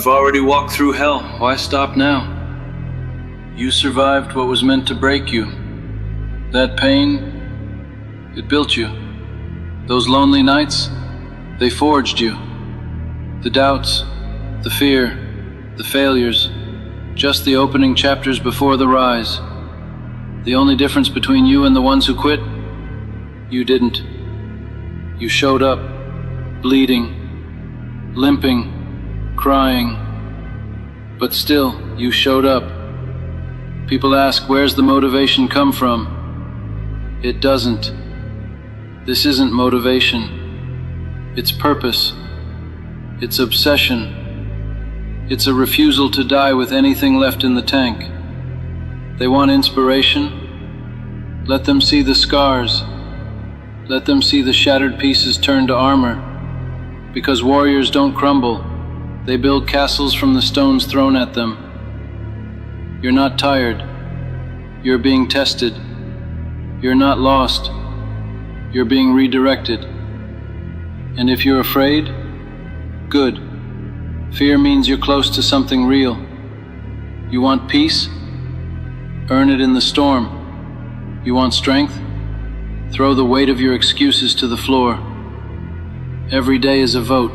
You've already walked through hell. Why stop now? You survived what was meant to break you. That pain, it built you. Those lonely nights, they forged you. The doubts, the fear, the failures, just the opening chapters before the rise. The only difference between you and the ones who quit, you didn't. You showed up, bleeding, limping, crying, but still, you showed up. People ask, where's the motivation come from? It doesn't. This isn't motivation. It's purpose. It's obsession. It's a refusal to die with anything left in the tank. They want inspiration? Let them see the scars. Let them see the shattered pieces turned to armor. Because warriors don't crumble. They build castles from the stones thrown at them. You're not tired. You're being tested. You're not lost. You're being redirected. And if you're afraid, good. Fear means you're close to something real. You want peace? Earn it in the storm. You want strength? Throw the weight of your excuses to the floor. Every day is a vote.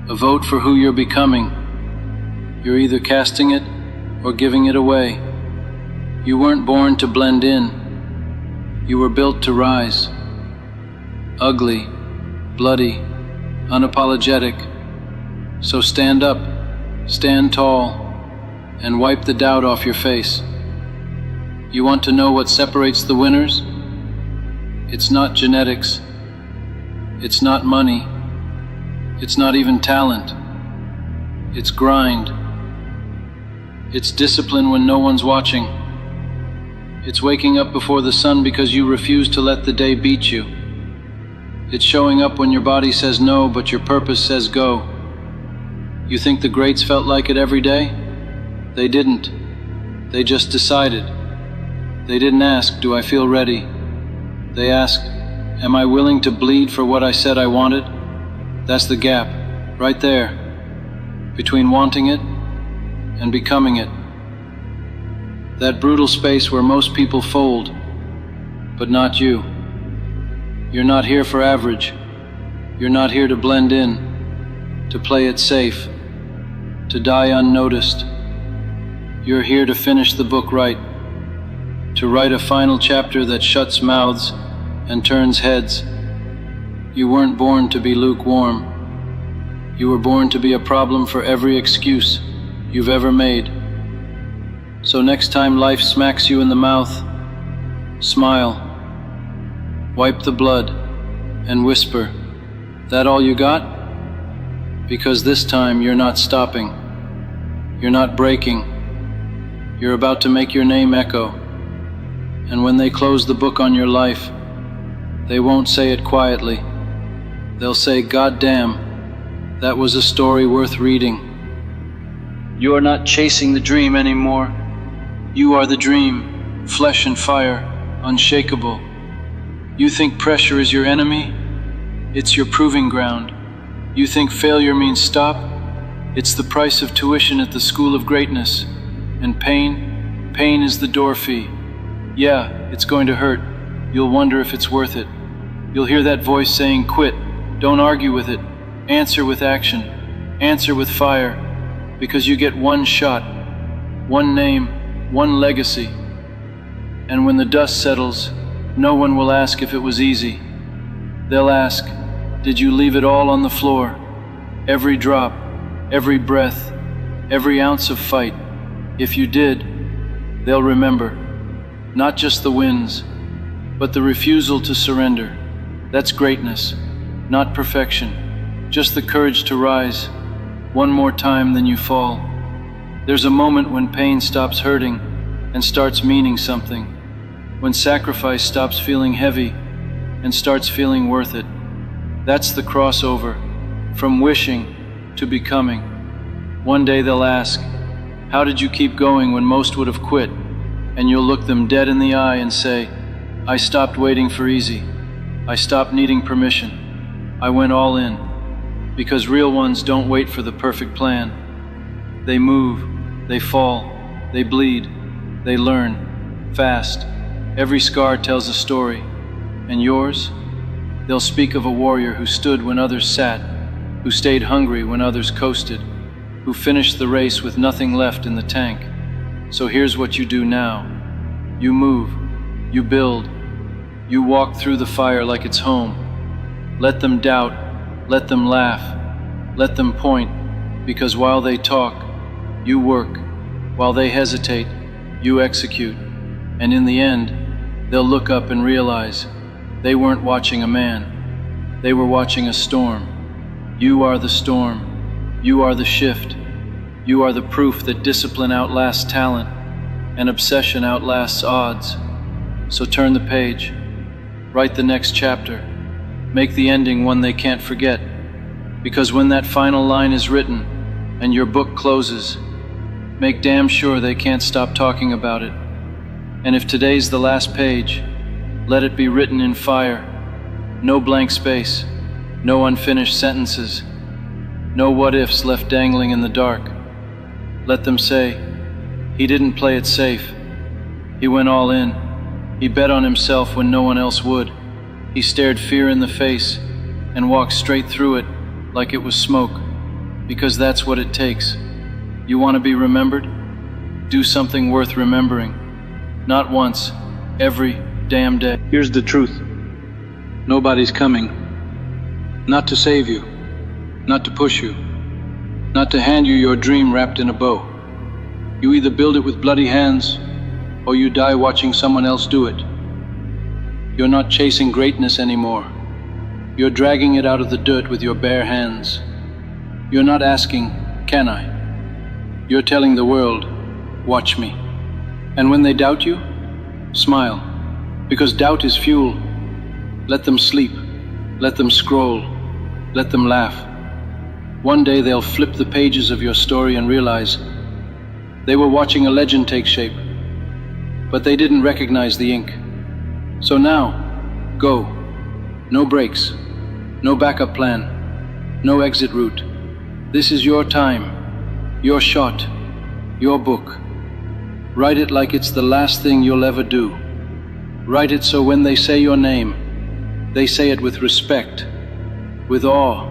A vote for who you're becoming. You're either casting it or giving it away. You weren't born to blend in. You were built to rise. Ugly, bloody, unapologetic. So stand up, stand tall, and wipe the doubt off your face. You want to know what separates the winners? It's not genetics. It's not money. It's not even talent. It's grind. It's discipline when no one's watching. It's waking up before the sun because you refuse to let the day beat you. It's showing up when your body says no, but your purpose says go. You think the greats felt like it every day? They didn't. They just decided. They didn't ask, do I feel ready? They asked, am I willing to bleed for what I said I wanted? That's the gap, right there, between wanting it and becoming it. That brutal space where most people fold, but not you. You're not here for average. You're not here to blend in, to play it safe, to die unnoticed. You're here to finish the book right, to write a final chapter that shuts mouths and turns heads. You weren't born to be lukewarm. You were born to be a problem for every excuse you've ever made. So next time life smacks you in the mouth, smile, wipe the blood, and whisper, that all you got? Because this time you're not stopping. You're not breaking. You're about to make your name echo. And when they close the book on your life, they won't say it quietly. They'll say, God damn, that was a story worth reading. You're not chasing the dream anymore. You are the dream, flesh and fire, unshakable. You think pressure is your enemy? It's your proving ground. You think failure means stop? It's the price of tuition at the school of greatness. And pain is the door fee. Yeah, it's going to hurt. You'll wonder if it's worth it. You'll hear that voice saying, quit, don't argue with it. Answer with action, answer with fire, because you get one shot, one name, one legacy. And when the dust settles, no one will ask if it was easy. They'll ask, did you leave it all on the floor? Every drop, every breath, every ounce of fight. If you did, they'll remember, not just the wins, but the refusal to surrender. That's greatness, not perfection, just the courage to rise one more time than you fall. There's a moment when pain stops hurting and starts meaning something, when sacrifice stops feeling heavy and starts feeling worth it. That's the crossover, from wishing to becoming. One day they'll ask, how did you keep going when most would have quit? And you'll look them dead in the eye and say, I stopped waiting for easy. I stopped needing permission. I went all in. Because real ones don't wait for the perfect plan. They move, they fall, they bleed, they learn, fast. Every scar tells a story. And yours? They'll speak of a warrior who stood when others sat, who stayed hungry when others coasted, who finished the race with nothing left in the tank. So here's what you do now. You move, you build, you walk through the fire like it's home. Let them doubt, let them laugh, let them point, because while they talk, you work. While they hesitate, you execute. And in the end, they'll look up and realize they weren't watching a man, they were watching a storm. You are the storm, you are the shift, you are the proof that discipline outlasts talent and obsession outlasts odds. So turn the page, write the next chapter, make the ending one they can't forget, because when that final line is written and your book closes, make damn sure they can't stop talking about it. And if today's the last page, let it be written in fire. No blank space, no unfinished sentences, no what-ifs left dangling in the dark. Let them say, he didn't play it safe. He went all in. He bet on himself when no one else would. He stared fear in the face and walked straight through it like it was smoke, because that's what it takes. You want to be remembered? Do something worth remembering. Not once, every damn day. Here's the truth. Nobody's coming. Not to save you, not to push you, not to hand you your dream wrapped in a bow. You either build it with bloody hands, or you die watching someone else do it. You're not chasing greatness anymore. You're dragging it out of the dirt with your bare hands. You're not asking, can I? You're telling the world, watch me. And when they doubt you, smile, because doubt is fuel. Let them sleep, let them scroll, let them laugh. One day they'll flip the pages of your story and realize they were watching a legend take shape, but they didn't recognize the ink. So now, go. No breaks, no backup plan, no exit route. This is your time, your shot, your book. Write it like it's the last thing you'll ever do. Write it so when they say your name, they say it with respect, with awe,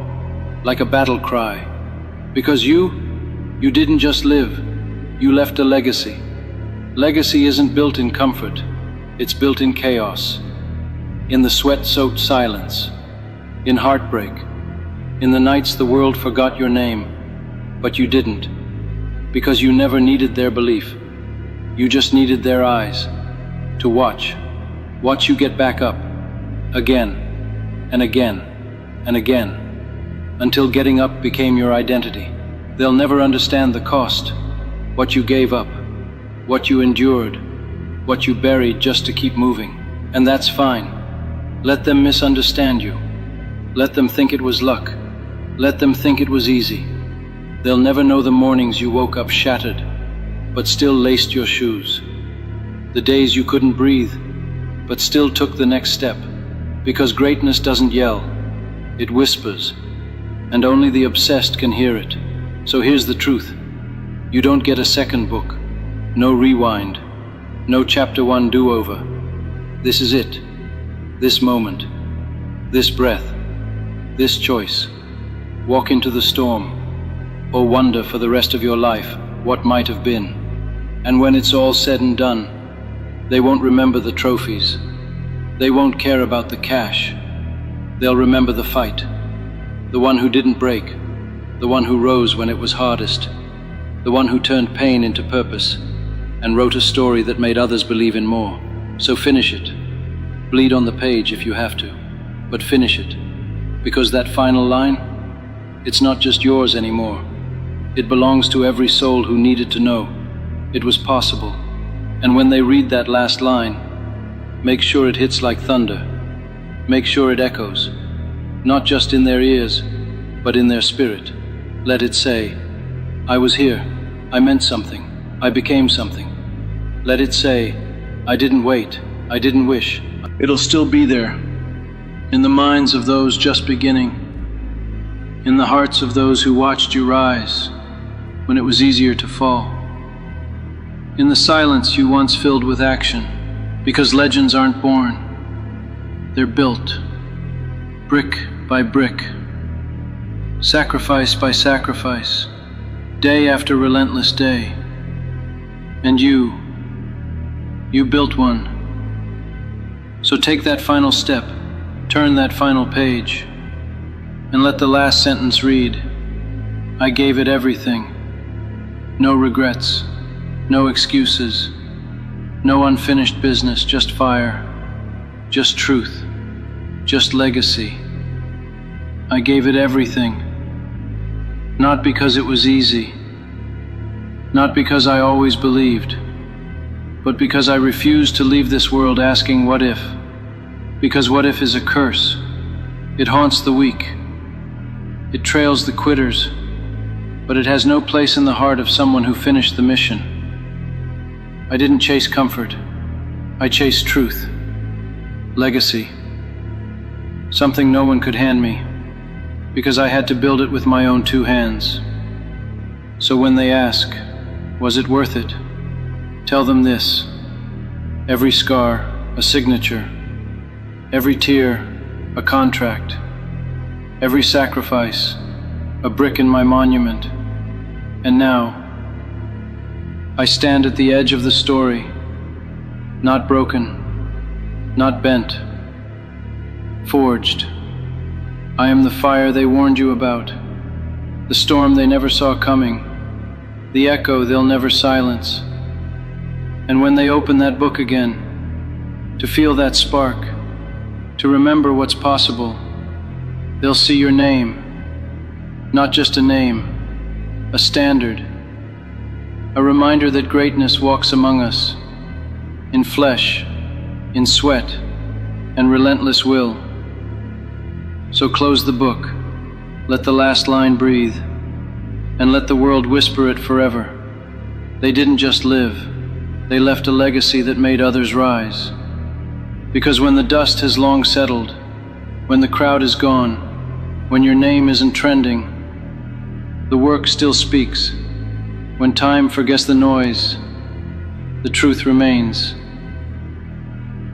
like a battle cry. Because you didn't just live, you left a legacy. Legacy isn't built in comfort, it's built in chaos, in the sweat-soaked silence, in heartbreak, in the nights the world forgot your name, but you didn't, because you never needed their belief. You just needed their eyes to watch you get back up, again, and again, and again, until getting up became your identity. They'll never understand the cost, what you gave up, what you endured, what you buried just to keep moving. And that's fine. Let them misunderstand you. Let them think it was luck. Let them think it was easy. They'll never know the mornings you woke up shattered, but still laced your shoes. The days you couldn't breathe, but still took the next step. Because greatness doesn't yell, it whispers, and only the obsessed can hear it. So here's the truth. You don't get a second book, no rewind, no chapter 1 do-over. This is it, this moment, this breath, this choice. Walk into the storm, or wonder for the rest of your life what might have been. And when it's all said and done, they won't remember the trophies. They won't care about the cash. They'll remember the fight, the one who didn't break, the one who rose when it was hardest, the one who turned pain into purpose and wrote a story that made others believe in more. So finish it. Bleed on the page if you have to, but finish it. Because that final line, it's not just yours anymore. It belongs to every soul who needed to know it was possible. And when they read that last line, make sure it hits like thunder. Make sure it echoes, not just in their ears, but in their spirit. Let it say, I was here, I meant something, I became something. Let it say, I didn't wait, I didn't wish. It'll still be there, in the minds of those just beginning, in the hearts of those who watched you rise when it was easier to fall. In the silence you once filled with action, because legends aren't born, they're built, brick by brick, sacrifice by sacrifice, day after relentless day. And you built one. So take that final step, turn that final page, and let the last sentence read, I gave it everything. No regrets, no excuses, no unfinished business, just fire, just truth, just legacy. I gave it everything, not because it was easy, not because I always believed, but because I refused to leave this world asking what if, because what if is a curse. It haunts the weak, it trails the quitters, but it has no place in the heart of someone who finished the mission. I didn't chase comfort, I chased truth, legacy, something no one could hand me, because I had to build it with my own 2 hands. So when they ask, was it worth it? Tell them this: every scar, a signature, every tear, a contract, every sacrifice, a brick in my monument. And now, I stand at the edge of the story, not broken, not bent, forged. I am the fire they warned you about, the storm they never saw coming, the echo they'll never silence. And when they open that book again, to feel that spark, to remember what's possible, they'll see your name, not just a name, a standard, a reminder that greatness walks among us, in flesh, in sweat, and relentless will. So close the book, let the last line breathe, and let the world whisper it forever. They didn't just live, they left a legacy that made others rise. Because when the dust has long settled, when the crowd is gone, when your name isn't trending, the work still speaks. When time forgets the noise, the truth remains.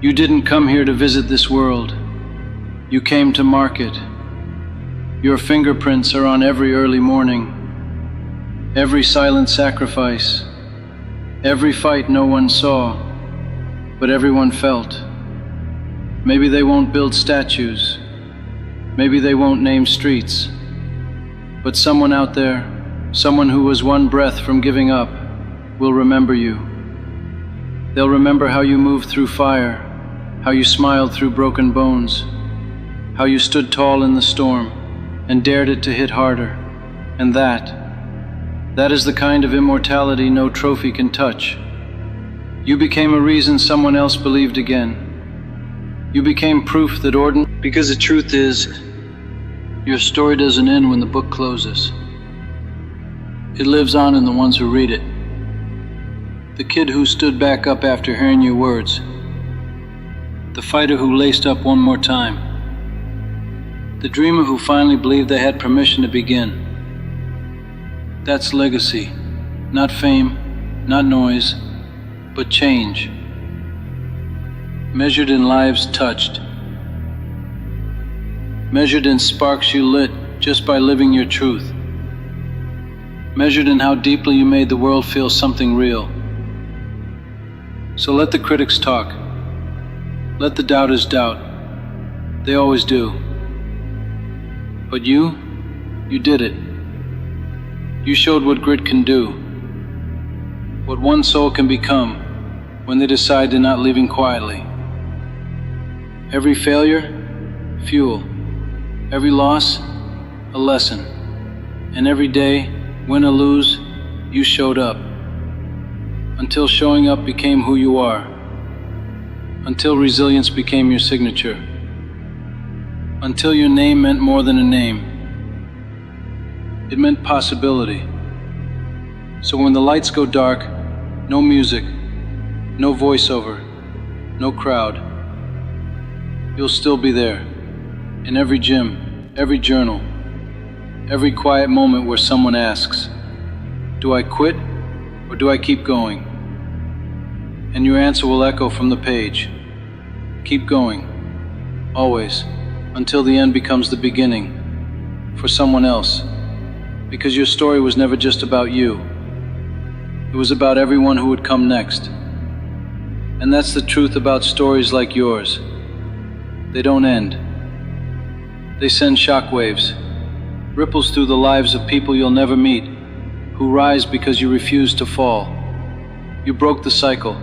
You didn't come here to visit this world. You came to mark it. Your fingerprints are on every early morning, every silent sacrifice, every fight no one saw, but everyone felt. Maybe they won't build statues, maybe they won't name streets, but someone out there, someone who was one breath from giving up, will remember you. They'll remember how you moved through fire, how you smiled through broken bones, how you stood tall in the storm and dared it to hit harder. And that is the kind of immortality no trophy can touch. You became a reason someone else believed again. You became proof that because the truth is, your story doesn't end when the book closes. It lives on in the ones who read it. The kid who stood back up after hearing your words. The fighter who laced up one more time. The dreamer who finally believed they had permission to begin. That's legacy. Not fame, not noise, but change. Measured in lives touched. Measured in sparks you lit just by living your truth. Measured in how deeply you made the world feel something real. So let the critics talk. Let the doubters doubt. They always do. But you did it. You showed what grit can do. What one soul can become when they decide they're not leaving quietly. Every failure, fuel. Every loss, a lesson. And every day, win or lose, you showed up. Until showing up became who you are. Until resilience became your signature. Until your name meant more than a name. It meant possibility. So when the lights go dark, no music, no voiceover, no crowd. You'll still be there, in every gym, every journal, Every quiet moment where someone asks, "Do I quit or do I keep going?" And your answer will echo from the page. Keep going, always, until the end becomes the beginning, for someone else. Because your story was never just about you. It was about everyone who would come next. And that's the truth about stories like yours. They don't end. They send shockwaves, ripples through the lives of people you'll never meet, who rise because you refused to fall. You broke the cycle.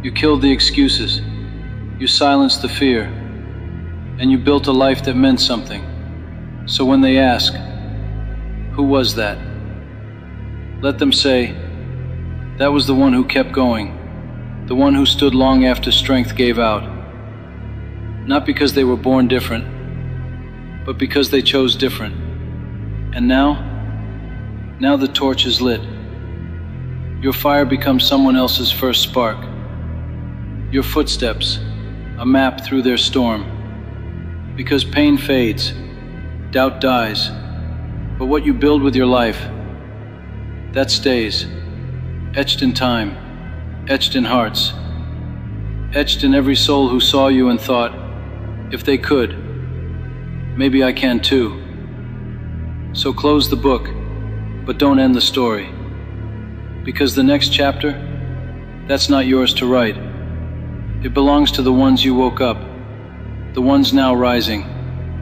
You killed the excuses. You silenced the fear. And you built a life that meant something. So when they ask, "Who was that?" let them say, "That was the one who kept going, the one who stood long after strength gave out." Not because they were born different, but because they chose different. And now the torch is lit. Your fire becomes someone else's first spark. Your footsteps, a map through their storm. Because pain fades, doubt dies, but what you build with your life, that stays, etched in time, etched in hearts, etched in every soul who saw you and thought, if they could, maybe I can too. So close the book, but don't end the story. Because the next chapter, that's not yours to write. It belongs to the ones you woke up, the ones now rising,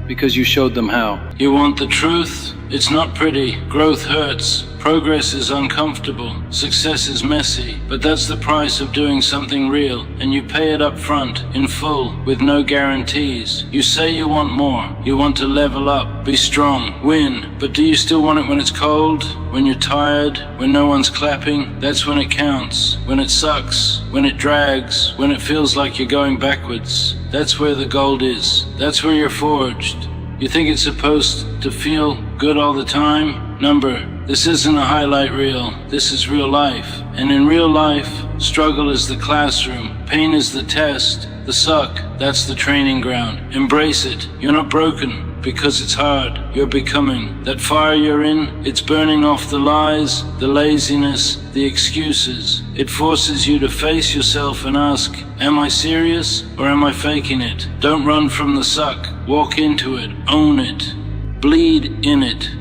because you showed them how. You want the truth? It's not pretty. Growth hurts. Progress is uncomfortable. Success is messy. But that's the price of doing something real, and you pay it up front, in full, with no guarantees. You say you want more. You want to level up, be strong, win. But do you still want it when it's cold? When you're tired? When no one's clapping? That's when it counts. When it sucks. When it drags. When it feels like you're going backwards. That's where the gold is. That's where you're forged. You think it's supposed to feel good all the time? Number, this isn't a highlight reel. This is real life. And in real life, struggle is the classroom. Pain is the test. The suck, that's the training ground. Embrace it. You're not broken because it's hard. You're becoming. That fire you're in, it's burning off the lies, the laziness, the excuses. It forces you to face yourself and ask, am I serious or am I faking it? Don't run from the suck. Walk into it. Own it. Bleed in it.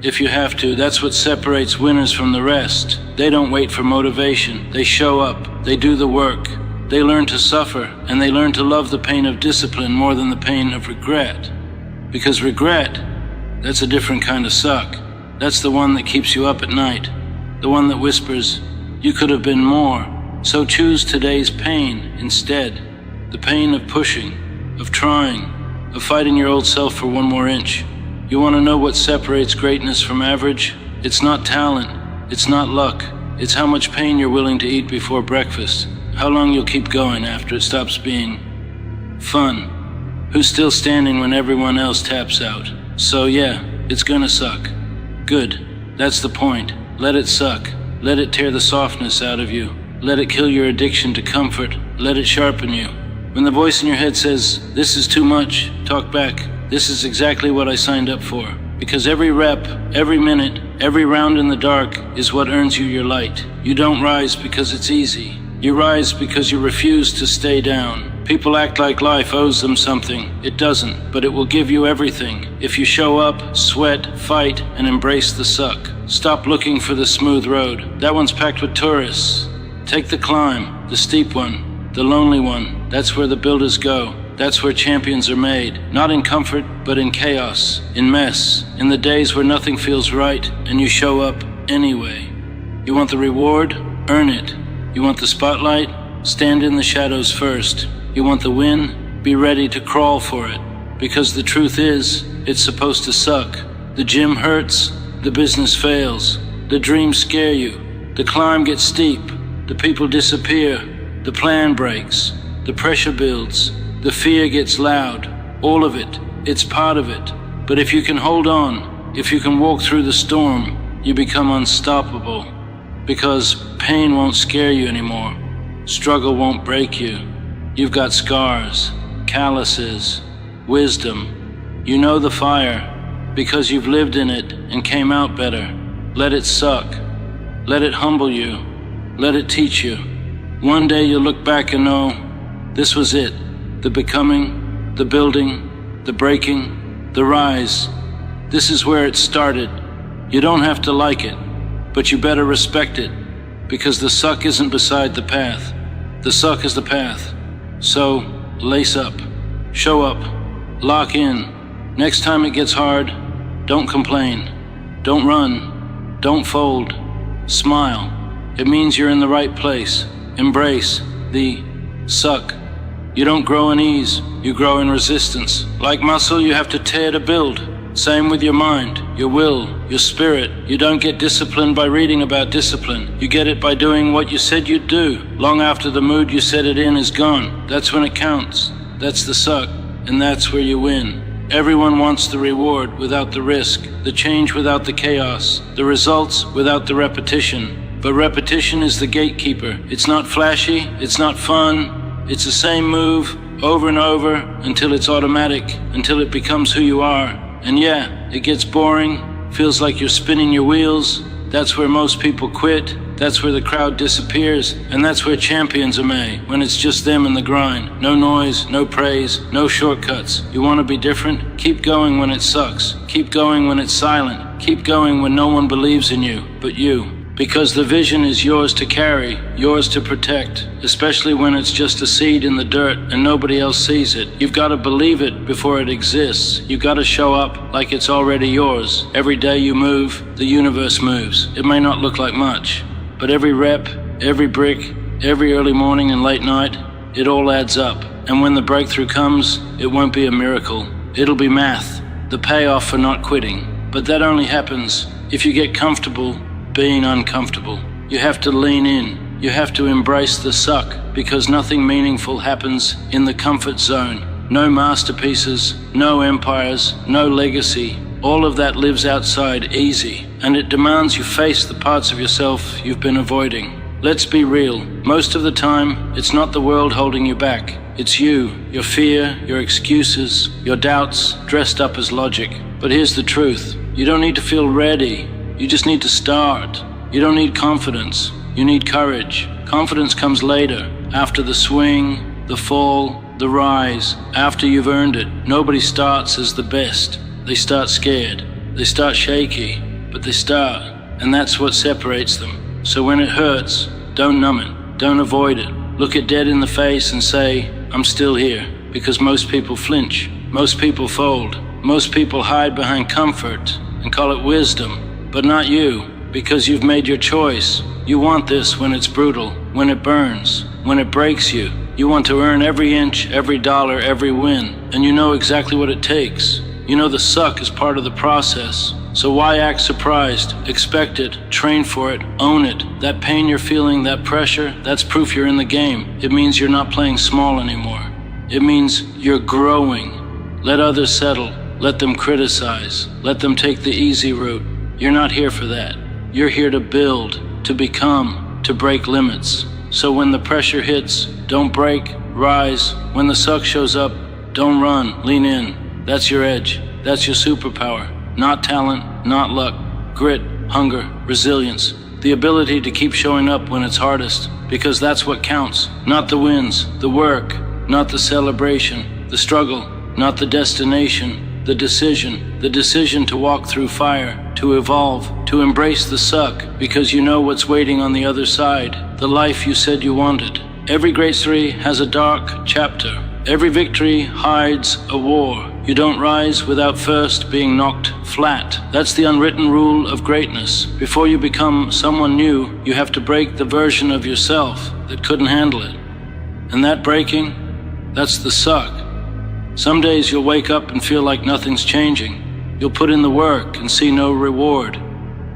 If you have to, that's what separates winners from the rest. They don't wait for motivation. They show up. They do the work. They learn to suffer, and they learn to love the pain of discipline more than the pain of regret. Because regret, that's a different kind of suck. That's the one that keeps you up at night. The one that whispers, you could have been more. So choose today's pain instead. The pain of pushing, of trying, of fighting your old self for one more inch. You want to know what separates greatness from average? It's not talent. It's not luck. It's how much pain you're willing to eat before breakfast. How long you'll keep going after it stops being fun. Who's still standing when everyone else taps out? So yeah, it's gonna suck. Good. That's the point. Let it suck. Let it tear the softness out of you. Let it kill your addiction to comfort. Let it sharpen you. When the voice in your head says, this is too much, talk back. This is exactly what I signed up for. Because every rep, every minute, every round in the dark is what earns you your light. You don't rise because it's easy. You rise because you refuse to stay down. People act like life owes them something. It doesn't, but it will give you everything. If you show up, sweat, fight, and embrace the suck. Stop looking for the smooth road. That one's packed with tourists. Take the climb, the steep one, the lonely one. That's where the builders go. That's where champions are made. Not in comfort, but in chaos, in mess, in the days where nothing feels right, and you show up anyway. You want the reward? Earn it. You want the spotlight? Stand in the shadows first. You want the win? Be ready to crawl for it. Because the truth is, it's supposed to suck. The gym hurts, the business fails, the dreams scare you, the climb gets steep, the people disappear, the plan breaks, the pressure builds, the fear gets loud. All of it, it's part of it. But if you can hold on, if you can walk through the storm, you become unstoppable. Because pain won't scare you anymore. Struggle won't break you. You've got scars, calluses, wisdom. You know the fire. because you've lived in it and came out better. Let it suck. Let it humble you. Let it teach you. One day you'll look back and know, this was it. The becoming, the building, the breaking, the rise. This is where it started. You don't have to like it, but you better respect it, because the suck isn't beside the path. The suck is the path. So, lace up, show up, lock in. Next time it gets hard, don't complain, don't run, don't fold, smile. It means you're in the right place. Embrace the suck. You don't grow in ease, you grow in resistance. Like muscle, you have to tear to build. Same with your mind, your will, your spirit. You don't get discipline by reading about discipline. You get it by doing what you said you'd do, long after the mood you set it in is gone. That's when it counts. That's the suck, and that's where you win. Everyone wants the reward without the risk, the change without the chaos, the results without the repetition. But repetition is the gatekeeper. It's not flashy, it's not fun. It's the same move over and over until it's automatic, until it becomes who you are. And yeah, it gets boring, feels like you're spinning your wheels. That's where most people quit. That's where the crowd disappears. And that's where champions are made, when it's just them and the grind. No noise, no praise, no shortcuts. You want to be different? Keep going when it sucks. Keep going when it's silent. Keep going when no one believes in you but you. Because the vision is yours to carry, yours to protect, especially when it's just a seed in the dirt and nobody else sees it. You've got to believe it before it exists. You've got to show up like it's already yours. Every day you move, the universe moves. It may not look like much, but every rep, every brick, every early morning and late night, it all adds up. And when the breakthrough comes, it won't be a miracle. It'll be math, the payoff for not quitting. But that only happens if you get comfortable being uncomfortable. You have to lean in. You have to embrace the suck, because nothing meaningful happens in the comfort zone. No masterpieces, no empires, no legacy. All of that lives outside easy, and it demands you face the parts of yourself you've been avoiding. Let's be real. Most of the time, it's not the world holding you back. It's you, your fear, your excuses, your doubts dressed up as logic. But here's the truth. You don't need to feel ready. You just need to start. You don't need confidence. You need courage. Confidence comes later, after the swing, the fall, the rise, after you've earned it. Nobody starts as the best. They start scared. They start shaky, but they start. And that's what separates them. So when it hurts, don't numb it. Don't avoid it. Look it dead in the face and say, I'm still here. Because most people flinch. Most people fold. Most people hide behind comfort and call it wisdom. But not you, because you've made your choice. You want this when it's brutal, when it burns, when it breaks you. You want to earn every inch, every dollar, every win. And you know exactly what it takes. You know the suck is part of the process. So why act surprised? Expect it, train for it, own it. That pain you're feeling, that pressure, that's proof you're in the game. It means you're not playing small anymore. It means you're growing. Let others settle. Let them criticize. Let them take the easy route. You're not here for that. You're here to build, to become, to break limits. So when the pressure hits, don't break, rise. When the suck shows up, don't run, lean in. That's your edge. That's your superpower. Not talent, not luck. Grit, hunger, resilience. The ability to keep showing up when it's hardest. Because that's what counts. Not the wins, the work, not the celebration. The struggle, not the destination. The decision to walk through fire, to evolve, to embrace the suck, because you know what's waiting on the other side, the life you said you wanted. Every great story has a dark chapter. Every victory hides a war. You don't rise without first being knocked flat. That's the unwritten rule of greatness. Before you become someone new, you have to break the version of yourself that couldn't handle it. And that breaking, that's the suck. Some days you'll wake up and feel like nothing's changing. You'll put in the work and see no reward.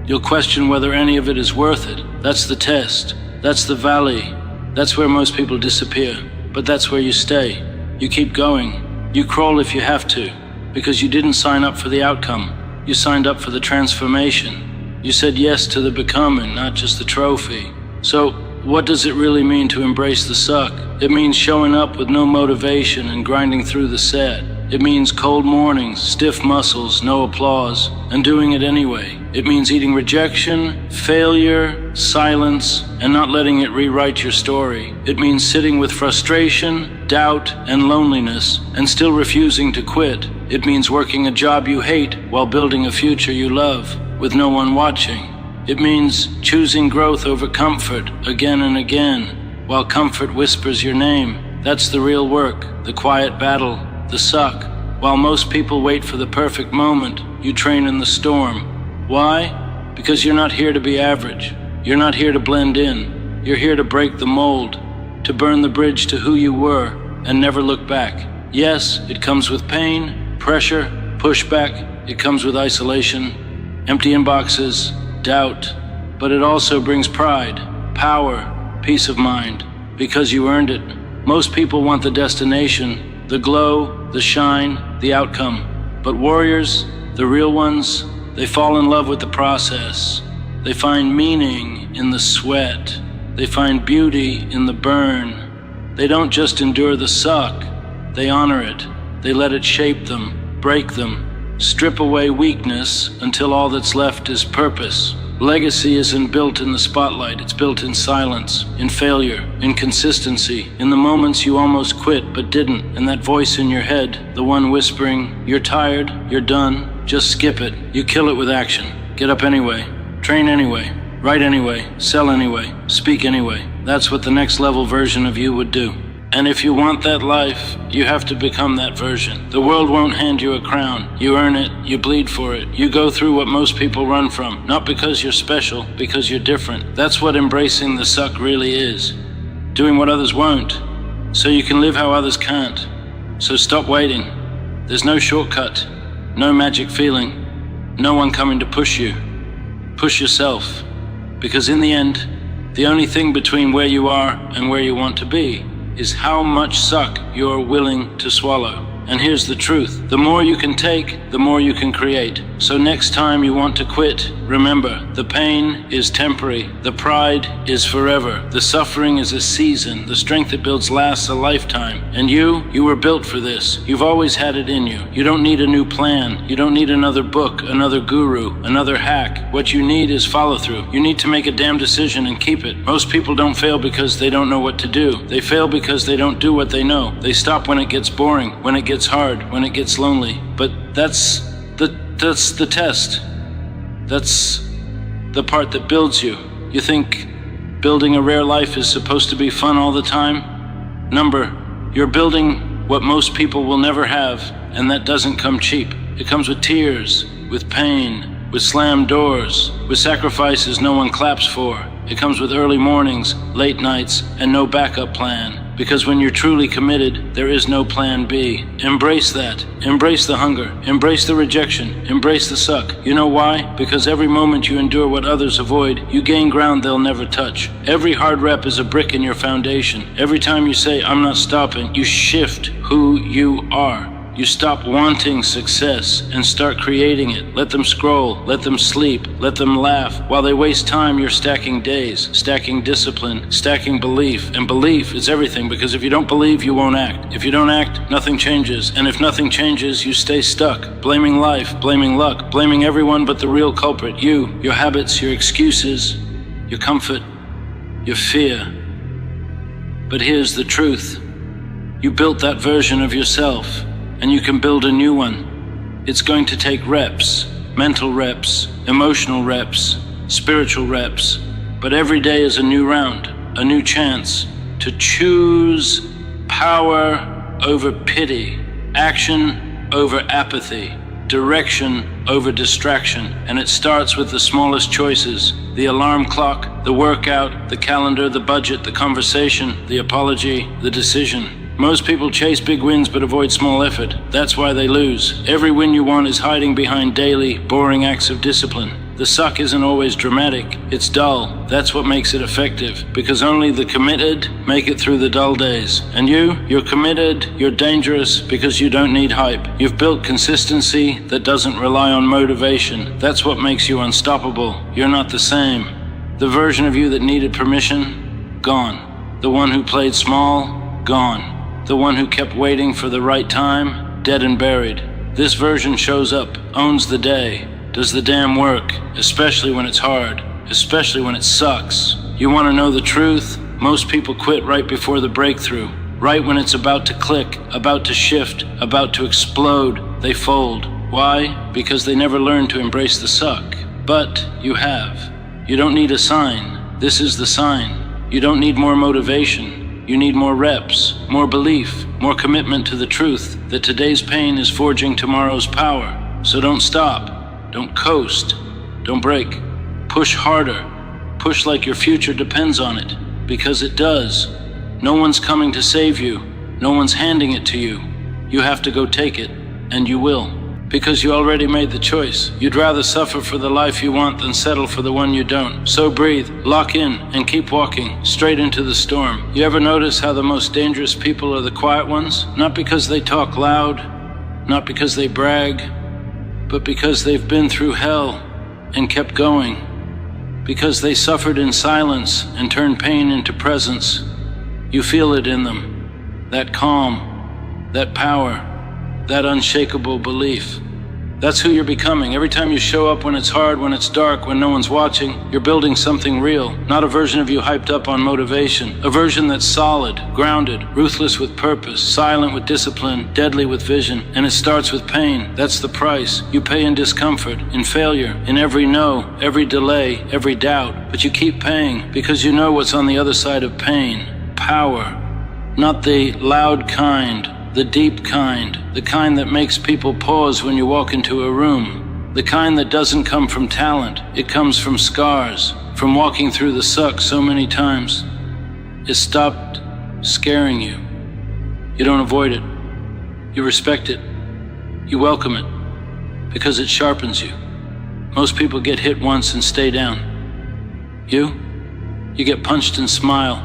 You'll question whether any of it is worth it. That's the test. That's the valley. That's where most people disappear. But that's where you stay. You keep going. You crawl if you have to, because you didn't sign up for the outcome. You signed up for the transformation. You said yes to the becoming, not just the trophy. So, what does it really mean to embrace the suck? It means showing up with no motivation and grinding through the set. It means cold mornings, stiff muscles, no applause, and doing it anyway. It means eating rejection, failure, silence, and not letting it rewrite your story. It means sitting with frustration, doubt, and loneliness, and still refusing to quit. It means working a job you hate while building a future you love, with no one watching. It means choosing growth over comfort again and again, while comfort whispers your name. That's the real work, the quiet battle, the suck. While most people wait for the perfect moment, you train in the storm. Why? Because you're not here to be average. You're not here to blend in. You're here to break the mold, to burn the bridge to who you were and never look back. Yes, it comes with pain, pressure, pushback. It comes with isolation, empty inboxes, doubt. But it also brings pride, power, peace of mind, because you earned it. Most people want the destination, the glow, the shine, the outcome. But warriors, the real ones, they fall in love with the process. They find meaning in the sweat. They find beauty in the burn. They don't just endure the suck, they honor it. They let it shape them, break them, strip away weakness until all that's left is purpose. Legacy isn't built in the spotlight, it's built in silence, in failure, in consistency, in the moments you almost quit but didn't, and that voice in your head, the one whispering, "You're tired, you're done, just skip it." You kill it with action. Get up anyway, train anyway, write anyway, sell anyway, speak anyway. That's what the next level version of you would do. And if you want that life, you have to become that version. The world won't hand you a crown. You earn it, you bleed for it. You go through what most people run from, not because you're special, because you're different. That's what embracing the suck really is. Doing what others won't, so you can live how others can't. So stop waiting. There's no shortcut, no magic feeling, no one coming to push you. Push yourself, because in the end, the only thing between where you are and where you want to be is how much suck you're willing to swallow. And here's the truth. The more you can take, the more you can create. So next time you want to quit, remember, the pain is temporary. The pride is forever. The suffering is a season. The strength it builds lasts a lifetime. And you were built for this. You've always had it in you. You don't need a new plan. You don't need another book, another guru, another hack. What you need is follow through. You need to make a damn decision and keep it. Most people don't fail because they don't know what to do. They fail because they don't do what they know. They stop when it gets boring, when it gets hard, when it gets lonely. But that's the test. That's the part that builds you. You think building a rare life is supposed to be fun all the time? Number, you're building what most people will never have, and that doesn't come cheap. It comes with tears, with pain, with slammed doors, with sacrifices no one claps for. It comes with early mornings, late nights, and no backup plan. Because when you're truly committed, there is no plan B. Embrace that. Embrace the hunger. Embrace the rejection. Embrace the suck. You know why? Because every moment you endure what others avoid, you gain ground they'll never touch. Every hard rep is a brick in your foundation. Every time you say, "I'm not stopping," you shift who you are. You stop wanting success and start creating it. Let them scroll, let them sleep, let them laugh. While they waste time, you're stacking days, stacking discipline, stacking belief. And belief is everything, because if you don't believe, you won't act. If you don't act, nothing changes. And if nothing changes, you stay stuck, blaming life, blaming luck, blaming everyone but the real culprit, you, your habits, your excuses, your comfort, your fear. But here's the truth. You built that version of yourself, and you can build a new one. It's going to take reps, mental reps, emotional reps, spiritual reps, but every day is a new round, a new chance to choose power over pity, action over apathy, direction over distraction. And it starts with the smallest choices: the alarm clock, the workout, the calendar, the budget, the conversation, the apology, the decision. Most people chase big wins but avoid small effort. That's why they lose. Every win you want is hiding behind daily, boring acts of discipline. The suck isn't always dramatic, it's dull. That's what makes it effective, because only the committed make it through the dull days. And you're committed, you're dangerous, because you don't need hype. You've built consistency that doesn't rely on motivation. That's what makes you unstoppable. You're not the same. The version of you that needed permission, gone. The one who played small, gone. The one who kept waiting for the right time, dead and buried. This version shows up, owns the day, does the damn work, especially when it's hard, especially when it sucks. You want to know the truth? Most people quit right before the breakthrough. Right when it's about to click, about to shift, about to explode, they fold. Why? Because they never learned to embrace the suck. But you have. You don't need a sign. This is the sign. You don't need more motivation. You need more reps, more belief, more commitment to the truth that today's pain is forging tomorrow's power. So don't stop. Don't coast. Don't break. Push harder. Push like your future depends on it. Because it does. No one's coming to save you. No one's handing it to you. You have to go take it. And you will. Because you already made the choice. You'd rather suffer for the life you want than settle for the one you don't. So breathe, lock in, and keep walking straight into the storm. You ever notice how the most dangerous people are the quiet ones? Not because they talk loud, not because they brag, but because they've been through hell and kept going. Because they suffered in silence and turned pain into presence. You feel it in them. That calm, that power, that unshakable belief. That's who you're becoming. Every time you show up when it's hard, when it's dark, when no one's watching, you're building something real. Not a version of you hyped up on motivation. A version that's solid, grounded, ruthless with purpose, silent with discipline, deadly with vision. And it starts with pain. That's the price. You pay in discomfort, in failure, in every no, every delay, every doubt. But you keep paying because you know what's on the other side of pain. Power. Not the loud kind. The deep kind, the kind that makes people pause when you walk into a room. The kind that doesn't come from talent, it comes from scars, from walking through the suck so many times. It stopped scaring you. You don't avoid it. You respect it. You welcome it, because it sharpens you. Most people get hit once and stay down. You get punched and smile.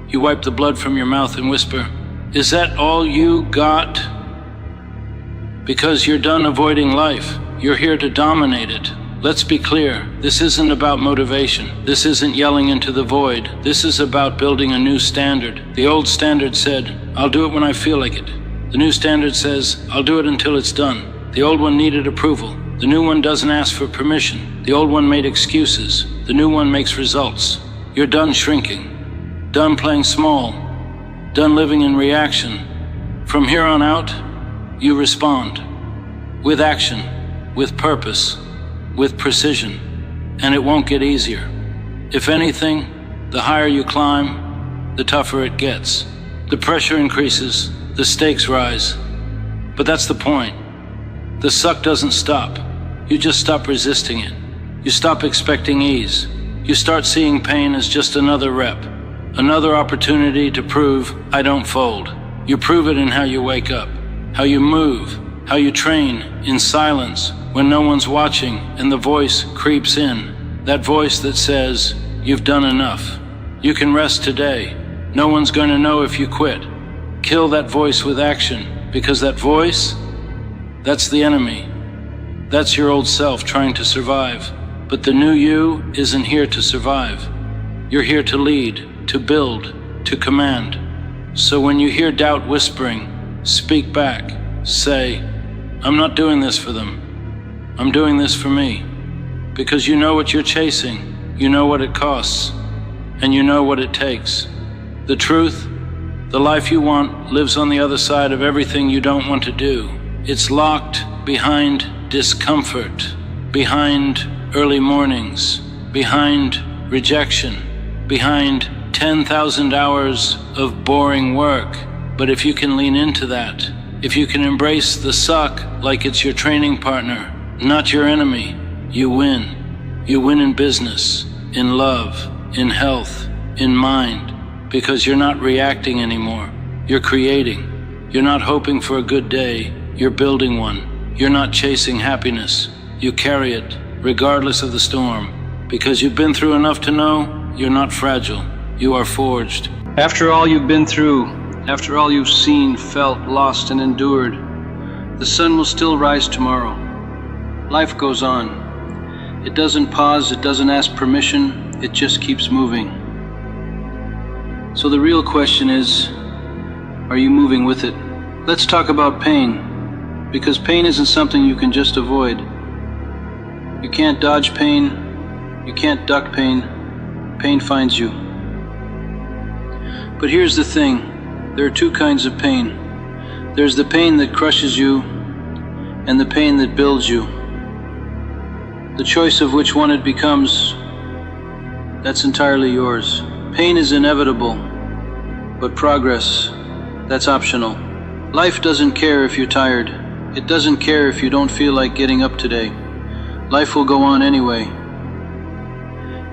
You wipe the blood from your mouth and whisper, "Is that all you got?" Because you're done avoiding life. You're here to dominate it. Let's be clear. This isn't about motivation. This isn't yelling into the void. This is about building a new standard. The old standard said, "I'll do it when I feel like it." The new standard says, "I'll do it until it's done." The old one needed approval. The new one doesn't ask for permission. The old one made excuses. The new one makes results. You're done shrinking. Done playing small. Done living in reaction. From here on out, you respond. With action, with purpose, with precision. And it won't get easier. If anything, the higher you climb, the tougher it gets. The pressure increases, the stakes rise. But that's the point. The suck doesn't stop. You just stop resisting it. You stop expecting ease. You start seeing pain as just another rep. Another opportunity to prove I don't fold. You prove it in how you wake up, how you move, how you train in silence when no one's watching and the voice creeps in. That voice that says, "You've done enough. You can rest today. No one's going to know if you quit." Kill that voice with action, because that voice, that's the enemy. That's your old self trying to survive. But the new you isn't here to survive. You're here to lead, to build, to command. So when you hear doubt whispering, speak back. Say, "I'm not doing this for them. I'm doing this for me." Because you know what you're chasing, you know what it costs, and you know what it takes. The truth, the life you want, lives on the other side of everything you don't want to do. It's locked behind discomfort, behind early mornings, behind rejection, behind 10,000 hours of boring work. But if you can lean into that, if you can embrace the suck like it's your training partner, not your enemy, you win. You win in business, in love, in health, in mind, because you're not reacting anymore. You're creating. You're not hoping for a good day. You're building one. You're not chasing happiness. You carry it, regardless of the storm, because you've been through enough to know you're not fragile. You are forged. After all you've been through, after all you've seen, felt, lost, and endured, the sun will still rise tomorrow. Life goes on. It doesn't pause, it doesn't ask permission, it just keeps moving. So the real question is, are you moving with it? Let's talk about pain. Because pain isn't something you can just avoid. You can't dodge pain. You can't duck pain. Pain finds you. But here's the thing. There are two kinds of pain. There's the pain that crushes you and the pain that builds you. The choice of which one it becomes, that's entirely yours. Pain is inevitable, but progress, that's optional. Life doesn't care if you're tired. It doesn't care if you don't feel like getting up today. Life will go on anyway.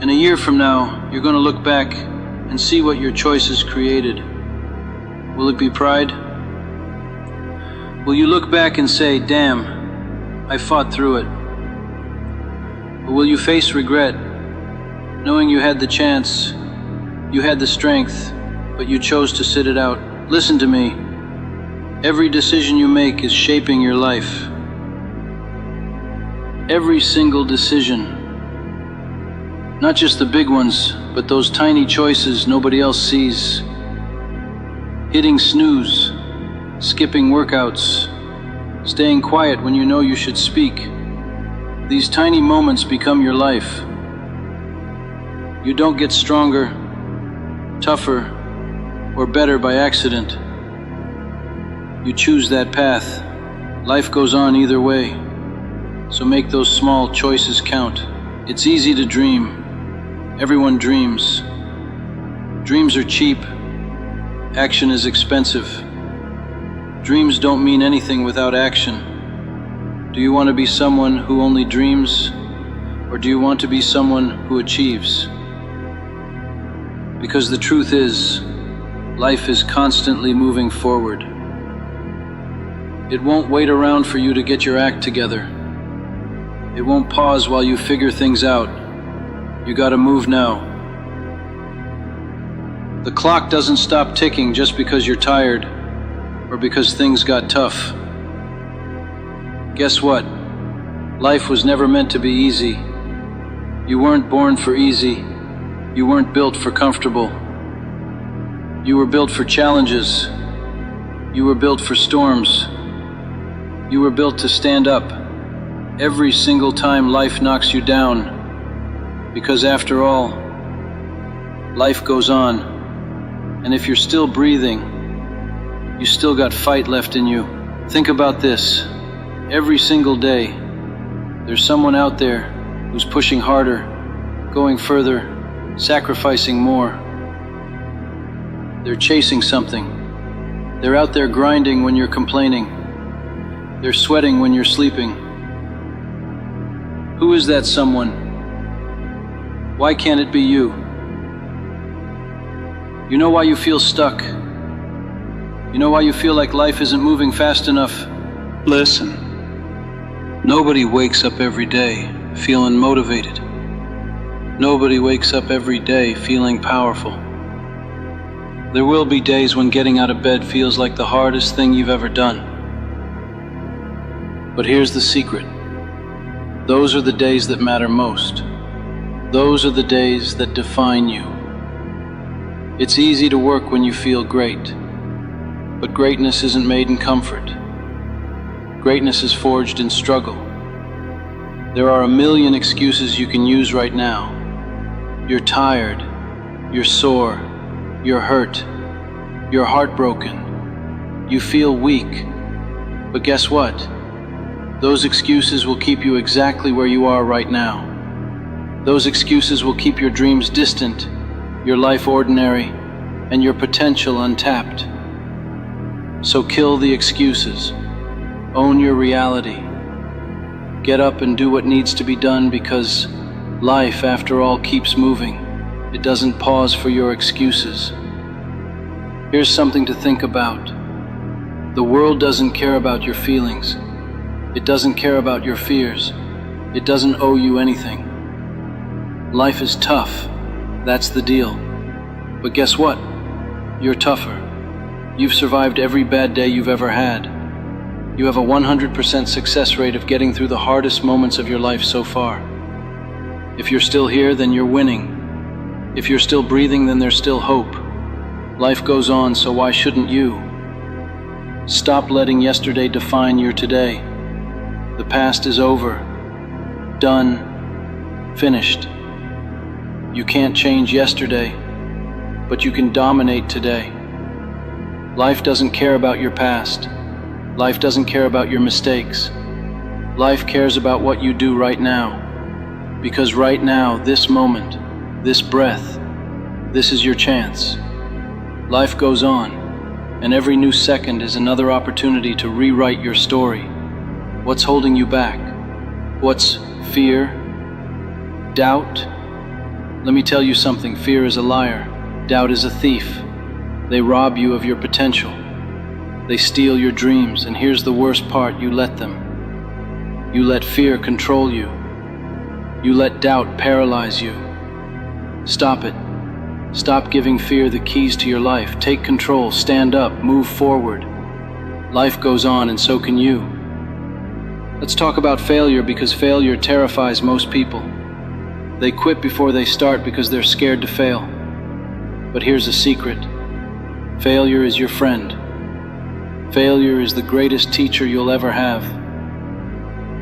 And a year from now, you're going to look back and see what your choices created. Will it be pride? Will you look back and say, damn, I fought through it? Or will you face regret, knowing you had the chance, you had the strength, but you chose to sit it out? Listen to me. Every decision you make is shaping your life. Every single decision. Not just the big ones, but those tiny choices nobody else sees. Hitting snooze, skipping workouts, staying quiet when you know you should speak. These tiny moments become your life. You don't get stronger, tougher, or better by accident. You choose that path. Life goes on either way, so make those small choices count. It's easy to dream. Everyone dreams. Dreams are cheap. Action is expensive. Dreams don't mean anything without action. Do you want to be someone who only dreams, or do you want to be someone who achieves? Because the truth is, life is constantly moving forward. It won't wait around for you to get your act together. It won't pause while you figure things out. You gotta move now. The clock doesn't stop ticking just because you're tired or because things got tough. Guess what? Life was never meant to be easy. You weren't born for easy. You weren't built for comfortable. You were built for challenges. You were built for storms. You were built to stand up every single time life knocks you down. Because after all, life goes on. And if you're still breathing, you still got fight left in you. Think about this. Every single day, there's someone out there who's pushing harder, going further, sacrificing more. They're chasing something. They're out there grinding when you're complaining. They're sweating when you're sleeping. Who is that someone? Why can't it be you? You know why you feel stuck? You know why you feel like life isn't moving fast enough? Listen, nobody wakes up every day feeling motivated. Nobody wakes up every day feeling powerful. There will be days when getting out of bed feels like the hardest thing you've ever done. But here's the secret. Those are the days that matter most. Those are the days that define you. It's easy to work when you feel great, but greatness isn't made in comfort. Greatness is forged in struggle. There are a million excuses you can use right now. You're tired, you're sore, you're hurt, you're heartbroken, you feel weak. But guess what? Those excuses will keep you exactly where you are right now. Those excuses will keep your dreams distant, your life ordinary, and your potential untapped. So kill the excuses. Own your reality. Get up and do what needs to be done, because life, after all, keeps moving. It doesn't pause for your excuses. Here's something to think about. The world doesn't care about your feelings. It doesn't care about your fears. It doesn't owe you anything. Life is tough. That's the deal. But guess what? You're tougher. You've survived every bad day you've ever had. You have a 100% success rate of getting through the hardest moments of your life so far. If you're still here, then you're winning. If you're still breathing, then there's still hope. Life goes on, so why shouldn't you? Stop letting yesterday define your today. The past is over. Done. Finished. You can't change yesterday, but you can dominate today. Life doesn't care about your past. Life doesn't care about your mistakes. Life cares about what you do right now. Because right now, this moment, this breath, this is your chance. Life goes on, and every new second is another opportunity to rewrite your story. What's holding you back? What's fear? Doubt? Let me tell you something, fear is a liar. Doubt is a thief. They rob you of your potential. They steal your dreams, and here's the worst part, you let them. You let fear control you. You let doubt paralyze you. Stop it. Stop giving fear the keys to your life. Take control, stand up, move forward. Life goes on, and so can you. Let's talk about failure, because failure terrifies most people. They quit before they start because they're scared to fail. But here's a secret. Failure is your friend. Failure is the greatest teacher you'll ever have.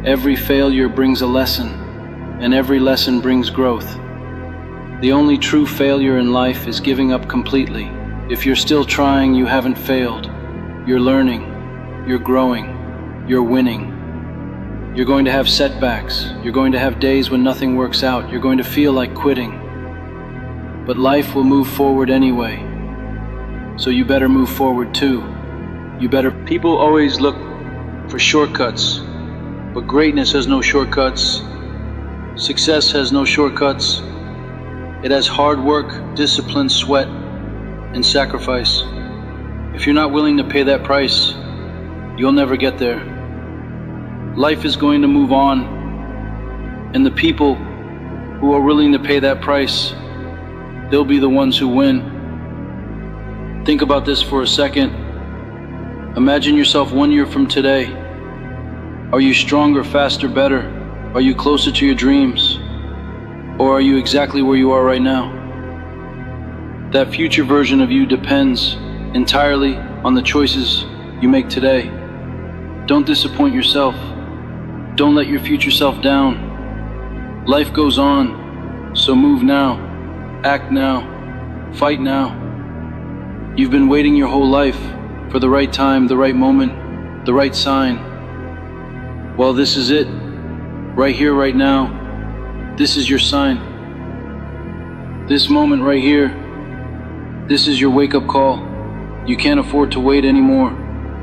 Every failure brings a lesson, and every lesson brings growth. The only true failure in life is giving up completely. If you're still trying, you haven't failed. You're learning, you're growing, you're winning. You're going to have setbacks. You're going to have days when nothing works out. You're going to feel like quitting. But life will move forward anyway. So you better move forward too. People always look for shortcuts, but greatness has no shortcuts. Success has no shortcuts. It has hard work, discipline, sweat, and sacrifice. If you're not willing to pay that price, you'll never get there. Life is going to move on, and the people who are willing to pay that price, they'll be the ones who win. Think about this for a second. Imagine yourself 1 year from today. Are you stronger, faster, better? Are you closer to your dreams? Or are you exactly where you are right now? That future version of you depends entirely on the choices you make today. Don't disappoint yourself. Don't let your future self down. Life goes on, so move now, act now, fight now. You've been waiting your whole life for the right time, the right moment, the right sign. Well, this is it. Right here, right now. This is your sign. This moment right here, this is your wake-up call. You can't afford to wait anymore.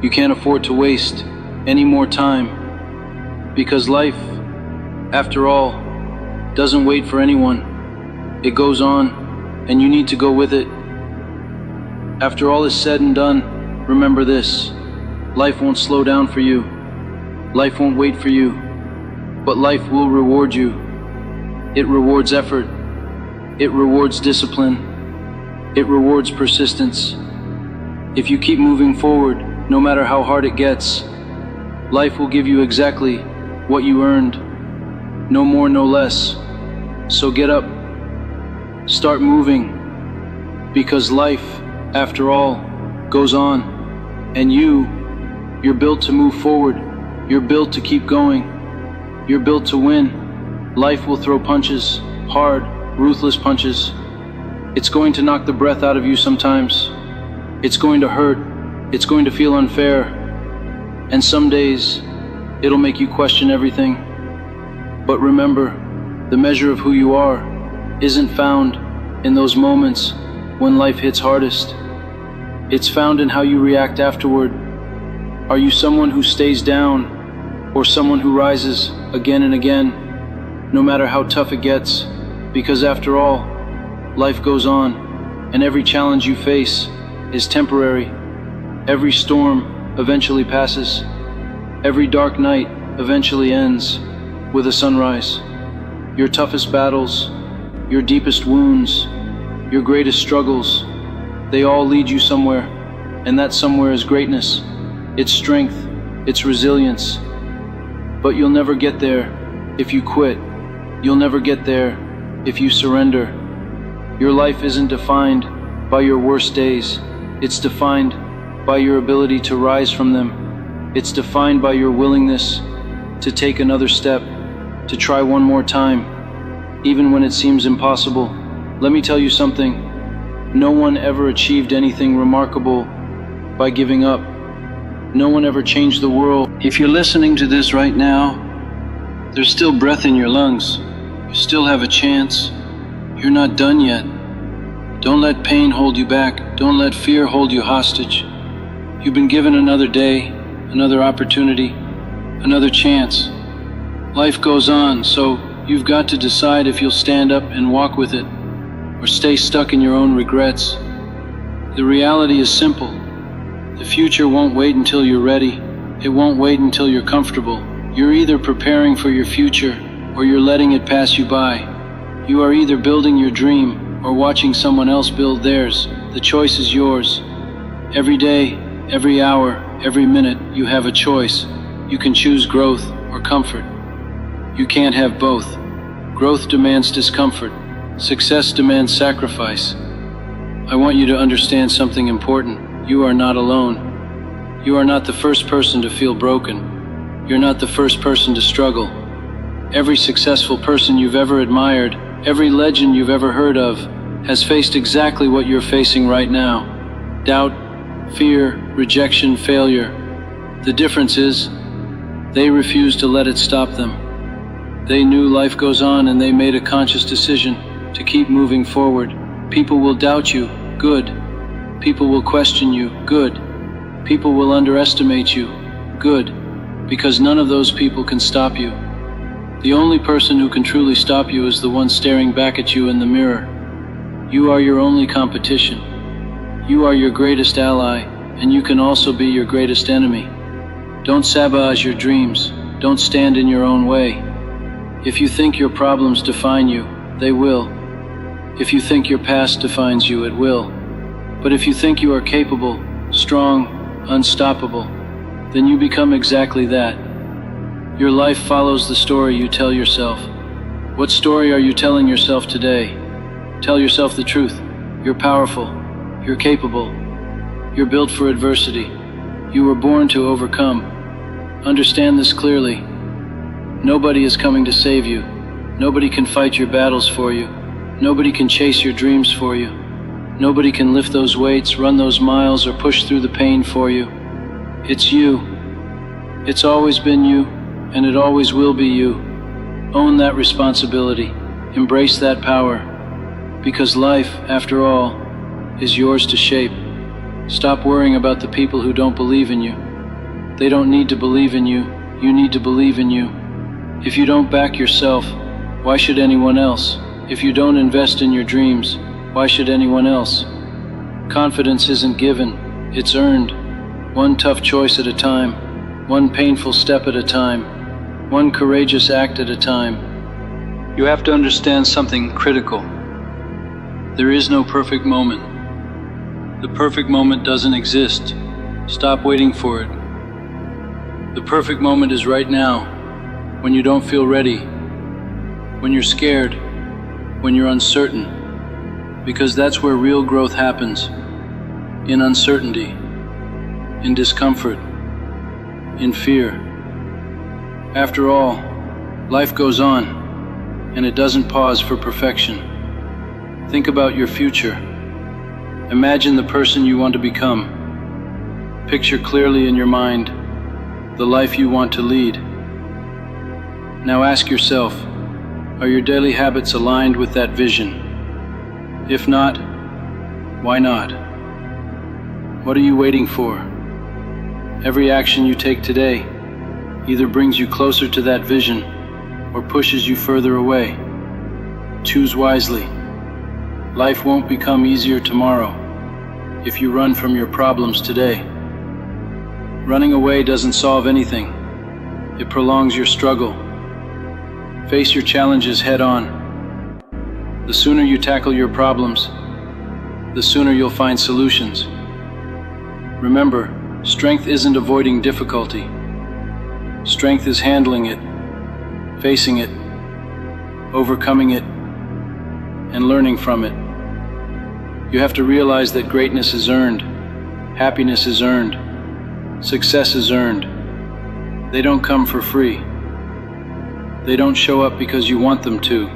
You can't afford to waste any more time. Because life, after all, doesn't wait for anyone. It goes on, and you need to go with it. After all is said and done, remember this. Life won't slow down for you. Life won't wait for you. But life will reward you. It rewards effort. It rewards discipline. It rewards persistence. If you keep moving forward, no matter how hard it gets, life will give you exactly what you earned. No more, no less. So get up. Start moving. Because life, after all, goes on. And you're built to move forward. You're built to keep going. You're built to win. Life will throw punches, hard, ruthless punches. It's going to knock the breath out of you sometimes. It's going to hurt. It's going to feel unfair. And some days, it'll make you question everything. But remember, the measure of who you are isn't found in those moments when life hits hardest. It's found in how you react afterward. Are you someone who stays down, or someone who rises again and again, no matter how tough it gets? Because after all, life goes on, and every challenge you face is temporary. Every storm eventually passes. Every dark night eventually ends with a sunrise. Your toughest battles, your deepest wounds, your greatest struggles, they all lead you somewhere, and that somewhere is greatness. It's strength, it's resilience. But you'll never get there if you quit. You'll never get there if you surrender. Your life isn't defined by your worst days. It's defined by your ability to rise from them. It's defined by your willingness to take another step, to try one more time, even when it seems impossible. Let me tell you something. No one ever achieved anything remarkable by giving up. No one ever changed the world. If you're listening to this right now, there's still breath in your lungs. You still have a chance. You're not done yet. Don't let pain hold you back. Don't let fear hold you hostage. You've been given another day, another opportunity, another chance. Life goes on, so you've got to decide if you'll stand up and walk with it, or stay stuck in your own regrets. The reality is simple. The future won't wait until you're ready. It won't wait until you're comfortable. You're either preparing for your future, or you're letting it pass you by. You are either building your dream, or watching someone else build theirs. The choice is yours. Every day, every hour, every minute, you have a choice. You can choose growth or comfort. You can't have both. Growth demands discomfort. Success demands sacrifice. I want you to understand something important. You are not alone. You are not the first person to feel broken. You're not the first person to struggle. Every successful person you've ever admired, every legend you've ever heard of, has faced exactly what you're facing right now. Doubt, fear, rejection, failure. The difference is, they refused to let it stop them. They knew life goes on, and they made a conscious decision to keep moving forward. People will doubt you, good. People will question you, good. People will underestimate you, good. Because none of those people can stop you. The only person who can truly stop you is the one staring back at you in the mirror. You are your only competition. You are your greatest ally, and you can also be your greatest enemy. Don't sabotage your dreams. Don't stand in your own way. If you think your problems define you, they will. If you think your past defines you, it will. But if you think you are capable, strong, unstoppable, then you become exactly that. Your life follows the story you tell yourself. What story are you telling yourself today? Tell yourself the truth. You're powerful. You're capable. You're built for adversity. You were born to overcome. Understand this clearly. Nobody is coming to save you. Nobody can fight your battles for you. Nobody can chase your dreams for you. Nobody can lift those weights, run those miles, or push through the pain for you. It's you. It's always been you, and it always will be you. Own that responsibility. Embrace that power. Because life, after all, is yours to shape. Stop worrying about the people who don't believe in you. They don't need to believe in you. You need to believe in you. If you don't back yourself, why should anyone else? If you don't invest in your dreams, why should anyone else? Confidence isn't given, it's earned. One tough choice at a time, one painful step at a time, one courageous act at a time. You have to understand something critical. There is no perfect moment. The perfect moment doesn't exist. Stop waiting for it. The perfect moment is right now, when you don't feel ready, when you're scared, when you're uncertain. Because that's where real growth happens. In uncertainty, in discomfort, in fear. After all, life goes on, and it doesn't pause for perfection. Think about your future. Imagine the person you want to become. Picture clearly in your mind the life you want to lead. Now ask yourself, are your daily habits aligned with that vision? If not, why not? What are you waiting for? Every action you take today either brings you closer to that vision or pushes you further away. Choose wisely. Life won't become easier tomorrow if you run from your problems today. Running away doesn't solve anything. It prolongs your struggle. Face your challenges head on. The sooner you tackle your problems, the sooner you'll find solutions. Remember, strength isn't avoiding difficulty. Strength is handling it, facing it, overcoming it, and learning from it. You have to realize that greatness is earned. Happiness is earned. Success is earned. They don't come for free. They don't show up because you want them to.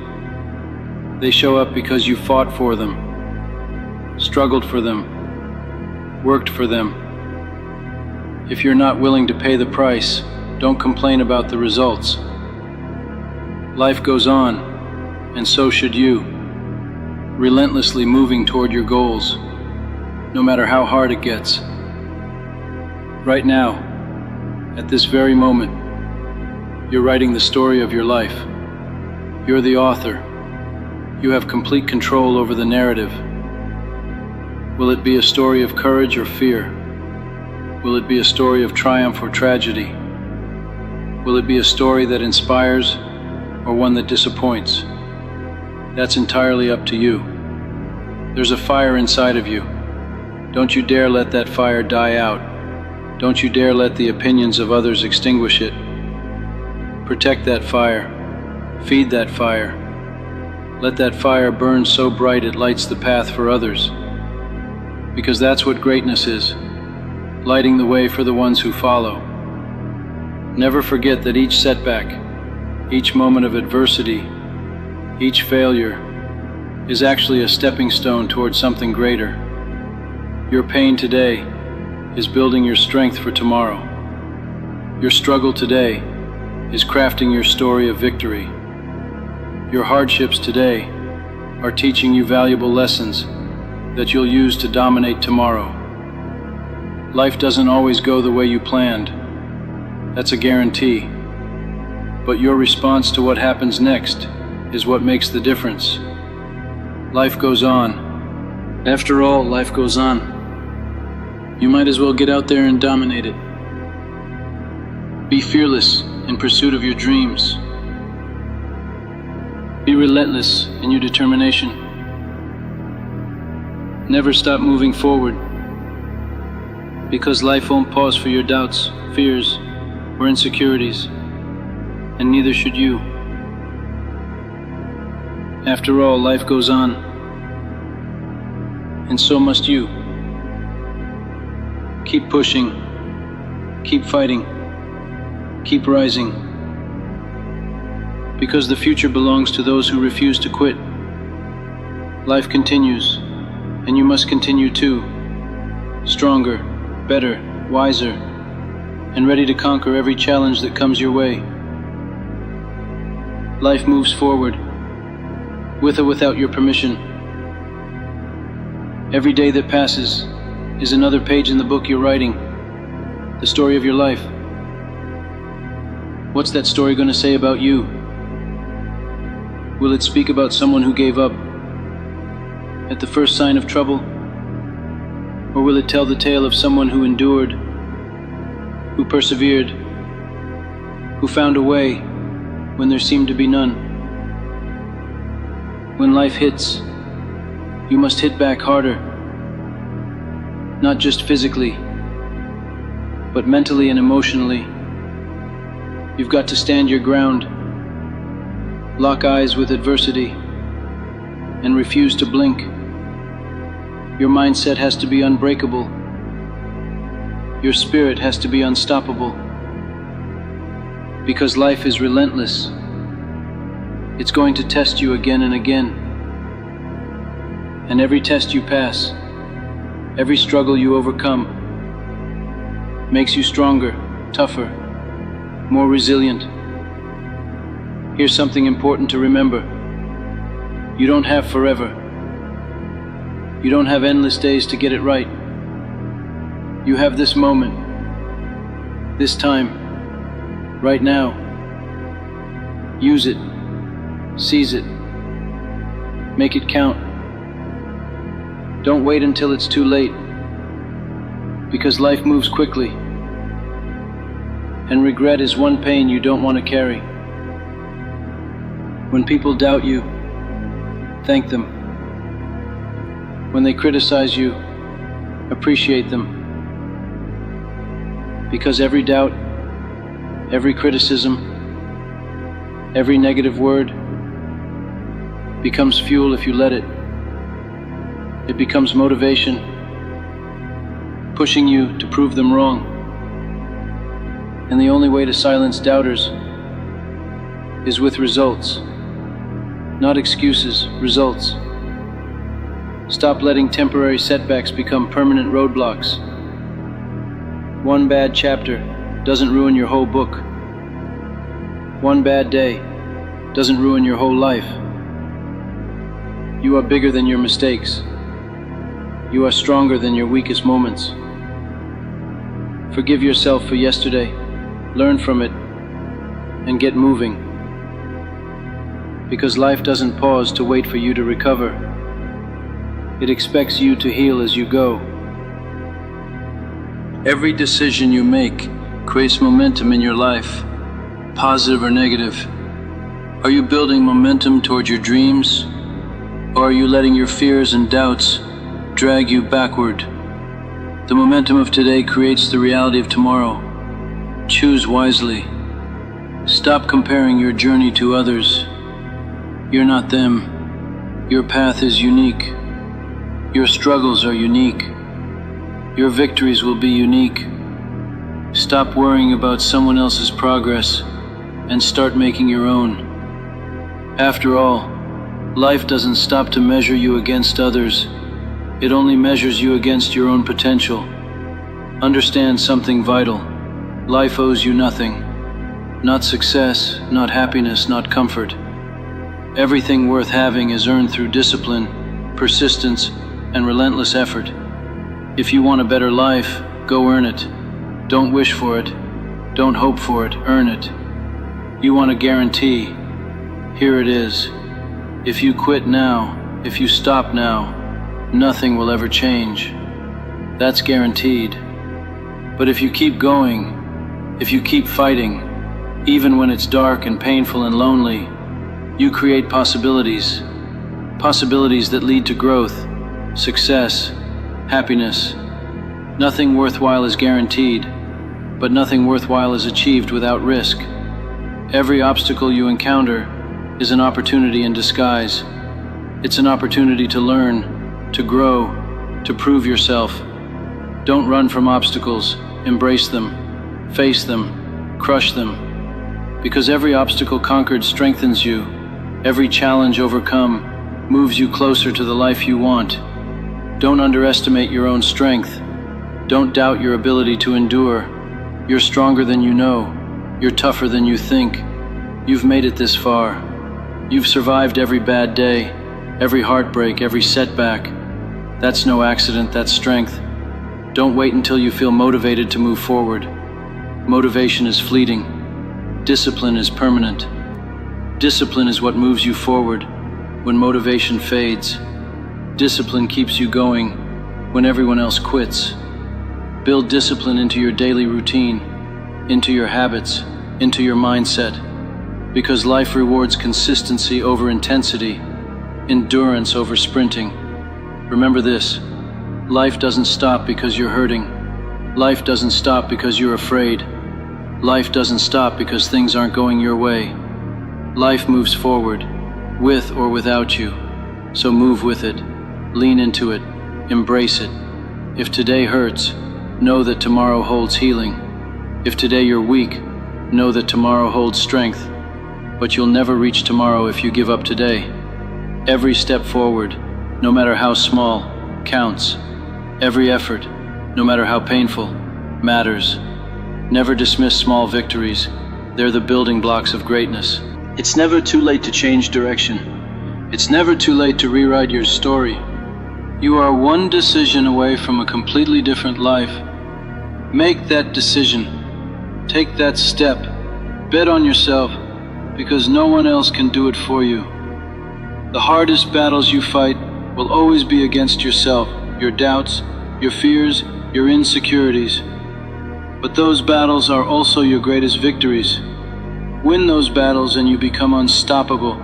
They show up because you fought for them, struggled for them, worked for them. If you're not willing to pay the price, don't complain about the results. Life goes on, and so should you, relentlessly moving toward your goals, no matter how hard it gets. Right now, at this very moment, you're writing the story of your life. You're the author. You have complete control over the narrative. Will it be a story of courage or fear? Will it be a story of triumph or tragedy? Will it be a story that inspires or one that disappoints? That's entirely up to you. There's a fire inside of you. Don't you dare let that fire die out. Don't you dare let the opinions of others extinguish it. Protect that fire. Feed that fire. Let that fire burn so bright it lights the path for others. Because that's what greatness is, lighting the way for the ones who follow. Never forget that each setback, each moment of adversity, each failure is actually a stepping stone towards something greater. Your pain today is building your strength for tomorrow. Your struggle today is crafting your story of victory. Your hardships today are teaching you valuable lessons that you'll use to dominate tomorrow. Life doesn't always go the way you planned. That's a guarantee. But your response to what happens next is what makes the difference. Life goes on. After all, life goes on. You might as well get out there and dominate it. Be fearless in pursuit of your dreams. Be relentless in your determination. Never stop moving forward, because life won't pause for your doubts, fears, or insecurities, and neither should you. After all, life goes on, and so must you. Keep pushing, keep fighting, keep rising, because the future belongs to those who refuse to quit. Life continues, and you must continue too, stronger, better, wiser, and ready to conquer every challenge that comes your way. Life moves forward, with or without your permission. Every day that passes is another page in the book you're writing, the story of your life. What's that story going to say about you? Will it speak about someone who gave up at the first sign of trouble? Or will it tell the tale of someone who endured, who persevered, who found a way when there seemed to be none? When life hits, you must hit back harder, not just physically, but mentally and emotionally. You've got to stand your ground, lock eyes with adversity, and refuse to blink. Your mindset has to be unbreakable. Your spirit has to be unstoppable. Because life is relentless. It's going to test you again and again. And every test you pass, every struggle you overcome, makes you stronger, tougher, more resilient. Here's something important to remember. You don't have forever. You don't have endless days to get it right. You have this moment, this time, right now. Use it, seize it, make it count. Don't wait until it's too late, because life moves quickly, and regret is one pain you don't want to carry. When people doubt you, thank them. When they criticize you, appreciate them. Because every doubt, every criticism, every negative word becomes fuel if you let it. It becomes motivation, pushing you to prove them wrong. And the only way to silence doubters is with results. Not excuses, results. Stop letting temporary setbacks become permanent roadblocks. One bad chapter doesn't ruin your whole book. One bad day doesn't ruin your whole life. You are bigger than your mistakes. You are stronger than your weakest moments. Forgive yourself for yesterday, learn from it, and get moving. Because life doesn't pause to wait for you to recover. It expects you to heal as you go. Every decision you make creates momentum in your life, positive or negative. Are you building momentum toward your dreams, or are you letting your fears and doubts drag you backward? The momentum of today creates the reality of tomorrow. Choose wisely. Stop comparing your journey to others. You're not them. Your path is unique. Your struggles are unique. Your victories will be unique. Stop worrying about someone else's progress and start making your own. After all, life doesn't stop to measure you against others. It only measures you against your own potential. Understand something vital. Life owes you nothing. Not success, not happiness, not comfort. Everything worth having is earned through discipline, persistence, and relentless effort. If you want a better life, go earn it. Don't wish for it. Don't hope for it. Earn it. You want a guarantee. Here it is. If you quit now, if you stop now, nothing will ever change. That's guaranteed. But if you keep going, if you keep fighting, even when it's dark and painful and lonely, you create possibilities. Possibilities that lead to growth, success, happiness. Nothing worthwhile is guaranteed, but nothing worthwhile is achieved without risk. Every obstacle you encounter is an opportunity in disguise. It's an opportunity to learn, to grow, to prove yourself. Don't run from obstacles. Embrace them, face them, crush them. Because every obstacle conquered strengthens you. Every challenge overcome moves you closer to the life you want. Don't underestimate your own strength. Don't doubt your ability to endure. You're stronger than you know. You're tougher than you think. You've made it this far. You've survived every bad day, every heartbreak, every setback. That's no accident, that's strength. Don't wait until you feel motivated to move forward. Motivation is fleeting. Discipline is permanent. Discipline is what moves you forward when motivation fades. Discipline keeps you going when everyone else quits. Build discipline into your daily routine, into your habits, into your mindset. Because life rewards consistency over intensity, endurance over sprinting. Remember this, life doesn't stop because you're hurting. Life doesn't stop because you're afraid. Life doesn't stop because things aren't going your way. Life moves forward, with or without you. So move with it, lean into it, embrace it. If today hurts, know that tomorrow holds healing. If today you're weak, know that tomorrow holds strength. But you'll never reach tomorrow if you give up today. Every step forward, no matter how small, counts. Every effort, no matter how painful, matters. Never dismiss small victories. They're the building blocks of greatness. It's never too late to change direction. It's never too late to rewrite your story. You are one decision away from a completely different life. Make that decision. Take that step. Bet on yourself, because no one else can do it for you. The hardest battles you fight will always be against yourself, your doubts, your fears, your insecurities. But those battles are also your greatest victories. Win those battles and you become unstoppable.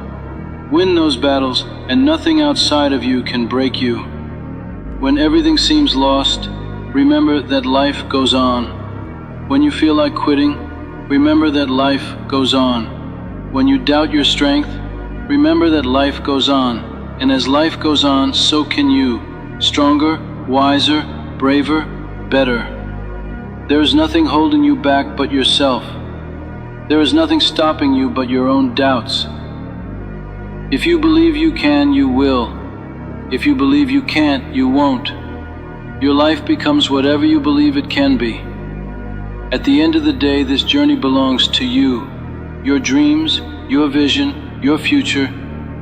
Win those battles and nothing outside of you can break you. When everything seems lost, remember that life goes on. When you feel like quitting, remember that life goes on. When you doubt your strength, remember that life goes on. And as life goes on, so can you. Stronger, wiser, braver, better. There is nothing holding you back but yourself. There is nothing stopping you but your own doubts. If you believe you can, you will. If you believe you can't, you won't. Your life becomes whatever you believe it can be. At the end of the day, this journey belongs to you. Your dreams, your vision, your future,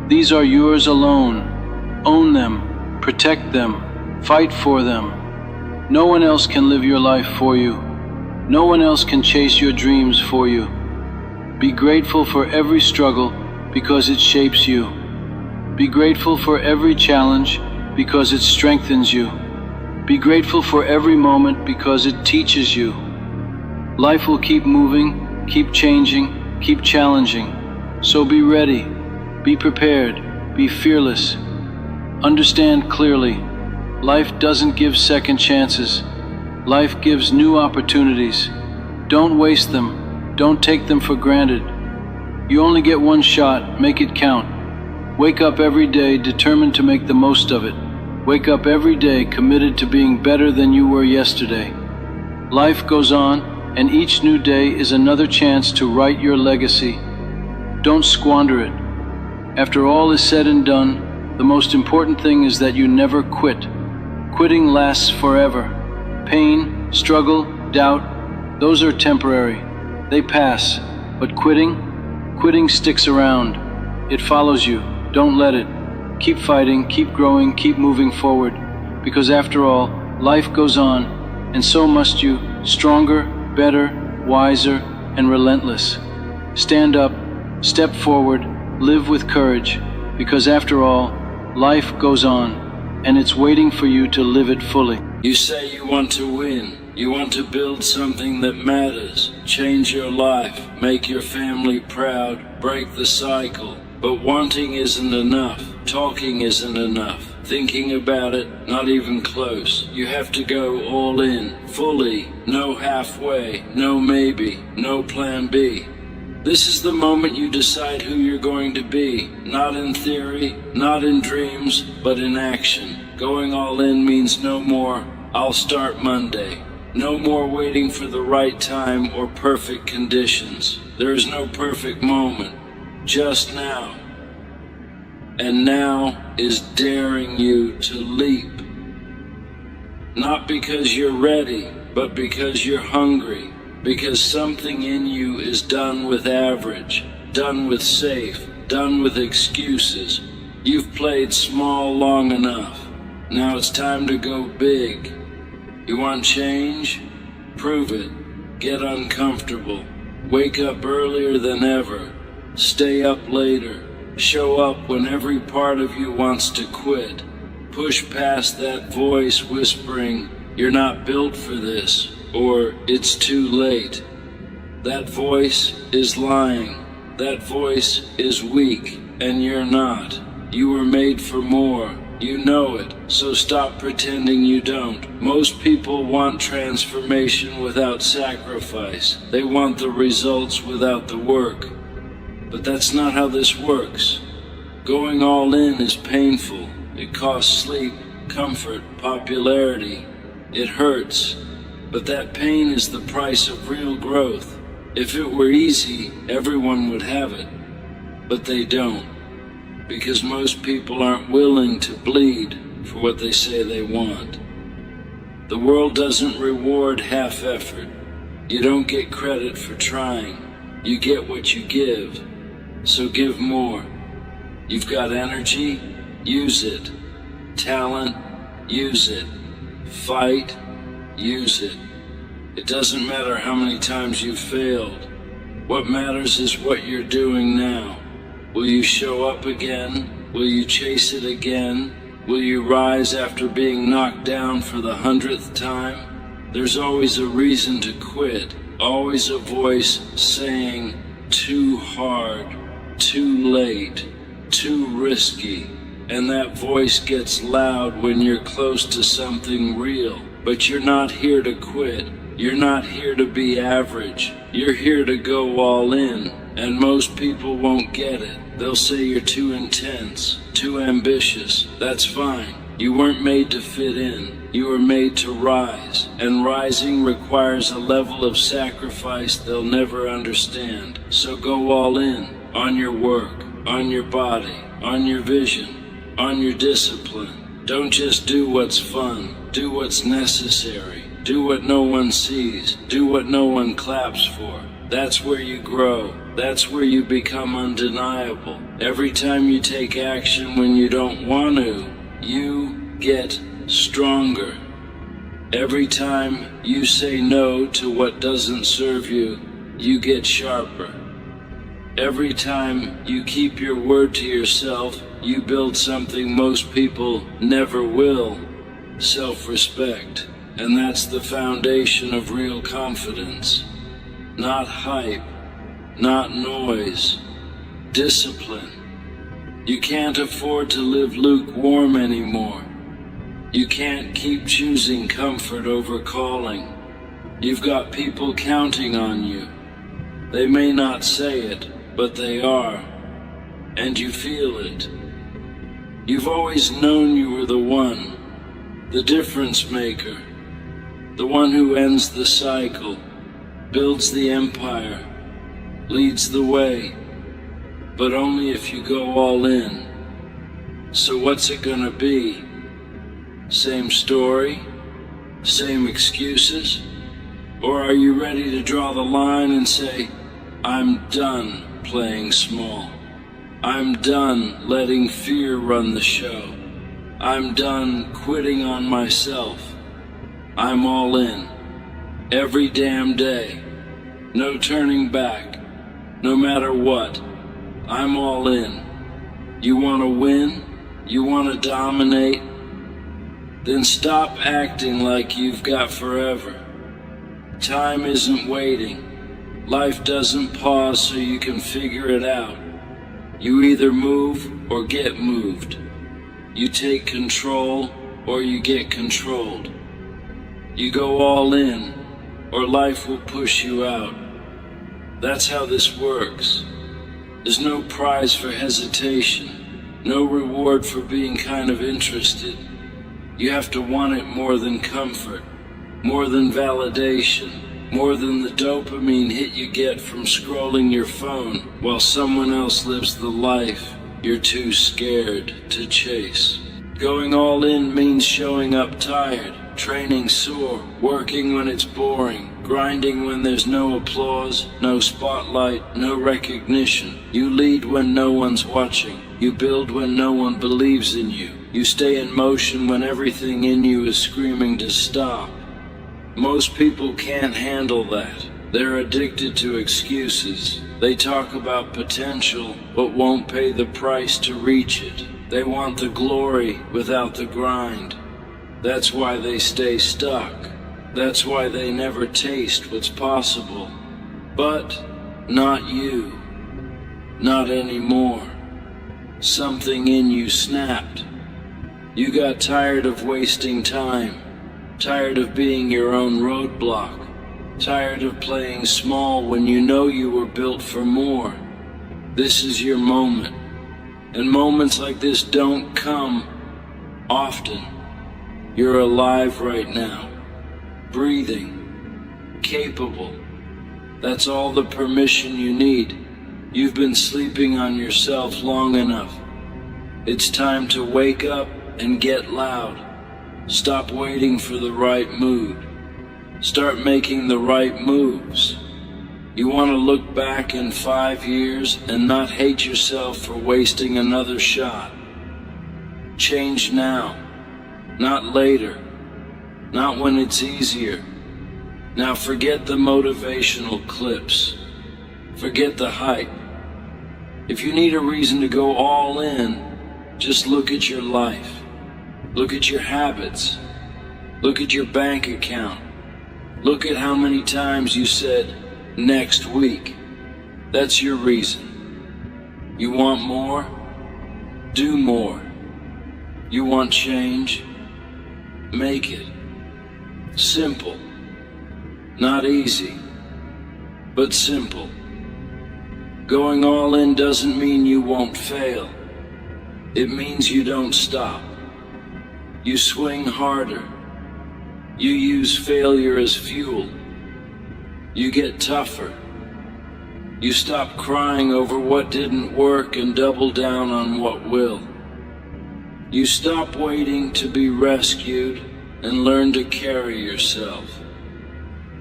these are yours alone. Own them, protect them, fight for them. No one else can live your life for you. No one else can chase your dreams for you. Be grateful for every struggle because it shapes you. Be grateful for every challenge because it strengthens you. Be grateful for every moment because it teaches you. Life will keep moving, keep changing, keep challenging. So be ready, be prepared, be fearless. Understand clearly, life doesn't give second chances. Life gives new opportunities. Don't waste them, don't take them for granted. You only get one shot, make it count. Wake up every day determined to make the most of it. Wake up every day committed to being better than you were yesterday. Life goes on, and each new day is another chance to write your legacy. Don't squander it. After all is said and done, the most important thing is that you never quit. Quitting lasts forever. Pain, struggle, doubt, those are temporary. They pass. But quitting sticks around. It follows you. Don't let it. Keep fighting, keep growing, keep moving forward. Because after all, life goes on, and so must you, stronger, better, wiser, and relentless. Stand up, step forward, live with courage, because after all, life goes on, and it's waiting for you to live it fully. You say you want to win. You want to build something that matters, change your life, make your family proud, break the cycle. But wanting isn't enough. Talking isn't enough. Thinking about it, not even close. You have to go all in, fully, no halfway, no maybe, no plan B. This is the moment you decide who you're going to be, not in theory, not in dreams, but in action. Going all in means no more, I'll start Monday. No more waiting for the right time or perfect conditions. There is no perfect moment, just now. And now is daring you to leap. Not because you're ready, but because you're hungry. Because something in you is done with average, done with safe, done with excuses. You've played small long enough. Now it's time to go big. You want change? Prove it. Get uncomfortable. Wake up earlier than ever. Stay up later. Show up when every part of you wants to quit. Push past that voice whispering, "You're not built for this," or "It's too late." That voice is lying. That voice is weak, and you're not. You were made for more. You know it, so stop pretending you don't. Most people want transformation without sacrifice. They want the results without the work. But that's not how this works. Going all in is painful. It costs sleep, comfort, popularity. It hurts. But that pain is the price of real growth. If it were easy, everyone would have it. But they don't. Because most people aren't willing to bleed for what they say they want. The world doesn't reward half effort. You don't get credit for trying. You get what you give. So give more. You've got energy, use it. Talent, use it. Fight, use it. It doesn't matter how many times you've failed. What matters is what you're doing now. Will you show up again? Will you chase it again? Will you rise after being knocked down for the 100th time? There's always a reason to quit. Always a voice saying, too hard, too late, too risky. And that voice gets loud when you're close to something real. But you're not here to quit. You're not here to be average. You're here to go all in. And most people won't get it. They'll say you're too intense, too ambitious. That's fine. You weren't made to fit in. You were made to rise, and rising requires a level of sacrifice they'll never understand. So go all in on your work, on your body, on your vision, on your discipline. Don't just do what's fun, do what's necessary. Do what no one sees, do what no one claps for. That's where you grow, that's where you become undeniable. Every time you take action when you don't want to, you get stronger. Every time you say no to what doesn't serve you, you get sharper. Every time you keep your word to yourself, you build something most people never will: self-respect. And that's the foundation of real confidence. Not hype, not noise, discipline. You can't afford to live lukewarm anymore. You can't keep choosing comfort over calling. You've got people counting on you. They may not say it, but they are. And you feel it. You've always known you were the one, the difference maker. The one who ends the cycle, builds the empire, leads the way, but only if you go all in. So what's it gonna be? Same story? Same excuses? Or are you ready to draw the line and say, I'm done playing small. I'm done letting fear run the show. I'm done quitting on myself. I'm all in, every damn day, no turning back, no matter what, I'm all in. You want to win? You want to dominate? Then stop acting like you've got forever. Time isn't waiting. Life doesn't pause so you can figure it out. You either move or get moved. You take control or you get controlled. You go all in, or life will push you out. That's how this works. There's no prize for hesitation, no reward for being kind of interested. You have to want it more than comfort, more than validation, more than the dopamine hit you get from scrolling your phone while someone else lives the life you're too scared to chase. Going all in means showing up tired, training sore, working when it's boring, grinding when there's no applause, no spotlight, no recognition. You lead when no one's watching. You build when no one believes in you. You stay in motion when everything in you is screaming to stop. Most people can't handle that. They're addicted to excuses. They talk about potential, but won't pay the price to reach it. They want the glory without the grind. That's why they stay stuck. That's why they never taste what's possible. But not you. Not anymore. Something in you snapped. You got tired of wasting time. Tired of being your own roadblock. Tired of playing small when you know you were built for more. This is your moment. And moments like this don't come often. You're alive right now, breathing, capable. That's all the permission you need. You've been sleeping on yourself long enough. It's time to wake up and get loud. Stop waiting for the right mood. Start making the right moves. You want to look back in 5 years and not hate yourself for wasting another shot. Change now, not later, not when it's easier. Now forget the motivational clips. Forget the hype. If you need a reason to go all in, just look at your life. Look at your habits. Look at your bank account. Look at how many times you said, next week. That's your reason. You want more? Do more. You want change? Make it. Simple. Not easy, but simple. Going all in doesn't mean you won't fail. It means you don't stop. You swing harder. You use failure as fuel. You get tougher. You stop crying over what didn't work and double down on what will. You stop waiting to be rescued and learn to carry yourself.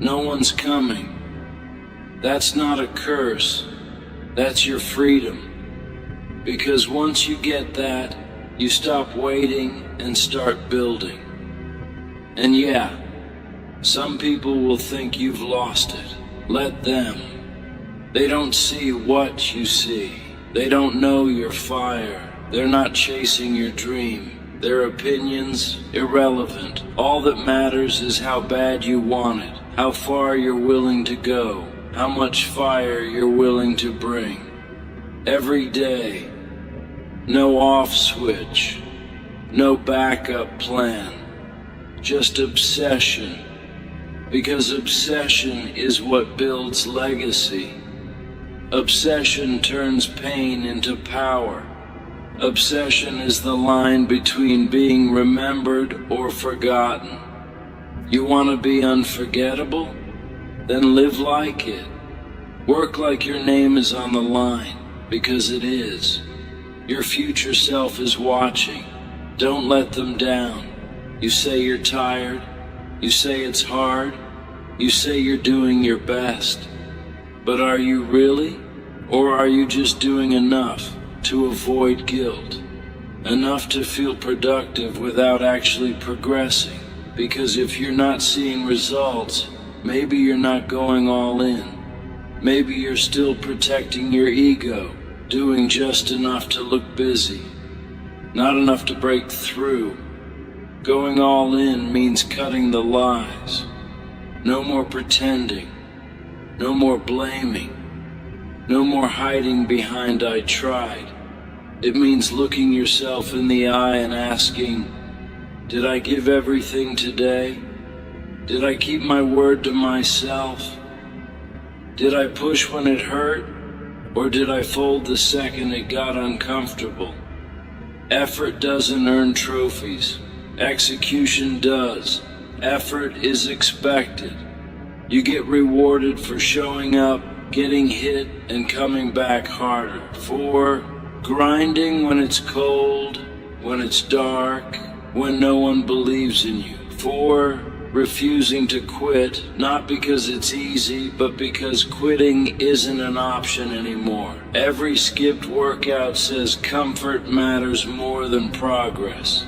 No one's coming. That's not a curse. That's your freedom. Because once you get that, you stop waiting and start building. And yeah, some people will think you've lost it. Let them. They don't see what you see. They don't know your fire. They're not chasing your dream. Their opinions, irrelevant. All that matters is how bad you want it, how far you're willing to go, how much fire you're willing to bring. Every day, no off switch, no backup plan, just obsession. Because obsession is what builds legacy. Obsession turns pain into power. Obsession is the line between being remembered or forgotten. You want to be unforgettable? Then live like it. Work like your name is on the line, because it is. Your future self is watching. Don't let them down. You say you're tired. You say it's hard. You say you're doing your best. But are you really? Or are you just doing enough to avoid guilt? Enough to feel productive without actually progressing? Because if you're not seeing results, maybe you're not going all in. Maybe you're still protecting your ego, doing just enough to look busy, not enough to break through. Going all in means cutting the lies. No more pretending. No more blaming. No more hiding behind "I tried." It means looking yourself in the eye and asking, did I give everything today? Did I keep my word to myself? Did I push when it hurt? Or did I fold the second it got uncomfortable? Effort doesn't earn trophies. Execution does. Effort is expected. You get rewarded for showing up, getting hit, and coming back harder. For grinding when it's cold, when it's dark, when no one believes in you. For refusing to quit, not because it's easy, but because quitting isn't an option anymore. Every skipped workout says comfort matters more than progress.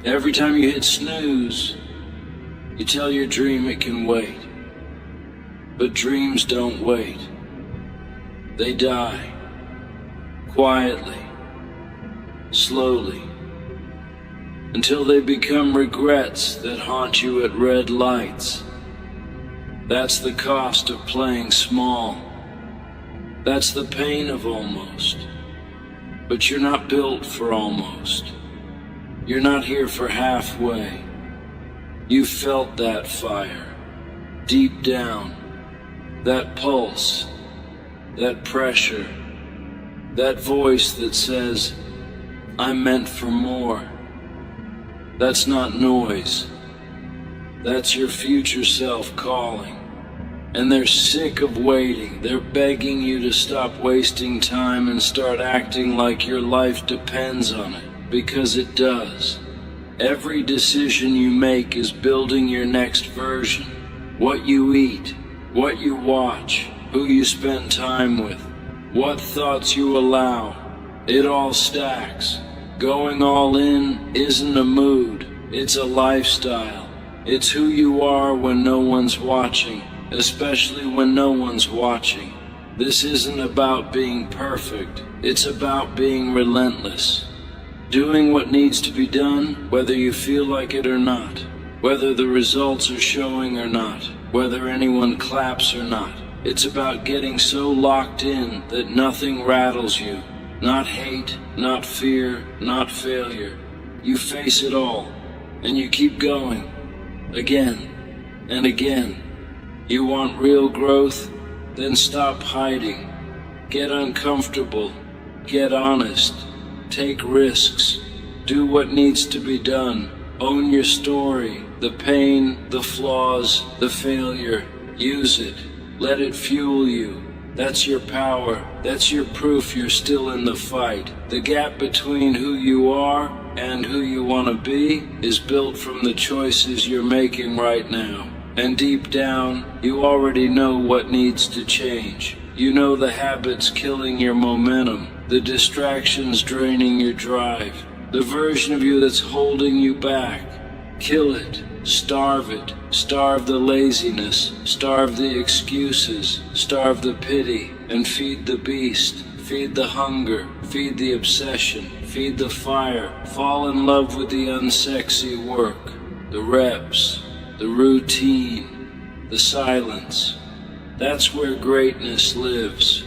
Every time you hit snooze, you tell your dream it can wait. But dreams don't wait. They die. Quietly. Slowly. Until they become regrets that haunt you at red lights. That's the cost of playing small. That's the pain of almost. But you're not built for almost. You're not here for halfway. You felt that fire, deep down, that pulse, that pressure, that voice that says, I'm meant for more. That's not noise. That's your future self calling. And they're sick of waiting. They're begging you to stop wasting time and start acting like your life depends on it. Because it does. Every decision you make is building your next version. What you eat, what you watch, who you spend time with, what thoughts you allow. It all stacks. Going all in isn't a mood, it's a lifestyle. It's who you are when no one's watching, especially when no one's watching. This isn't about being perfect, it's about being relentless. Doing what needs to be done, whether you feel like it or not, whether the results are showing or not, whether anyone claps or not. It's about getting so locked in that nothing rattles you. Not hate, not fear, not failure. You face it all, and you keep going, again and again. You want real growth? Then stop hiding. Get uncomfortable. Get honest. Take risks. Do what needs to be done. Own your story, the pain, the flaws, the failure. Use it. Let it fuel you. That's your power. That's your proof you're still in the fight. The gap between who you are and who you want to be is built from the choices you're making right now. And deep down, you already know what needs to change. You know the habits killing your momentum, the distractions draining your drive, the version of you that's holding you back. Kill it. Starve it. Starve the laziness. Starve the excuses. Starve the pity. And feed the beast. Feed the hunger. Feed the obsession. Feed the fire. Fall in love with the unsexy work. The reps. The routine. The silence. That's where greatness lives.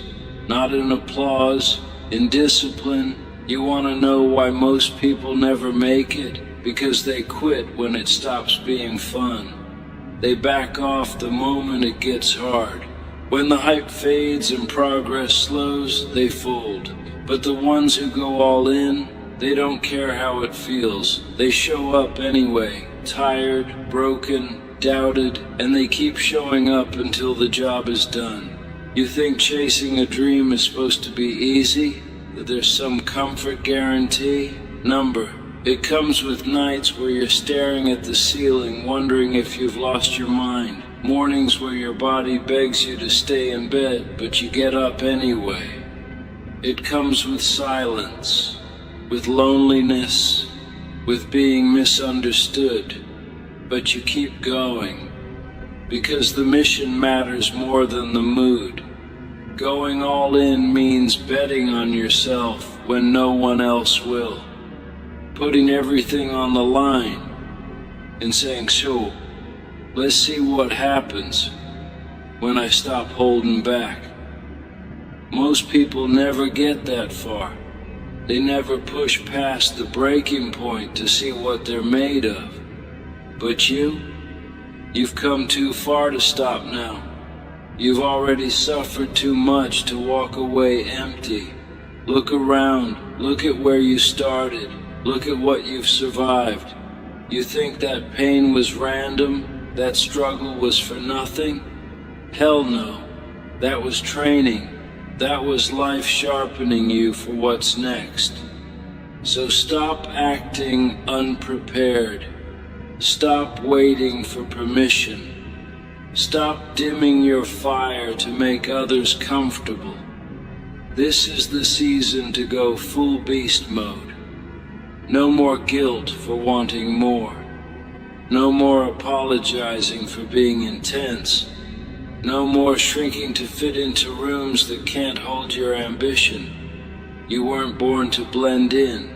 Not in applause. In discipline. You want to know why most people never make it? Because they quit when it stops being fun. They back off the moment it gets hard. When the hype fades and progress slows, they fold. But the ones who go all in, they don't care how it feels. They show up anyway, tired, broken, doubted, and they keep showing up until the job is done. You think chasing a dream is supposed to be easy? That there's some comfort guarantee? Number. It comes with nights where you're staring at the ceiling, wondering if you've lost your mind. Mornings where your body begs you to stay in bed, but you get up anyway. It comes with silence, with loneliness, with being misunderstood. But you keep going, because the mission matters more than the mood. Going all in means betting on yourself when no one else will. Putting everything on the line and saying, so, let's see what happens when I stop holding back. Most people never get that far. They never push past the breaking point to see what they're made of. But you've come too far to stop now. You've already suffered too much to walk away empty. Look around, look at where you started. Look at what you've survived. You think that pain was random? That struggle was for nothing? Hell no. That was training. That was life sharpening you for what's next. So stop acting unprepared. Stop waiting for permission. Stop dimming your fire to make others comfortable. This is the season to go full beast mode. No more guilt for wanting more. No more apologizing for being intense. No more shrinking to fit into rooms that can't hold your ambition. You weren't born to blend in.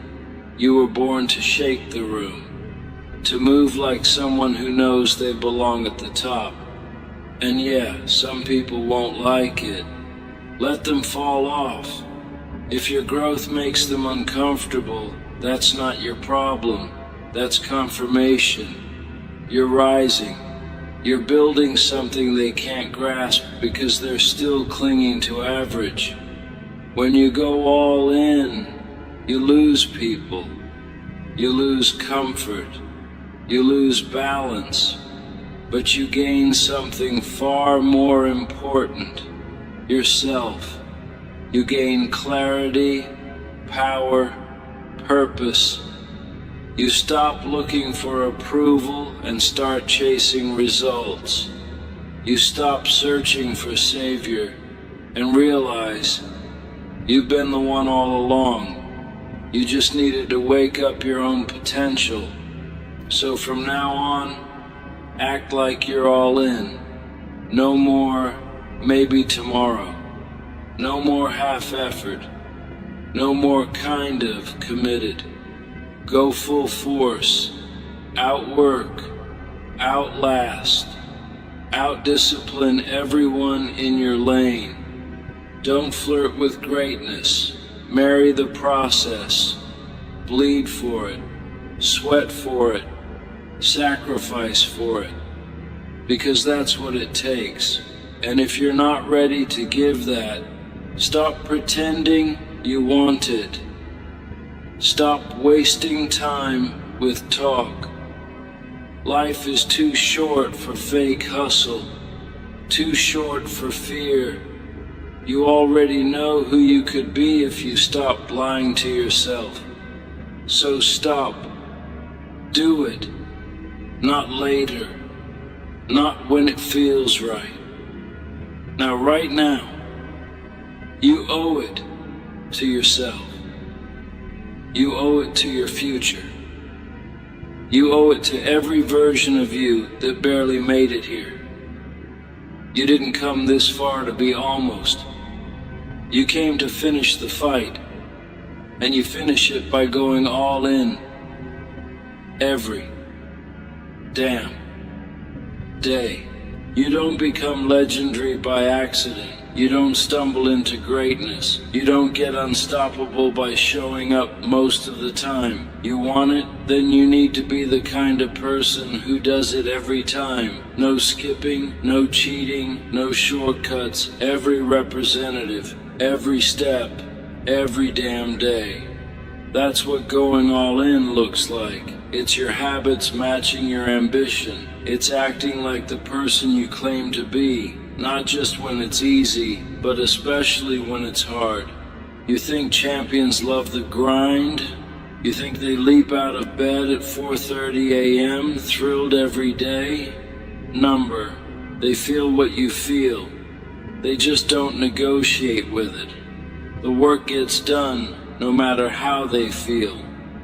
You were born to shake the room. To move like someone who knows they belong at the top. And yeah, some people won't like it. Let them fall off. If your growth makes them uncomfortable, that's not your problem. That's confirmation. You're rising. You're building something they can't grasp because they're still clinging to average. When you go all in, you lose people. You lose comfort. You lose balance. But you gain something far more important. Yourself. You gain clarity, power, purpose. You stop looking for approval and start chasing results. You stop searching for savior and realize you've been the one all along. You just needed to wake up your own potential. So from now on, act like you're all in. No more maybe tomorrow. No more half effort. No more kind of committed. Go full force. Outwork. Outlast. Outdiscipline everyone in your lane. Don't flirt with greatness. Marry the process. Bleed for it. Sweat for it. Sacrifice for it. Because that's what it takes. And if you're not ready to give that, stop pretending you want it. Stop wasting time with talk. Life is too short for fake hustle, too short for fear. You already know who you could be if you stopped lying to yourself. So stop. Do it. Not later. Not when it feels right. Now, right now, you owe it to yourself. You owe it to your future. You owe it to every version of you that barely made it here. You didn't come this far to be almost. You came to finish the fight, and you finish it by going all in. Every damn day. You don't become legendary by accident. You don't stumble into greatness. You don't get unstoppable by showing up most of the time. You want it, then you need to be the kind of person who does it every time. No skipping, no cheating, no shortcuts. Every representative, every step, every damn day. That's what going all in looks like. It's your habits matching your ambition. It's acting like the person you claim to be. Not just when it's easy, but especially when it's hard. You think champions love the grind? You think they leap out of bed at 4:30 a.m., thrilled every day? Number. They feel what you feel. They just don't negotiate with it. The work gets done, no matter how they feel.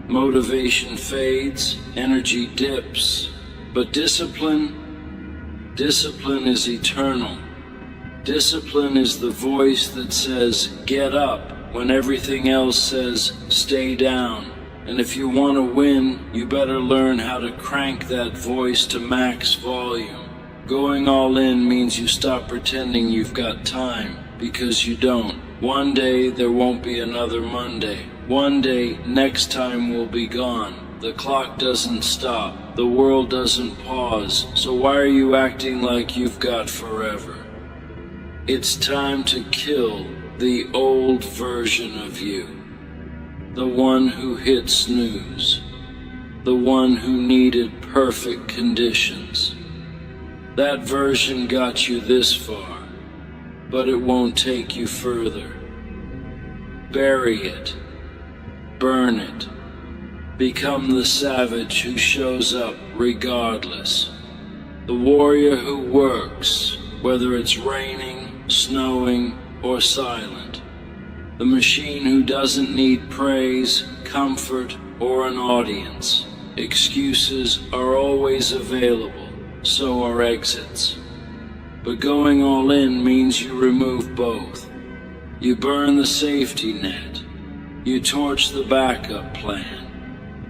Motivation fades, energy dips, but discipline is eternal. Discipline is the voice that says, get up, when everything else says, stay down. And if you want to win, you better learn how to crank that voice to max volume. Going all in means you stop pretending you've got time, because you don't. One day there won't be another Monday. One day, next time will be gone. The clock doesn't stop. The world doesn't pause. So why are you acting like you've got forever? It's time to kill the old version of you. The one who hit snooze. The one who needed perfect conditions. That version got you this far, but it won't take you further. Bury it. Burn it. Become the savage who shows up regardless. The warrior who works, whether it's raining, snowing, or silent. The machine who doesn't need praise, comfort, or an audience. Excuses are always available, so are exits. But going all in means you remove both. You burn the safety net. You torch the backup plan.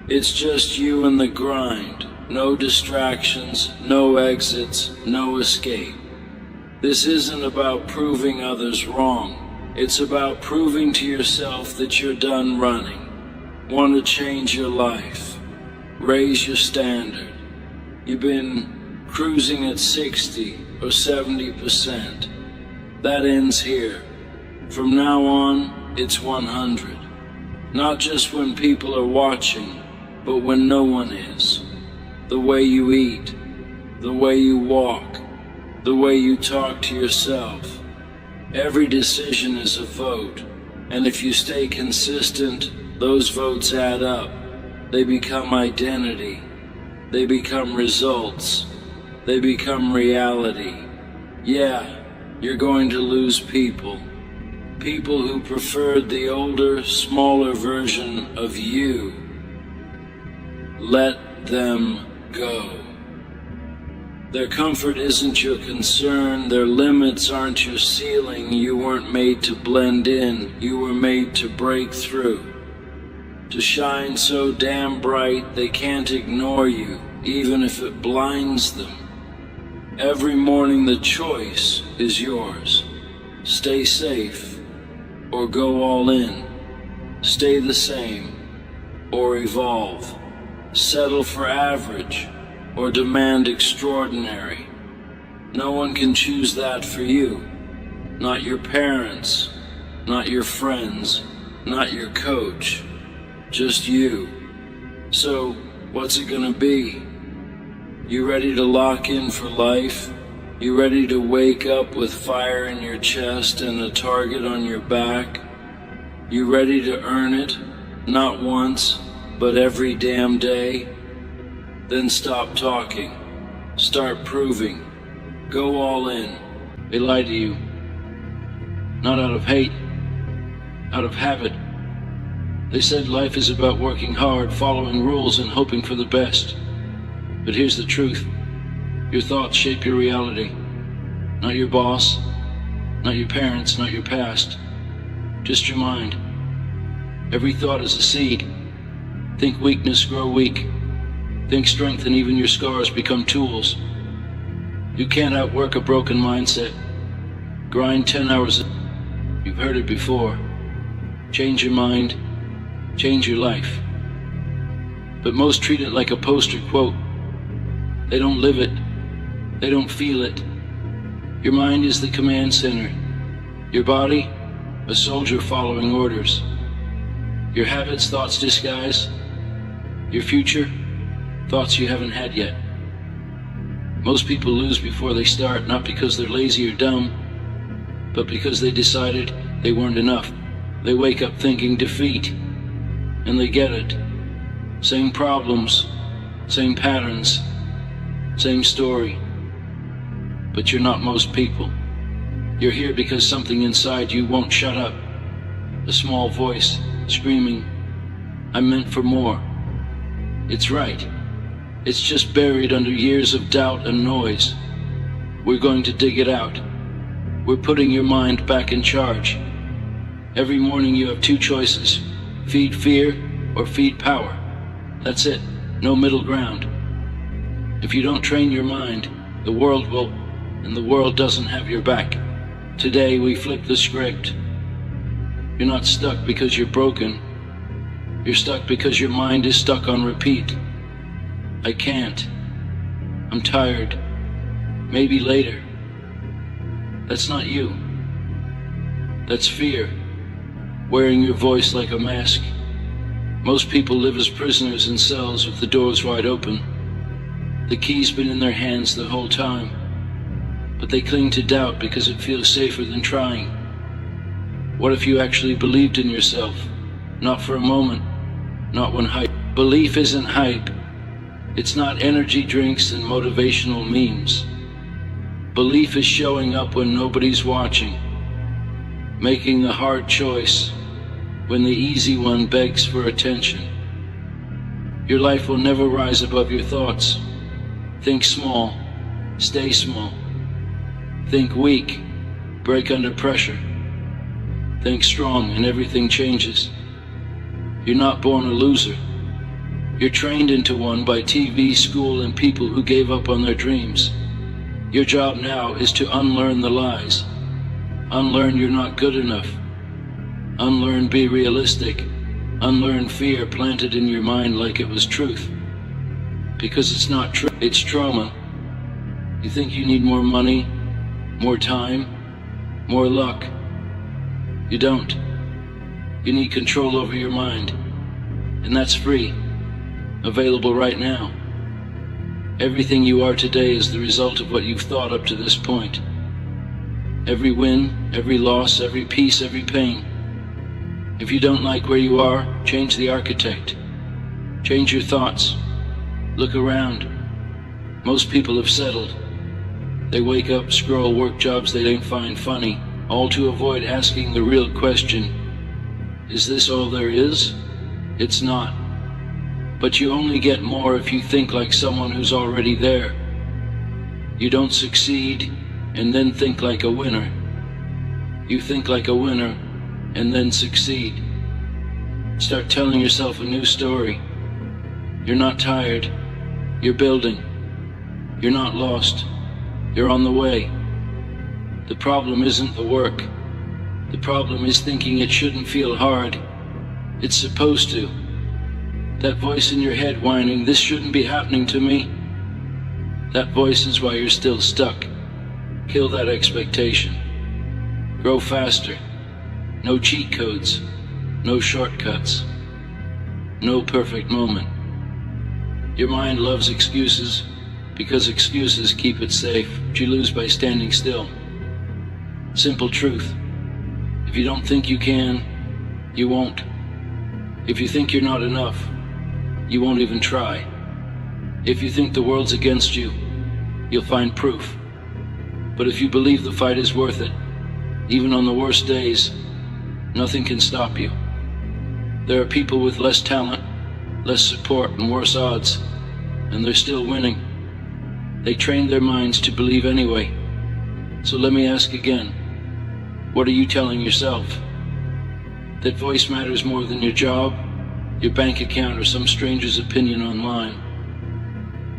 It's just you and the grind. No distractions, no exits, no escape. This isn't about proving others wrong. It's about proving to yourself that you're done running. Want to change your life. Raise your standard. You've been cruising at 60 or 70%. That ends here. From now on, it's 100. Not just when people are watching, but when no one is. The way you eat, the way you walk, the way you talk to yourself. Every decision is a vote, and if you stay consistent, those votes add up. They become identity. They become results. They become reality. Yeah, you're going to lose people. People who preferred the older, smaller version of you. Let them go. Their comfort isn't your concern. Their limits aren't your ceiling. You weren't made to blend in. You were made to break through. To shine so damn bright they can't ignore you, even if it blinds them. Every morning the choice is yours. Stay safe or go all in. Stay the same or evolve. Settle for average or demand extraordinary. No one can choose that for you. Not your parents, not your friends, not your coach. Just you. So, what's it gonna be? You ready to lock in for life? You ready to wake up with fire in your chest and a target on your back? You ready to earn it? Not once, but every damn day? Then stop talking. Start proving. Go all in. They lie to you. Not out of hate, out of habit. They said life is about working hard, following rules, and hoping for the best. But here's the truth. Your thoughts shape your reality. Not your boss, not your parents, not your past. Just your mind. Every thought is a seed. Think weakness, grow weak. Think strength, and even your scars become tools. You can't outwork a broken mindset. Grind 10 hours. You've heard it before. Change your mind, change your life. But most treat it like a poster quote. They don't live it. They don't feel it. Your mind is the command center. Your body, a soldier following orders. Your habits, thoughts disguise. Your future, thoughts you haven't had yet. Most people lose before they start, not because they're lazy or dumb, but because they decided they weren't enough. They wake up thinking defeat, and they get it. Same problems, same patterns, same story. But you're not most people. You're here because something inside you won't shut up. A small voice screaming, I'm meant for more. It's right. It's just buried under years of doubt and noise. We're going to dig it out. We're putting your mind back in charge. Every morning you have two choices. Feed fear or feed power. That's it. No middle ground. If you don't train your mind, the world will, and the world doesn't have your back. Today we flip the script. You're not stuck because you're broken. You're stuck because your mind is stuck on repeat. I can't. I'm tired. Maybe later. That's not you. That's fear, wearing your voice like a mask. Most people live as prisoners in cells with the doors wide open. The key's been in their hands the whole time, but they cling to doubt because it feels safer than trying. What if you actually believed in yourself? Not for a moment, not when hype. Belief isn't hype. It's not energy drinks and motivational memes. Belief is showing up when nobody's watching, making the hard choice when the easy one begs for attention. Your life will never rise above your thoughts. Think small, stay small. Think weak, break under pressure. Think strong and everything changes. You're not born a loser. You're trained into one by TV, school, and people who gave up on their dreams. Your job now is to unlearn the lies. Unlearn you're not good enough. Unlearn be realistic. Unlearn fear planted in your mind like it was truth. Because it's not true, it's trauma. You think you need more money, more time, more luck. You don't. You need control over your mind. And that's free. Available right now. Everything you are today is the result of what you've thought up to this point. Every win, every loss, every peace, every pain. If you don't like where you are, change the architect. Change your thoughts. Look around. Most people have settled. They wake up, scroll, work jobs they don't find funny, all to avoid asking the real question. Is this all there is? It's not. But you only get more if you think like someone who's already there. You don't succeed and then think like a winner. You think like a winner and then succeed. Start telling yourself a new story. You're not tired. You're building. You're not lost. You're on the way. The problem isn't the work. The problem is thinking it shouldn't feel hard. It's supposed to. That voice in your head whining, this shouldn't be happening to me. That voice is why you're still stuck. Kill that expectation. Grow faster. No cheat codes. No shortcuts. no perfect moment. Your mind loves excuses because excuses keep it safe. But you lose by standing still. Simple truth. If you don't think you can, you won't. If you think you're not enough, you won't even try. If you think the world's against you, you'll find proof. But if you believe the fight is worth it, even on the worst days, nothing can stop you. There are people with less talent, less support, and worse odds, and they're still winning. They trained their minds to believe anyway. So let me ask again, what are you telling yourself? That voice matters more than your job, your bank account, or some stranger's opinion online.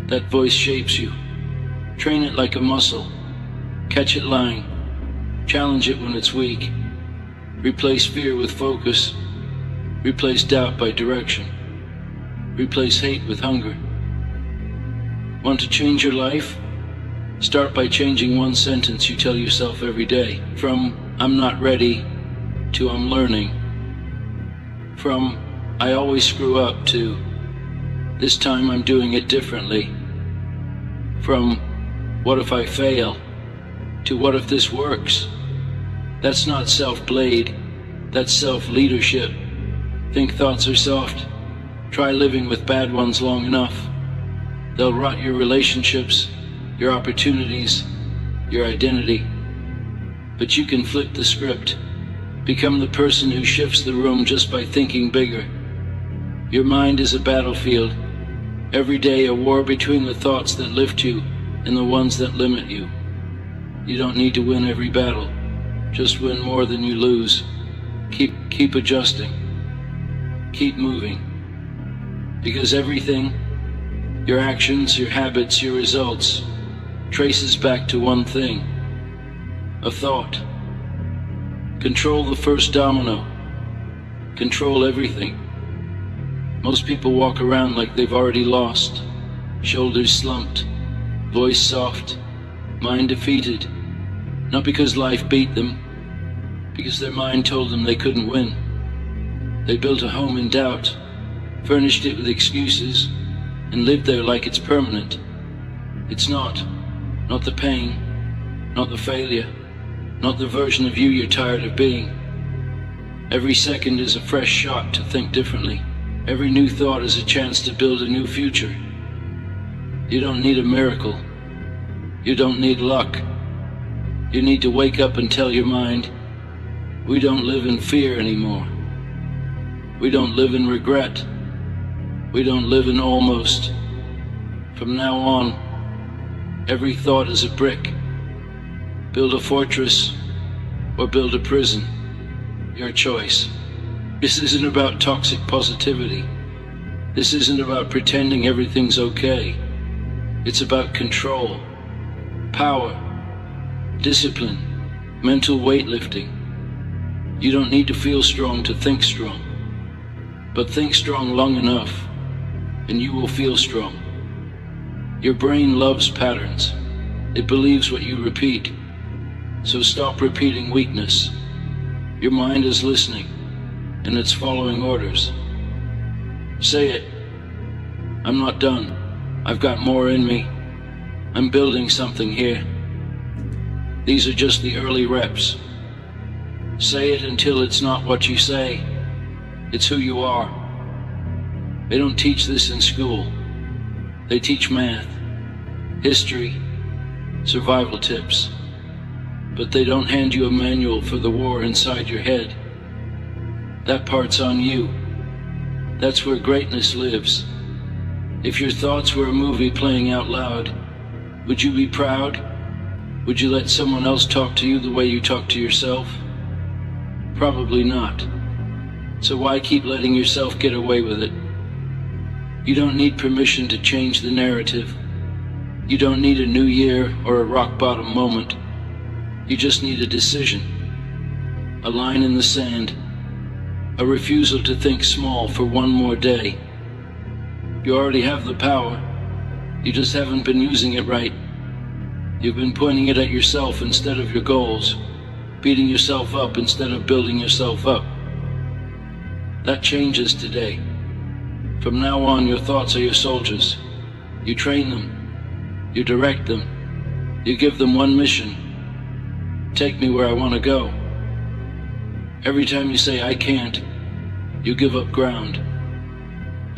That voice shapes you. Train it like a muscle. Catch it lying. Challenge it when it's weak. Replace fear with focus. Replace doubt by direction. Replace hate with hunger. Want to change your life? Start by changing one sentence you tell yourself every day. From "I'm not ready" to "I'm learning." From "I always screw up" to "This time I'm doing it differently." From "What if I fail" to "What if this works?" That's not self-blade, that's self-leadership. Think thoughts are soft. Try living with bad ones long enough. They'll rot your relationships, your opportunities, your identity. But you can flip the script. Become the person who shifts the room just by thinking bigger. Your mind is a battlefield. Every day a war between the thoughts that lift you and the ones that limit you. You don't need to win every battle. Just win more than you lose. Keep adjusting. Keep moving. Because everything, your actions, your habits, your results, traces back to one thing. A thought. Control the first domino. Control everything. Most people walk around like they've already lost. Shoulders slumped, voice soft, mind defeated. Not because life beat them, because their mind told them they couldn't win. They built a home in doubt, furnished it with excuses, and lived there like it's permanent. It's not. Not the pain, not the failure, not the version of you you're tired of being. Every second is a fresh shot to think differently. Every new thought is a chance to build a new future. You don't need a miracle. You don't need luck. You need to wake up and tell your mind, we don't live in fear anymore. We don't live in regret. We don't live in almost. From now on, every thought is a brick. Build a fortress or build a prison. Your choice. This isn't about toxic positivity. This isn't about pretending everything's okay. It's about control, power, discipline, mental weightlifting. You don't need to feel strong to think strong. But think strong long enough, and you will feel strong. Your brain loves patterns. It believes what you repeat. So stop repeating weakness. Your mind is listening, and it's following orders. Say it. I'm not done. I've got more in me. I'm building something here. These are just the early reps. Say it until it's not what you say. It's who you are. They don't teach this in school. They teach math, history, survival tips. But they don't hand you a manual for the war inside your head. That part's on you. That's where greatness lives. If your thoughts were a movie playing out loud, would you be proud? Would you let someone else talk to you the way you talk to yourself? Probably not. So why keep letting yourself get away with it? You don't need permission to change the narrative. You don't need a new year or a rock bottom moment. You just need a decision, a line in the sand, a refusal to think small for one more day. You already have the power. You just haven't been using it right. You've been pointing it at yourself instead of your goals, beating yourself up instead of building yourself up. That changes today. From now on, your thoughts are your soldiers. You train them. You direct them. You give them one mission. Take me where I want to go. Every time you say, I can't, you give up ground.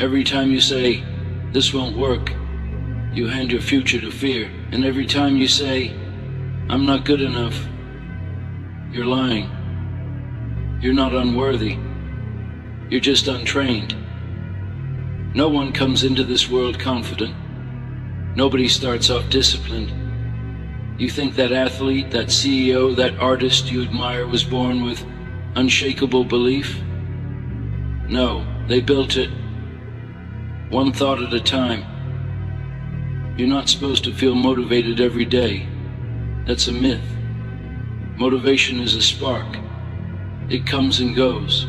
Every time you say, this won't work, you hand your future to fear. And every time you say, I'm not good enough, you're lying. You're not unworthy. You're just untrained. No one comes into this world confident. Nobody starts off disciplined. You think that athlete, that CEO, that artist you admire was born with unshakable belief? No, they built it one thought at a time. You're not supposed to feel motivated every day. That's a myth. Motivation is a spark. It comes and goes.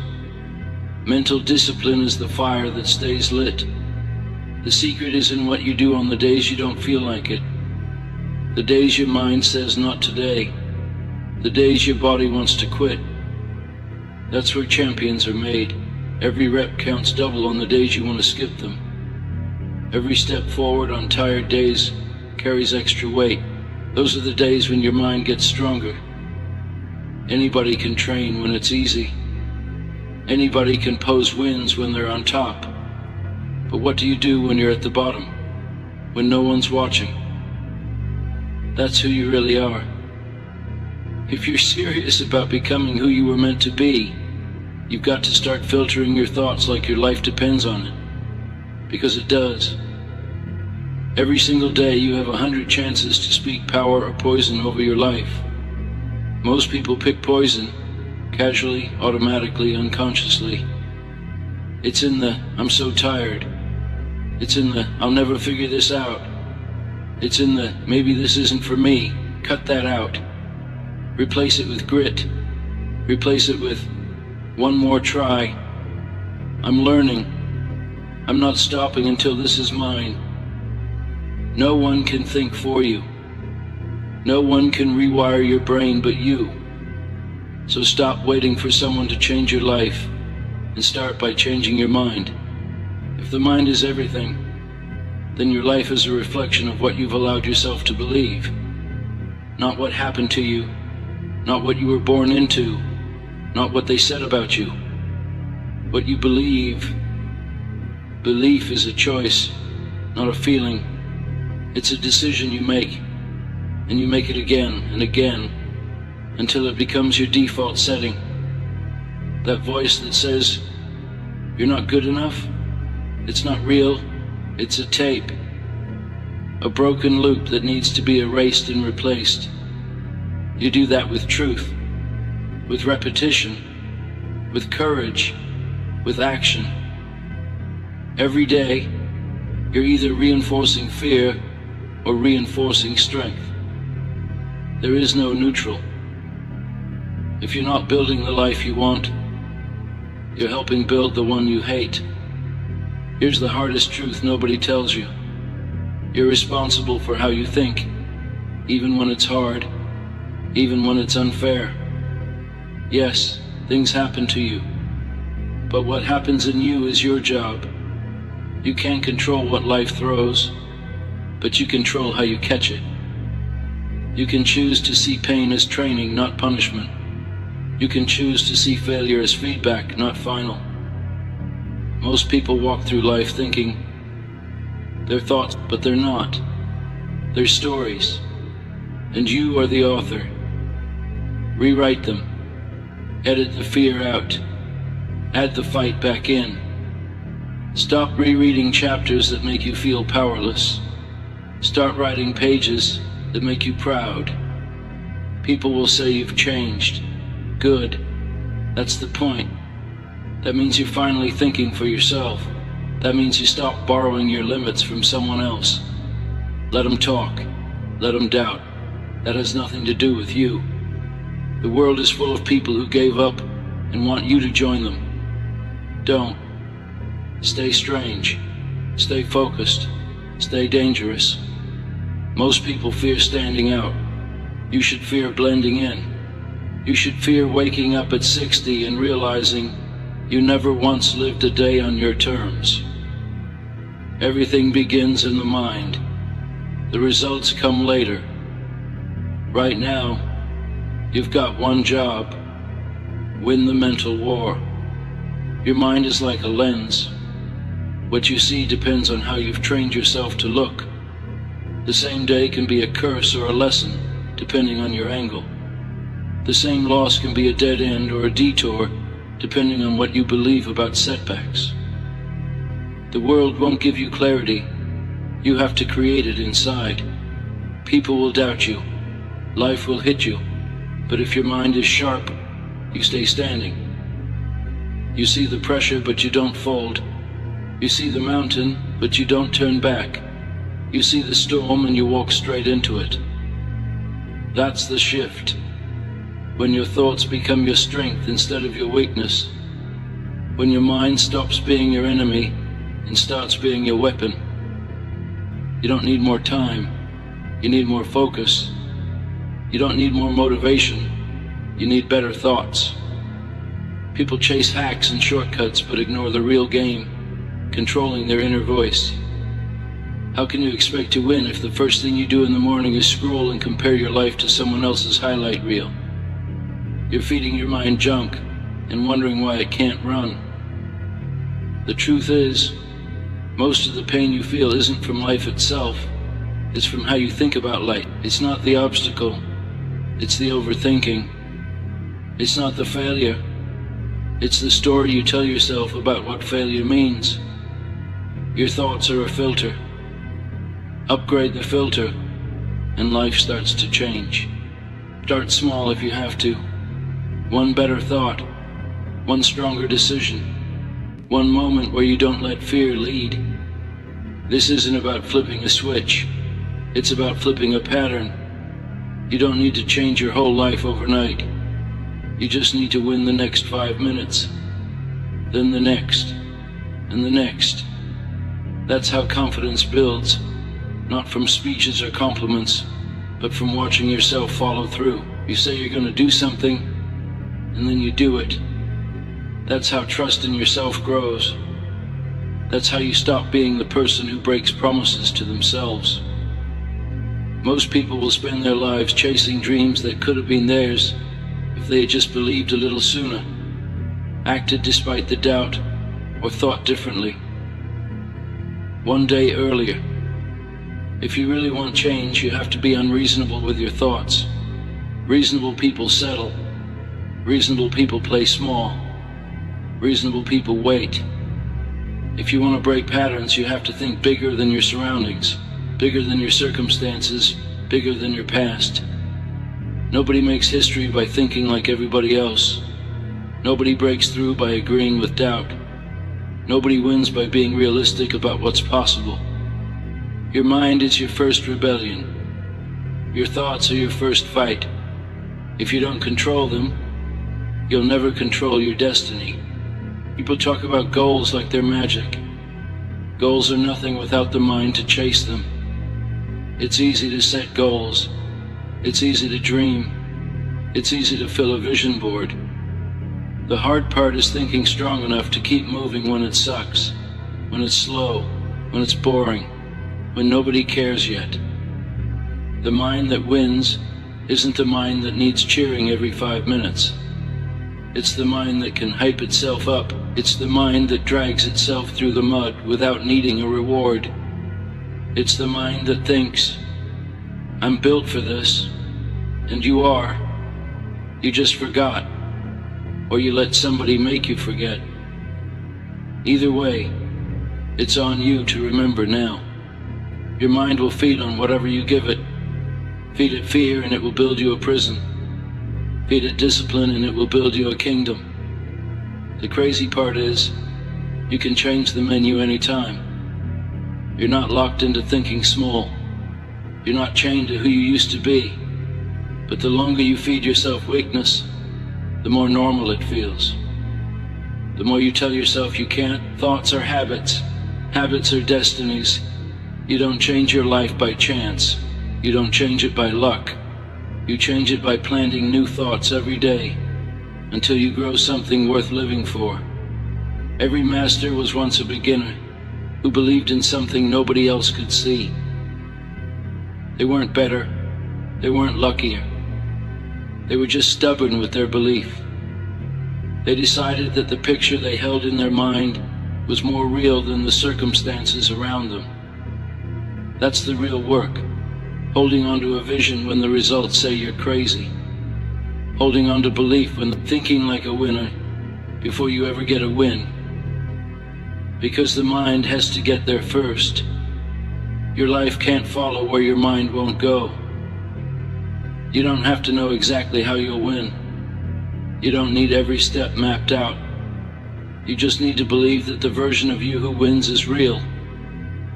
Mental discipline is the fire that stays lit. The secret is in what you do on the days you don't feel like it. The days your mind says not today. The days your body wants to quit. That's where champions are made. Every rep counts double on the days you want to skip them. Every step forward on tired days carries extra weight. Those are the days when your mind gets stronger. Anybody can train when it's easy. Anybody can pose wins when they're on top. But what do you do when you're at the bottom? When no one's watching? That's who you really are. If you're serious about becoming who you were meant to be, you've got to start filtering your thoughts like your life depends on it. Because it does. Every single day you have 100 chances to speak power or poison over your life. Most people pick poison, casually, automatically, unconsciously. It's in the, I'm so tired. It's in the, I'll never figure this out. It's in the, maybe this isn't for me. Cut that out. Replace it with grit. Replace it with, one more try. I'm learning. I'm not stopping until this is mine. No one can think for you. No one can rewire your brain but you. So stop waiting for someone to change your life and start by changing your mind. If the mind is everything, then your life is a reflection of what you've allowed yourself to believe. Not what happened to you, not what you were born into, not what they said about you. What you believe. Belief is a choice, not a feeling. It's a decision you make, and you make it again and again, until it becomes your default setting. That voice that says, you're not good enough, it's not real, it's a tape. A broken loop that needs to be erased and replaced. You do that with truth, with repetition, with courage, with action. Every day, you're either reinforcing fear or reinforcing strength. There is no neutral. If you're not building the life you want, you're helping build the one you hate. Here's the hardest truth nobody tells you. You're responsible for how you think, even when it's hard, even when it's unfair. Yes, things happen to you, but what happens in you is your job. You can't control what life throws, but you control how you catch it. You can choose to see pain as training, not punishment. You can choose to see failure as feedback, not final. Most people walk through life thinking they're thoughts, but they're not. They're stories, and you are the author. Rewrite them. Edit the fear out. Add the fight back in. Stop rereading chapters that make you feel powerless. Start writing pages that make you proud. People will say you've changed. Good. That's the point. That means you're finally thinking for yourself. That means you stop borrowing your limits from someone else. Let them talk. Let them doubt. That has nothing to do with you. The world is full of people who gave up and want you to join them. Don't. Stay strange. Stay focused. Stay dangerous. Most people fear standing out. You should fear blending in. You should fear waking up at 60 and realizing you never once lived a day on your terms. Everything begins in the mind. The results come later. Right now, you've got one job: win the mental war. Your mind is like a lens. What you see depends on how you've trained yourself to look. The same day can be a curse or a lesson, depending on your angle. The same loss can be a dead end or a detour, depending on what you believe about setbacks. The world won't give you clarity. You have to create it inside. People will doubt you. Life will hit you. But if your mind is sharp, you stay standing. You see the pressure, but you don't fold. You see the mountain, but you don't turn back. You see the storm and you walk straight into it. That's the shift. When your thoughts become your strength instead of your weakness. When your mind stops being your enemy and starts being your weapon. You don't need more time. You need more focus. You don't need more motivation. You need better thoughts. People chase hacks and shortcuts but ignore the real game, controlling their inner voice. How can you expect to win if the first thing you do in the morning is scroll and compare your life to someone else's highlight reel? You're feeding your mind junk and wondering why it can't run. The truth is, most of the pain you feel isn't from life itself. It's from how you think about life. It's not the obstacle. It's the overthinking. It's not the failure. It's the story you tell yourself about what failure means. Your thoughts are a filter. Upgrade the filter, and life starts to change. Start small if you have to. One better thought, one stronger decision, one moment where you don't let fear lead. This isn't about flipping a switch. It's about flipping a pattern. You don't need to change your whole life overnight. You just need to win the next 5 minutes, then the next, and the next. That's how confidence builds, not from speeches or compliments, but from watching yourself follow through. You say you're going to do something, and then you do it. That's how trust in yourself grows. That's how you stop being the person who breaks promises to themselves. Most people will spend their lives chasing dreams that could have been theirs if they had just believed a little sooner, acted despite the doubt, or thought differently. One day earlier. If you really want change, you have to be unreasonable with your thoughts. Reasonable people settle. Reasonable people play small. Reasonable people wait. If you want to break patterns, you have to think bigger than your surroundings, bigger than your circumstances, bigger than your past. Nobody makes history by thinking like everybody else. Nobody breaks through by agreeing with doubt. Nobody wins by being realistic about what's possible. Your mind is your first rebellion. Your thoughts are your first fight. If you don't control them, you'll never control your destiny. People talk about goals like they're magic. Goals are nothing without the mind to chase them. It's easy to set goals. It's easy to dream. It's easy to fill a vision board. The hard part is thinking strong enough to keep moving when it sucks, when it's slow, when it's boring, when nobody cares yet. The mind that wins isn't the mind that needs cheering every 5 minutes. It's the mind that can hype itself up. It's the mind that drags itself through the mud without needing a reward. It's the mind that thinks, I'm built for this, and you are. You just forgot, or you let somebody make you forget. Either way, it's on you to remember now. Your mind will feed on whatever you give it. Feed it fear and it will build you a prison. Feed it discipline and it will build you a kingdom. The crazy part is, you can change the menu anytime. You're not locked into thinking small. You're not chained to who you used to be. But the longer you feed yourself weakness, the more normal it feels. The more you tell yourself you can't. Thoughts are habits. Habits are destinies. You don't change your life by chance. You don't change it by luck. You change it by planting new thoughts every day until you grow something worth living for. Every master was once a beginner who believed in something nobody else could see. They weren't better, they weren't luckier. They were just stubborn with their belief. They decided that the picture they held in their mind was more real than the circumstances around them. That's the real work, holding on to a vision when the results say you're crazy, holding on to belief when thinking like a winner before you ever get a win. Because the mind has to get there first. Your life can't follow where your mind won't go. You don't have to know exactly how you'll win. You don't need every step mapped out. You just need to believe that the version of you who wins is real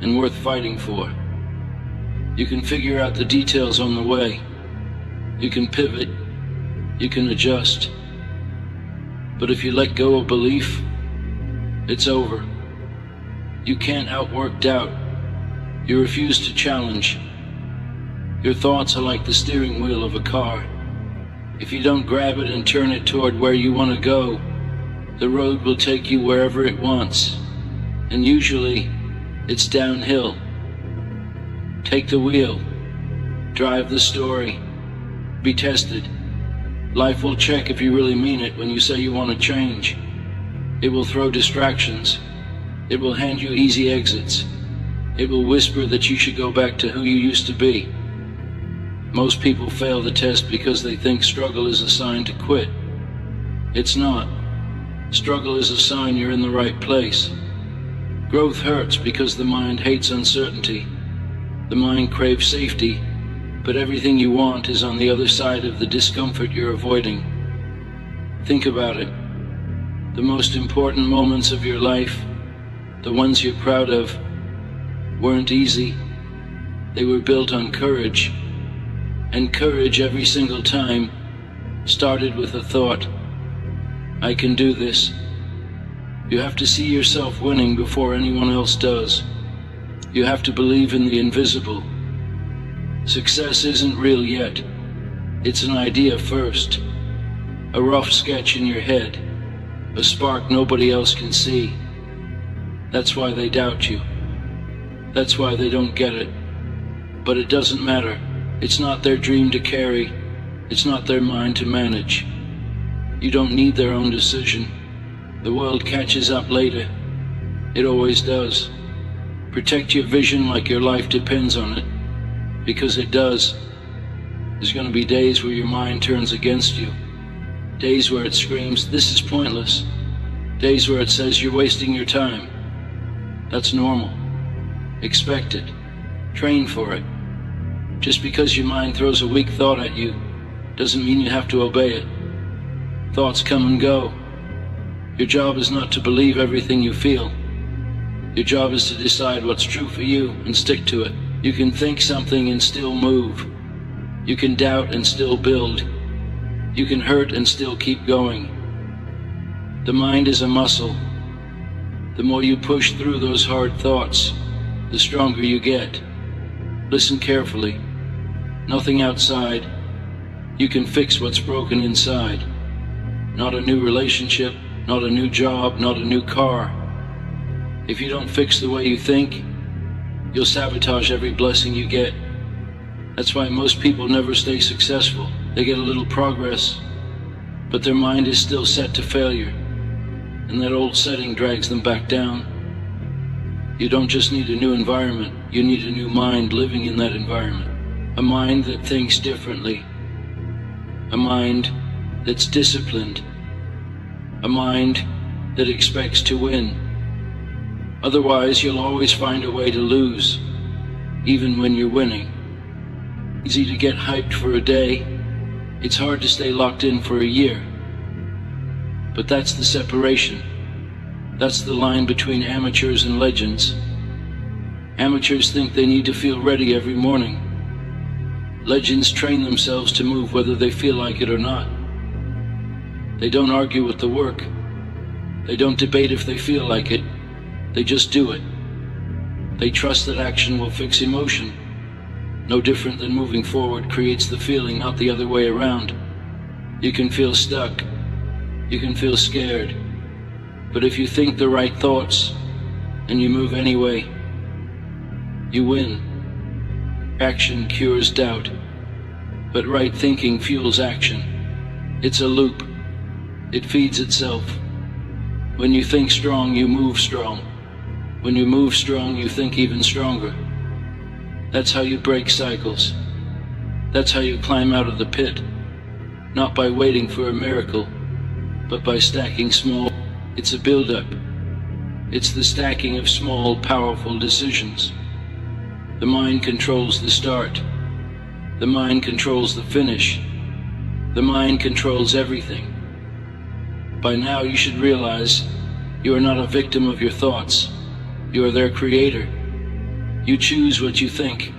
and worth fighting for. You can figure out the details on the way. You can pivot. You can adjust. But if you let go of belief, it's over. You can't outwork doubt. You refuse to challenge. Your thoughts are like the steering wheel of a car. If you don't grab it and turn it toward where you want to go, the road will take you wherever it wants. And usually, it's downhill. Take the wheel. Drive the story. Be tested. Life will check if you really mean it when you say you want to change. It will throw distractions. It will hand you easy exits. It will whisper that you should go back to who you used to be. Most people fail the test because they think struggle is a sign to quit. It's not. Struggle is a sign you're in the right place. Growth hurts because the mind hates uncertainty. The mind craves safety, but everything you want is on the other side of the discomfort you're avoiding. Think about it. The most important moments of your life, the ones you're proud of, weren't easy. They were built on courage. And courage every single time started with a thought, I can do this. You have to see yourself winning before anyone else does. You have to believe in the invisible. Success isn't real yet. It's an idea first. A rough sketch in your head. A spark nobody else can see. That's why they doubt you. That's why they don't get it. But it doesn't matter. It's not their dream to carry. It's not their mind to manage. You don't need their own decision. The world catches up later. It always does. Protect your vision like your life depends on it. Because it does. There's going to be days where your mind turns against you. Days where it screams, this is pointless. Days where it says you're wasting your time. That's normal. Expect it. Train for it. Just because your mind throws a weak thought at you doesn't mean you have to obey it. Thoughts come and go. Your job is not to believe everything you feel. Your job is to decide what's true for you and stick to it. You can think something and still move. You can doubt and still build. You can hurt and still keep going. The mind is a muscle. The more you push through those hard thoughts, the stronger you get. Listen carefully. Nothing outside. You can fix what's broken inside. Not a new relationship, not a new job, not a new car. If you don't fix the way you think, you'll sabotage every blessing you get. That's why most people never stay successful. They get a little progress, but their mind is still set to failure, and that old setting drags them back down. You don't just need a new environment, you need a new mind living in that environment. A mind that thinks differently. A mind that's disciplined. A mind that expects to win. Otherwise, you'll always find a way to lose, even when you're winning. Easy to get hyped for a day. It's hard to stay locked in for a year. But that's the separation. That's the line between amateurs and legends. Amateurs think they need to feel ready every morning. Legends train themselves to move whether they feel like it or not. They don't argue with the work. They don't debate if they feel like it. They just do it. They trust that action will fix emotion. No different than moving forward creates the feeling, not the other way around. You can feel stuck. You can feel scared. But if you think the right thoughts and you move anyway. You win. Action cures doubt, but right thinking fuels action. It's a loop. It feeds itself. When you think strong, you move strong. When you move strong, you think even stronger. That's how you break cycles. That's how you climb out of the pit. Not by waiting for a miracle, but by stacking small. It's a build-up. It's the stacking of small, powerful decisions. The mind controls the start. The mind controls the finish. The mind controls everything. By now you should realize you are not a victim of your thoughts. You are their creator. You choose what you think.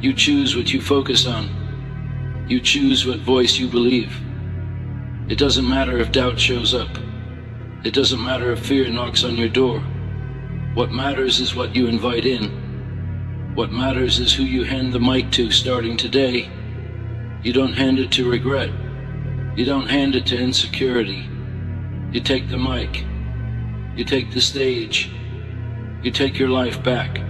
You choose what you focus on. You choose what voice you believe. It doesn't matter if doubt shows up. It doesn't matter if fear knocks on your door. What matters is what you invite in. What matters is who you hand the mic to starting today. You don't hand it to regret. You don't hand it to insecurity. You take the mic. You take the stage. You take your life back.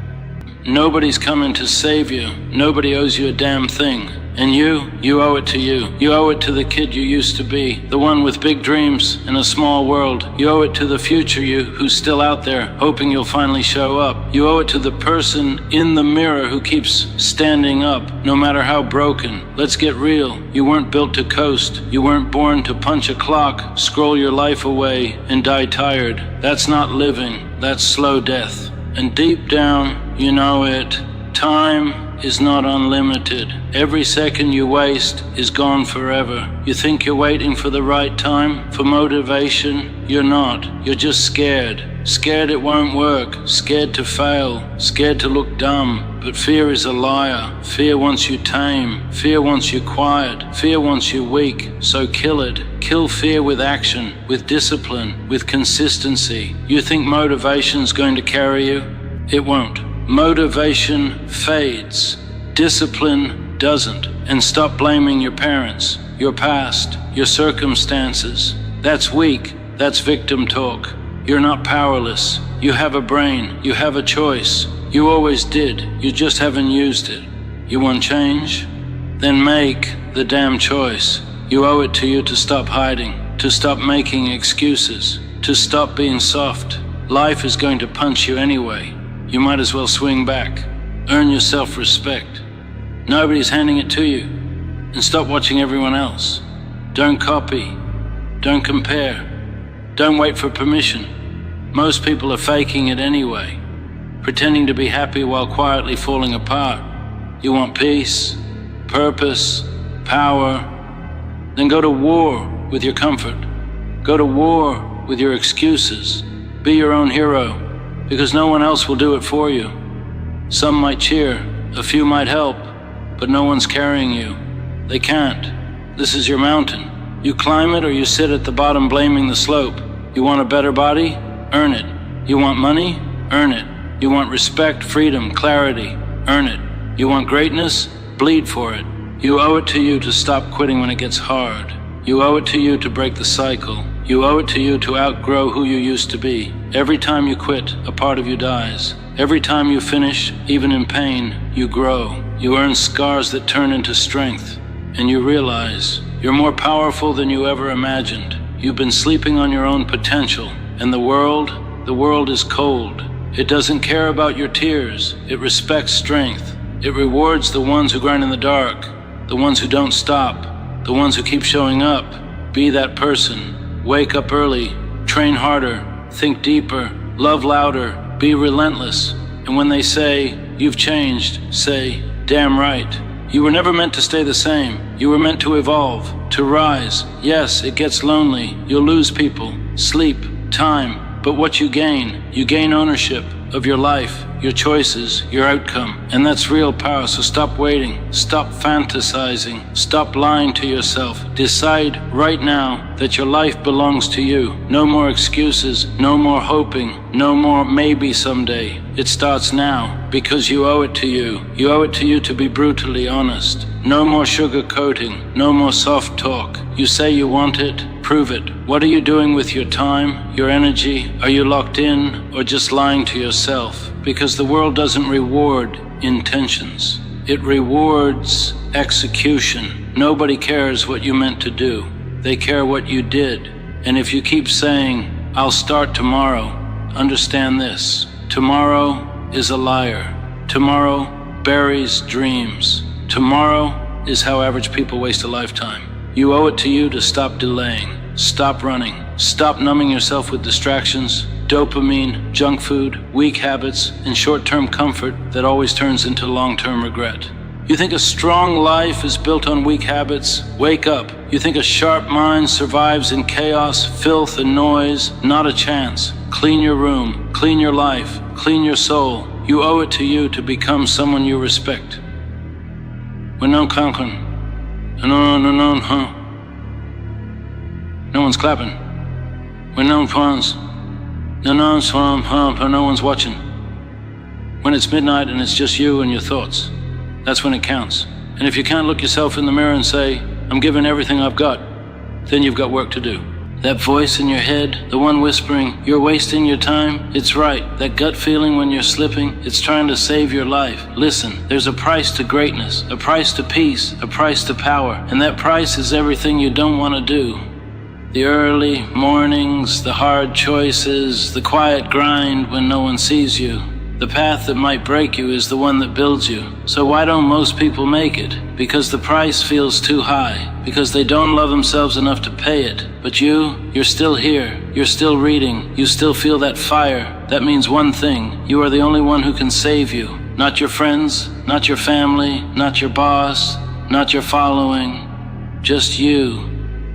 Nobody's coming to save you. Nobody owes you a damn thing. And you owe it to you. You owe it to the kid you used to be, the one with big dreams in a small world. You owe it to the future you who's still out there, hoping you'll finally show up. You owe it to the person in the mirror who keeps standing up, no matter how broken. Let's get real. You weren't built to coast. You weren't born to punch a clock, scroll your life away, and die tired. That's not living. That's slow death. And deep down, you know it. Time is not unlimited. Every second you waste is gone forever. You think you're waiting for the right time, for motivation? You're not. You're just scared. Scared it won't work. Scared to fail. Scared to look dumb. But fear is a liar. Fear wants you tame. Fear wants you quiet. Fear wants you weak. So kill it. Kill fear with action, with discipline, with consistency. You think motivation's going to carry you? It won't. Motivation fades. Discipline doesn't. And stop blaming your parents, your past, your circumstances. That's weak. That's victim talk. You're not powerless. You have a brain. You have a choice. You always did. You just haven't used it. You want change? Then make the damn choice. You owe it to you to stop hiding, to stop making excuses, to stop being soft. Life is going to punch you anyway. You might as well swing back. Earn your self-respect. Nobody's handing it to you. And stop watching everyone else. Don't copy. Don't compare. Don't wait for permission. Most people are faking it anyway, pretending to be happy while quietly falling apart. You want peace, purpose, power? Then go to war with your comfort. Go to war with your excuses. Be your own hero. Because no one else will do it for you. Some might cheer, a few might help, but no one's carrying you. They can't. This is your mountain. You climb it or you sit at the bottom blaming the slope. You want a better body? Earn it. You want money? Earn it. You want respect, freedom, clarity? Earn it. You want greatness? Bleed for it. You owe it to you to stop quitting when it gets hard. You owe it to you to break the cycle. You owe it to you to outgrow who you used to be. Every time you quit, a part of you dies. Every time you finish, even in pain, you grow. You earn scars that turn into strength. And you realize you're more powerful than you ever imagined. You've been sleeping on your own potential. And the world is cold. It doesn't care about your tears. It respects strength. It rewards the ones who grind in the dark, the ones who don't stop, the ones who keep showing up. Be that person. Wake up early, train harder, think deeper, love louder, be relentless. And when they say, you've changed, say, damn right. You were never meant to stay the same. You were meant to evolve, to rise. Yes, it gets lonely. You'll lose people, sleep, time. But what you gain ownership of your life. your choices, your outcome. And that's real power, so stop waiting, stop fantasizing, stop lying to yourself. Decide right now that your life belongs to you. No more excuses, no more hoping, no more maybe someday. It starts now, because you owe it to you. You owe it to you to be brutally honest. No more sugarcoating, no more soft talk. You say you want it, prove it. What are you doing with your time, your energy? Are you locked in or just lying to yourself? Because the world doesn't reward intentions. It rewards execution. Nobody cares what you meant to do. They care what you did. And if you keep saying, I'll start tomorrow, understand this. Tomorrow is a liar. Tomorrow buries dreams. Tomorrow is how average people waste a lifetime. You owe it to you to stop delaying. Stop running. Stop numbing yourself with distractions, dopamine, junk food, weak habits, and short-term comfort that always turns into long-term regret. You think a strong life is built on weak habits? Wake up. You think a sharp mind survives in chaos, filth, and noise? Not a chance. Clean your room, clean your life, clean your soul. You owe it to you to become someone you respect. When no conquering, no one's clapping. When no one's no one's watching. When it's midnight and it's just you and your thoughts, that's when it counts. And if you can't look yourself in the mirror and say, I'm giving everything I've got, then you've got work to do. That voice in your head, the one whispering, you're wasting your time, it's right. That gut feeling when you're slipping, it's trying to save your life. Listen, there's a price to greatness, a price to peace, a price to power. And that price is everything you don't want to do. The early mornings, the hard choices, the quiet grind when no one sees you. The path that might break you is the one that builds you. So why don't most people make it? Because the price feels too high. Because they don't love themselves enough to pay it. But you're still here. You're still reading. You still feel that fire. That means one thing. You are the only one who can save you. Not your friends, not your family, not your boss, not your following. Just you.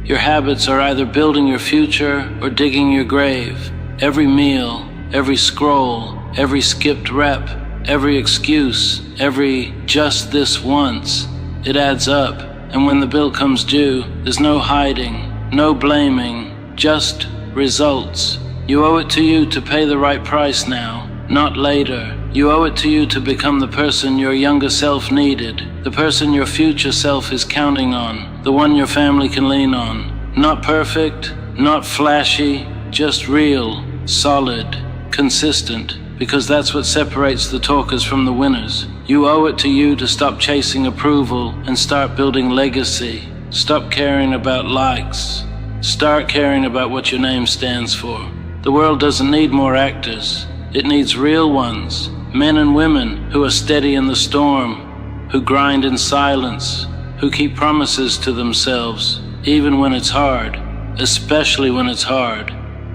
Your habits are either building your future or digging your grave. Every meal, every scroll, every skipped rep, every excuse, every just this once, it adds up. And when the bill comes due, there's no hiding, no blaming, just results. You owe it to you to pay the right price now, not later. You owe it to you to become the person your younger self needed, the person your future self is counting on, the one your family can lean on. Not perfect, not flashy, just real, solid, consistent. Because that's what separates the talkers from the winners. You owe it to you to stop chasing approval and start building legacy. Stop caring about likes. Start caring about what your name stands for. The world doesn't need more actors. It needs real ones. Men and women who are steady in the storm, who grind in silence, who keep promises to themselves, even when it's hard, especially when it's hard.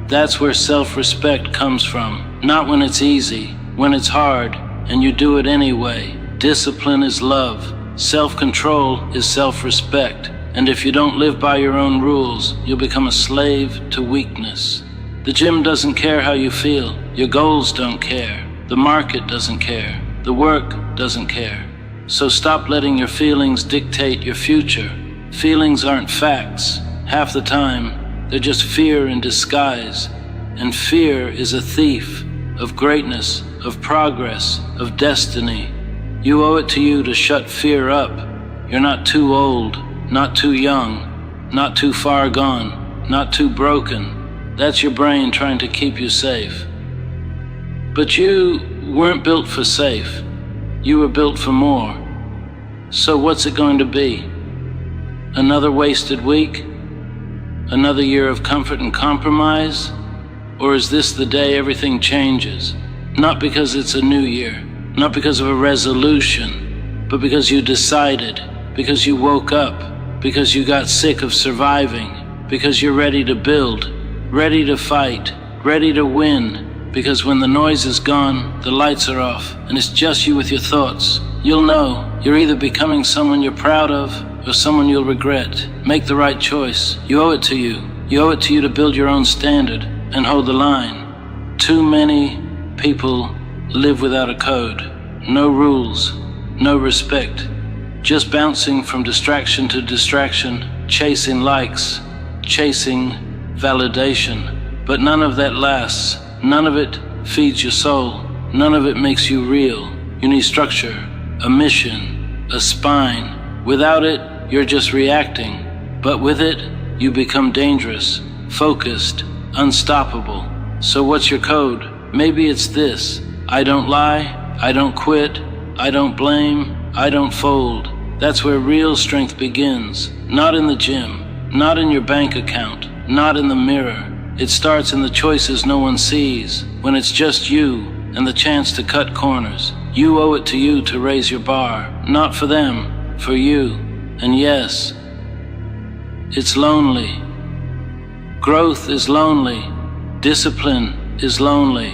That's where self-respect comes from. Not when it's easy, when it's hard, and you do it anyway. Discipline is love. Self-control is self-respect. And if you don't live by your own rules, you'll become a slave to weakness. The gym doesn't care how you feel. Your goals don't care. The market doesn't care. The work doesn't care. So stop letting your feelings dictate your future. Feelings aren't facts. Half the time, they're just fear in disguise. And fear is a thief of greatness, of progress, of destiny. You owe it to you to shut fear up. You're not too old, not too young, not too far gone, not too broken. That's your brain trying to keep you safe. But you weren't built for safe. You were built for more. So what's it going to be? Another wasted week? Another year of comfort and compromise? Or is this the day everything changes? Not because it's a new year, not because of a resolution, but because you decided, because you woke up, because you got sick of surviving, because you're ready to build, ready to fight, ready to win, because when the noise is gone, the lights are off, and it's just you with your thoughts. You'll know you're either becoming someone you're proud of or someone you'll regret. Make the right choice. You owe it to you. You owe it to you to build your own standard and hold the line. Too many people live without a code. No rules, no respect. Just bouncing from distraction to distraction, chasing likes, chasing validation. But none of that lasts. None of it feeds your soul. None of it makes you real. You need structure, a mission, a spine. Without it, you're just reacting. But with it, you become dangerous, focused, unstoppable. So what's your code? Maybe it's this: I don't lie, I don't quit, I don't blame, I don't fold. That's where real strength begins. Not in the gym, not in your bank account, not in the mirror. It starts in the choices no one sees, when it's just you and the chance to cut corners. You owe it to you to raise your bar, not for them, for you. And yes, it's lonely. Growth is lonely. Discipline is lonely.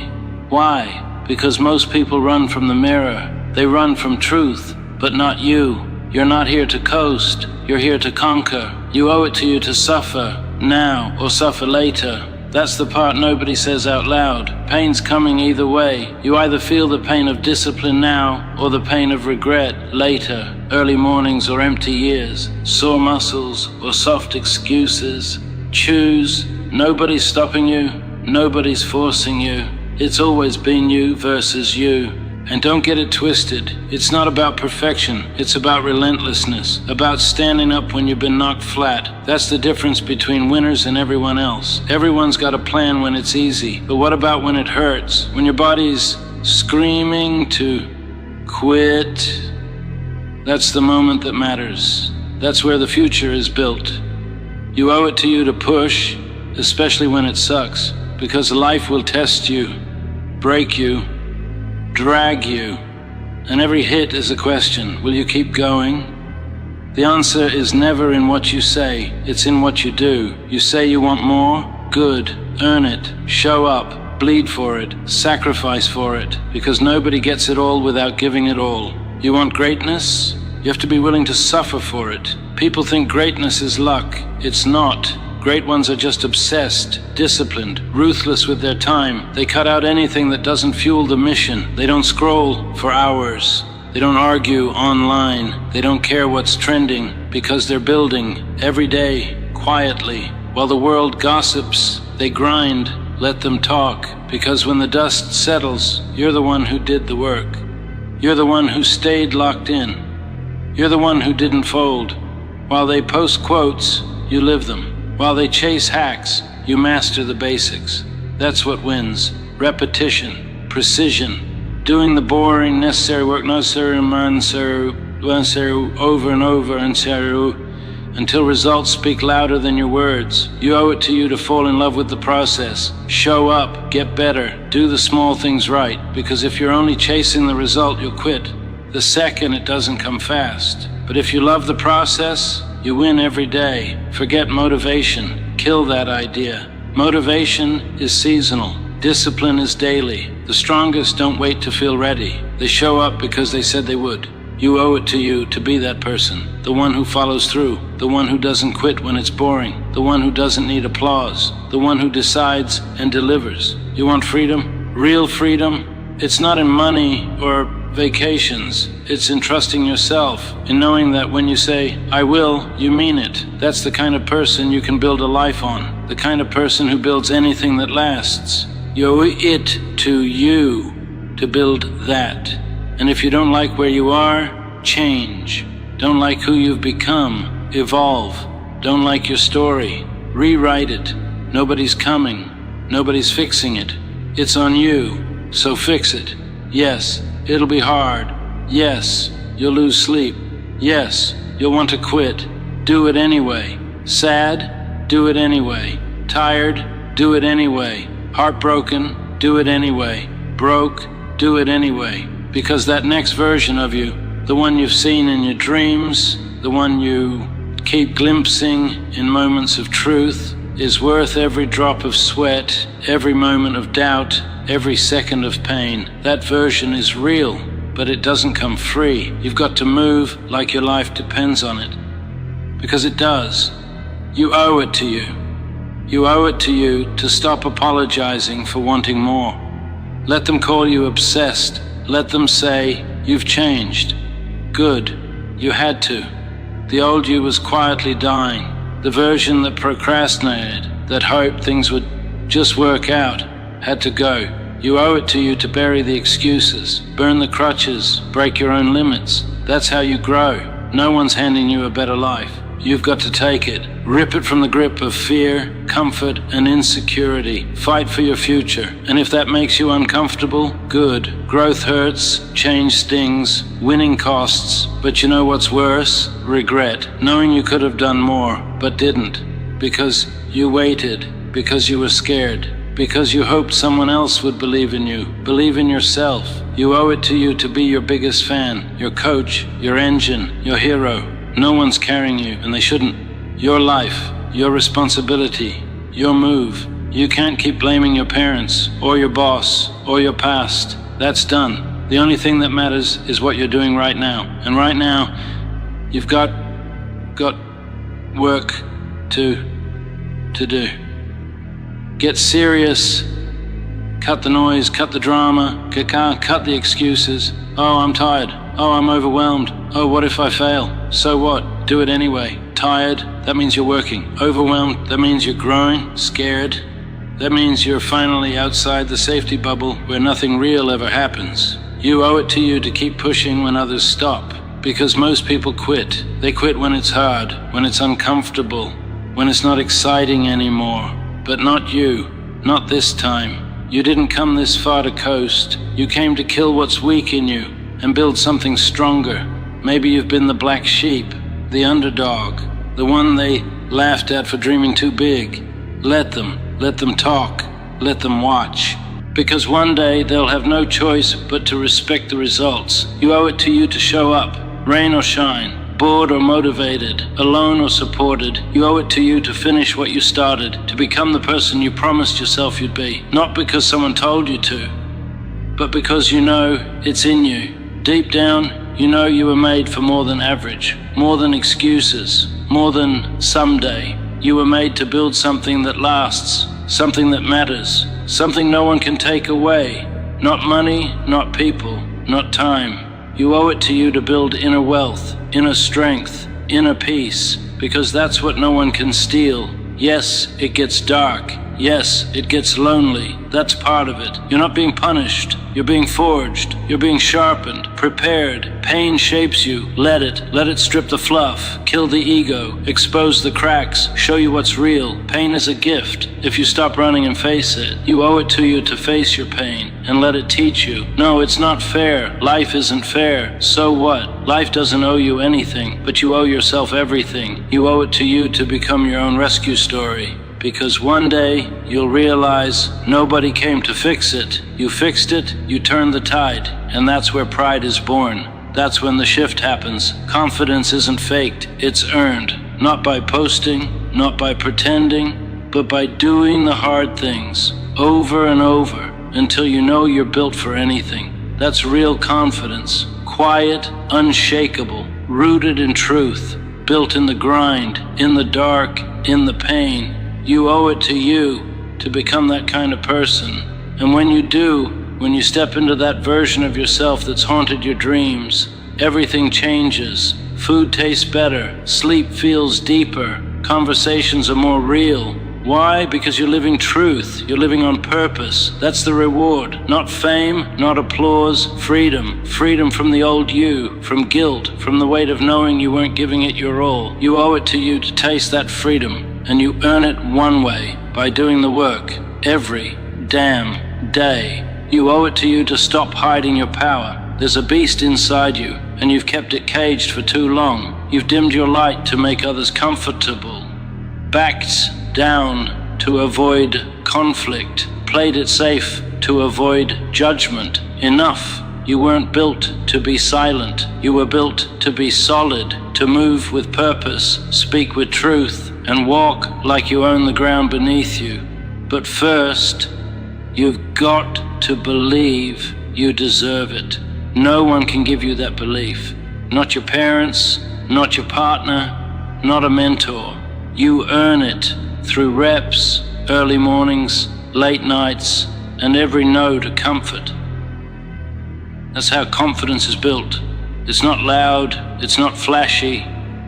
Why? Because most people run from the mirror. They run from truth, but not you. You're not here to coast. You're here to conquer. You owe it to you to suffer now or suffer later. That's the part nobody says out loud. Pain's coming either way. You either feel the pain of discipline now or the pain of regret later. Early mornings or empty years. Sore muscles or soft excuses. Choose. Nobody's stopping you. Nobody's forcing you. It's always been you versus you. And don't get it twisted. It's not about perfection. It's about relentlessness. About standing up when you've been knocked flat. That's the difference between winners and everyone else. Everyone's got a plan when it's easy. But what about when it hurts? When your body's screaming to quit? That's the moment that matters. That's where the future is built. You owe it to you to push, especially when it sucks. Because life will test you, break you, drag you, and every hit is a question. Will you keep going? The answer is never in what you say, it's in what you do. You say you want more? Good. Earn it. Show up. Bleed for it. Sacrifice for it. Because nobody gets it all without giving it all. You want greatness? You have to be willing to suffer for it. People think greatness is luck. It's not. Great ones are just obsessed, disciplined, ruthless with their time. They cut out anything that doesn't fuel the mission. They don't scroll for hours. They don't argue online. They don't care what's trending because they're building every day, quietly. While the world gossips, they grind. Let them talk. Because when the dust settles, you're the one who did the work. You're the one who stayed locked in. You're the one who didn't fold. While they post quotes, you live them. While they chase hacks, you master the basics. That's what wins. Repetition, precision, doing the boring, necessary work, over and over, until results speak louder than your words. You owe it to you to fall in love with the process. Show up, get better, do the small things right, because if you're only chasing the result, you'll quit the second it doesn't come fast. But if you love the process, you win every day. Forget motivation. Kill that idea. Motivation is seasonal. Discipline is daily. The strongest don't wait to feel ready. They show up because they said they would. You owe it to you to be that person. The one who follows through. The one who doesn't quit when it's boring. The one who doesn't need applause. The one who decides and delivers. You want freedom? Real freedom? It's not in money or vacations. It's in trusting yourself, in knowing that when you say, I will, you mean it. That's the kind of person you can build a life on. The kind of person who builds anything that lasts. You owe it to you to build that. And if you don't like where you are, change. Don't like who you've become, evolve. Don't like your story, rewrite it. Nobody's coming. Nobody's fixing it. It's on you, so fix it. Yes, it'll be hard. Yes, you'll lose sleep. Yes, you'll want to quit. Do it anyway. Sad? Do it anyway. Tired? Do it anyway. Heartbroken? Do it anyway. Broke? Do it anyway. Because that next version of you, the one you've seen in your dreams, the one you keep glimpsing in moments of truth, is worth every drop of sweat, every moment of doubt, every second of pain. That version is real, but it doesn't come free. You've got to move like your life depends on it. Because it does. You owe it to you. You owe it to you to stop apologizing for wanting more. Let them call you obsessed. Let them say, you've changed. Good. You had to. The old you was quietly dying. The version that procrastinated, that hoped things would just work out, had to go. You owe it to you to bury the excuses, burn the crutches, break your own limits. That's how you grow. No one's handing you a better life. You've got to take it. Rip it from the grip of fear, comfort, and insecurity. Fight for your future. And if that makes you uncomfortable, good. Growth hurts, change stings, winning costs. But you know what's worse? Regret. Knowing you could have done more, but didn't. Because you waited. Because you were scared. Because you hoped someone else would believe in you. Believe in yourself. You owe it to you to be your biggest fan, your coach, your engine, your hero. No one's carrying you, and they shouldn't. Your life, your responsibility, your move. You can't keep blaming your parents, or your boss, or your past. That's done. The only thing that matters is what you're doing right now. And right now, you've got work to do. Get serious. Cut the noise, cut the drama, cut the excuses. Oh, I'm tired. Oh, I'm overwhelmed. Oh, what if I fail? So what? Do it anyway. Tired? That means you're working. Overwhelmed? That means you're growing. Scared? That means you're finally outside the safety bubble where nothing real ever happens. You owe it to you to keep pushing when others stop. Because most people quit. They quit when it's hard, when it's uncomfortable, when it's not exciting anymore. But not you. Not this time. You didn't come this far to coast. You came to kill what's weak in you and build something stronger. Maybe you've been the black sheep, the underdog, the one they laughed at for dreaming too big. Let them talk, let them watch. Because one day they'll have no choice but to respect the results. You owe it to you to show up, rain or shine, bored or motivated, alone or supported. You owe it to you to finish what you started, to become the person you promised yourself you'd be. Not because someone told you to, but because you know it's in you. Deep down, you know you were made for more than average, more than excuses, more than someday. You were made to build something that lasts, something that matters, something no one can take away. Not money, not people, not time. You owe it to you to build inner wealth, inner strength, inner peace, because that's what no one can steal. Yes, it gets dark. Yes, it gets lonely. That's part of it. You're not being punished. You're being forged. You're being sharpened, prepared. Pain shapes you. Let it strip the fluff, kill the ego, expose the cracks, show you what's real. Pain is a gift. If you stop running and face it, you owe it to you to face your pain and let it teach you. No, it's not fair. Life isn't fair. So what? Life doesn't owe you anything, but you owe yourself everything. You owe it to you to become your own rescue story. Because one day you'll realize nobody came to fix it. You fixed it, you turned the tide, and that's where pride is born. That's when the shift happens. Confidence isn't faked, it's earned. Not by posting, not by pretending, but by doing the hard things over and over until you know you're built for anything. That's real confidence. Quiet, unshakable, rooted in truth, built in the grind, in the dark, in the pain. You owe it to you to become that kind of person. And when you do, when you step into that version of yourself that's haunted your dreams, everything changes. Food tastes better, sleep feels deeper, conversations are more real. Why? Because you're living truth, you're living on purpose. That's the reward. Not fame, not applause, freedom. Freedom from the old you, from guilt, from the weight of knowing you weren't giving it your all. You owe it to you to taste that freedom. And you earn it one way, by doing the work, every damn day. You owe it to you to stop hiding your power. There's a beast inside you, and you've kept it caged for too long. You've dimmed your light to make others comfortable, backed down to avoid conflict, played it safe to avoid judgment. Enough. You weren't built to be silent. You were built to be solid, to move with purpose, speak with truth, and walk like you own the ground beneath you. But first, you've got to believe you deserve it. No one can give you that belief. Not your parents, not your partner, not a mentor. You earn it through reps, early mornings, late nights, and every no to comfort. That's how confidence is built. It's not loud, it's not flashy,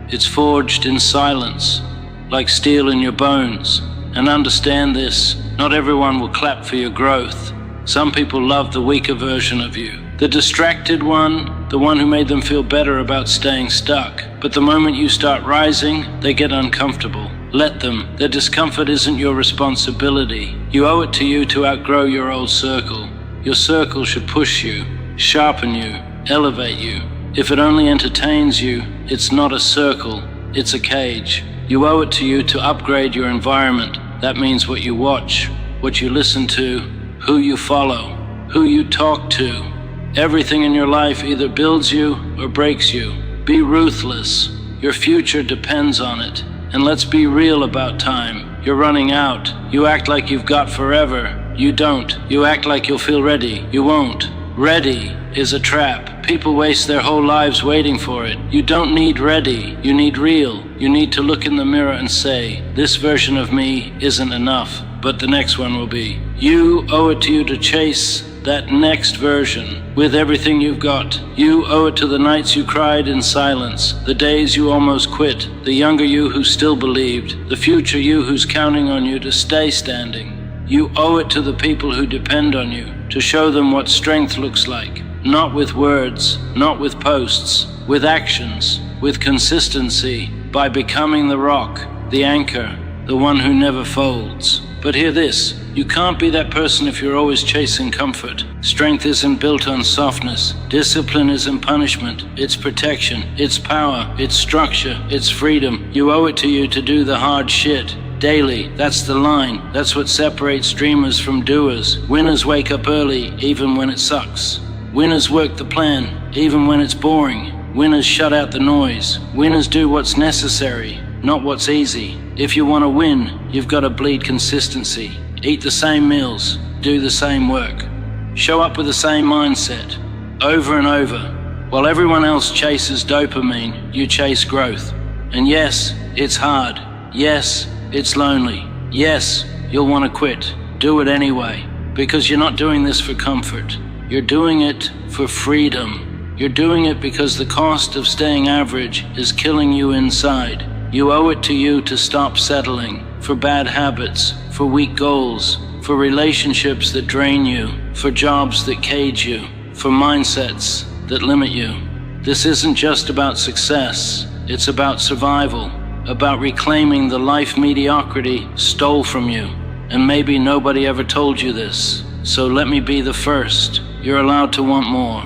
it's forged in silence, like steel in your bones. And understand this, not everyone will clap for your growth. Some people love the weaker version of you, the distracted one, the one who made them feel better about staying stuck. But the moment you start rising, they get uncomfortable. Let them. Their discomfort isn't your responsibility. You owe it to you to outgrow your old circle. Your circle should push you, sharpen you, elevate you. If it only entertains you, it's not a circle, it's a cage. You owe it to you to upgrade your environment. That means what you watch, what you listen to, who you follow, who you talk to. Everything in your life either builds you or breaks you. Be ruthless. Your future depends on it. And let's be real about time. You're running out. You act like you've got forever. You don't. You act like you'll feel ready. You won't. Ready is a trap. People waste their whole lives waiting for it. You don't need ready. You need real. You need to look in the mirror and say, this version of me isn't enough, but the next one will be. You owe it to you to chase that next version with everything you've got. You owe it to the nights you cried in silence, the days you almost quit, the younger you who still believed, the future you who's counting on you to stay standing. You owe it to the people who depend on you to show them what strength looks like, not with words, not with posts, with actions, with consistency, by becoming the rock, the anchor, the one who never folds. But hear this, you can't be that person if you're always chasing comfort. Strength isn't built on softness. Discipline isn't punishment. It's protection. It's power. It's structure. It's freedom. You owe it to you to do the hard shit. Daily. That's the line. That's what separates dreamers from doers. Winners wake up early, even when it sucks. Winners work the plan, even when it's boring. Winners shut out the noise. Winners do what's necessary, not what's easy. If you want to win, you've got to bleed consistency. Eat the same meals, do the same work. Show up with the same mindset, over and over. While everyone else chases dopamine, you chase growth. And yes, it's hard. Yes, it's lonely. Yes, you'll want to quit. Do it anyway, because you're not doing this for comfort. You're doing it for freedom. You're doing it because the cost of staying average is killing you inside. You owe it to you to stop settling for bad habits, for weak goals, for relationships that drain you, for jobs that cage you, for mindsets that limit you. This isn't just about success. It's about survival, about reclaiming the life mediocrity stole from you. And maybe nobody ever told you this. So let me be the first. You're allowed to want more.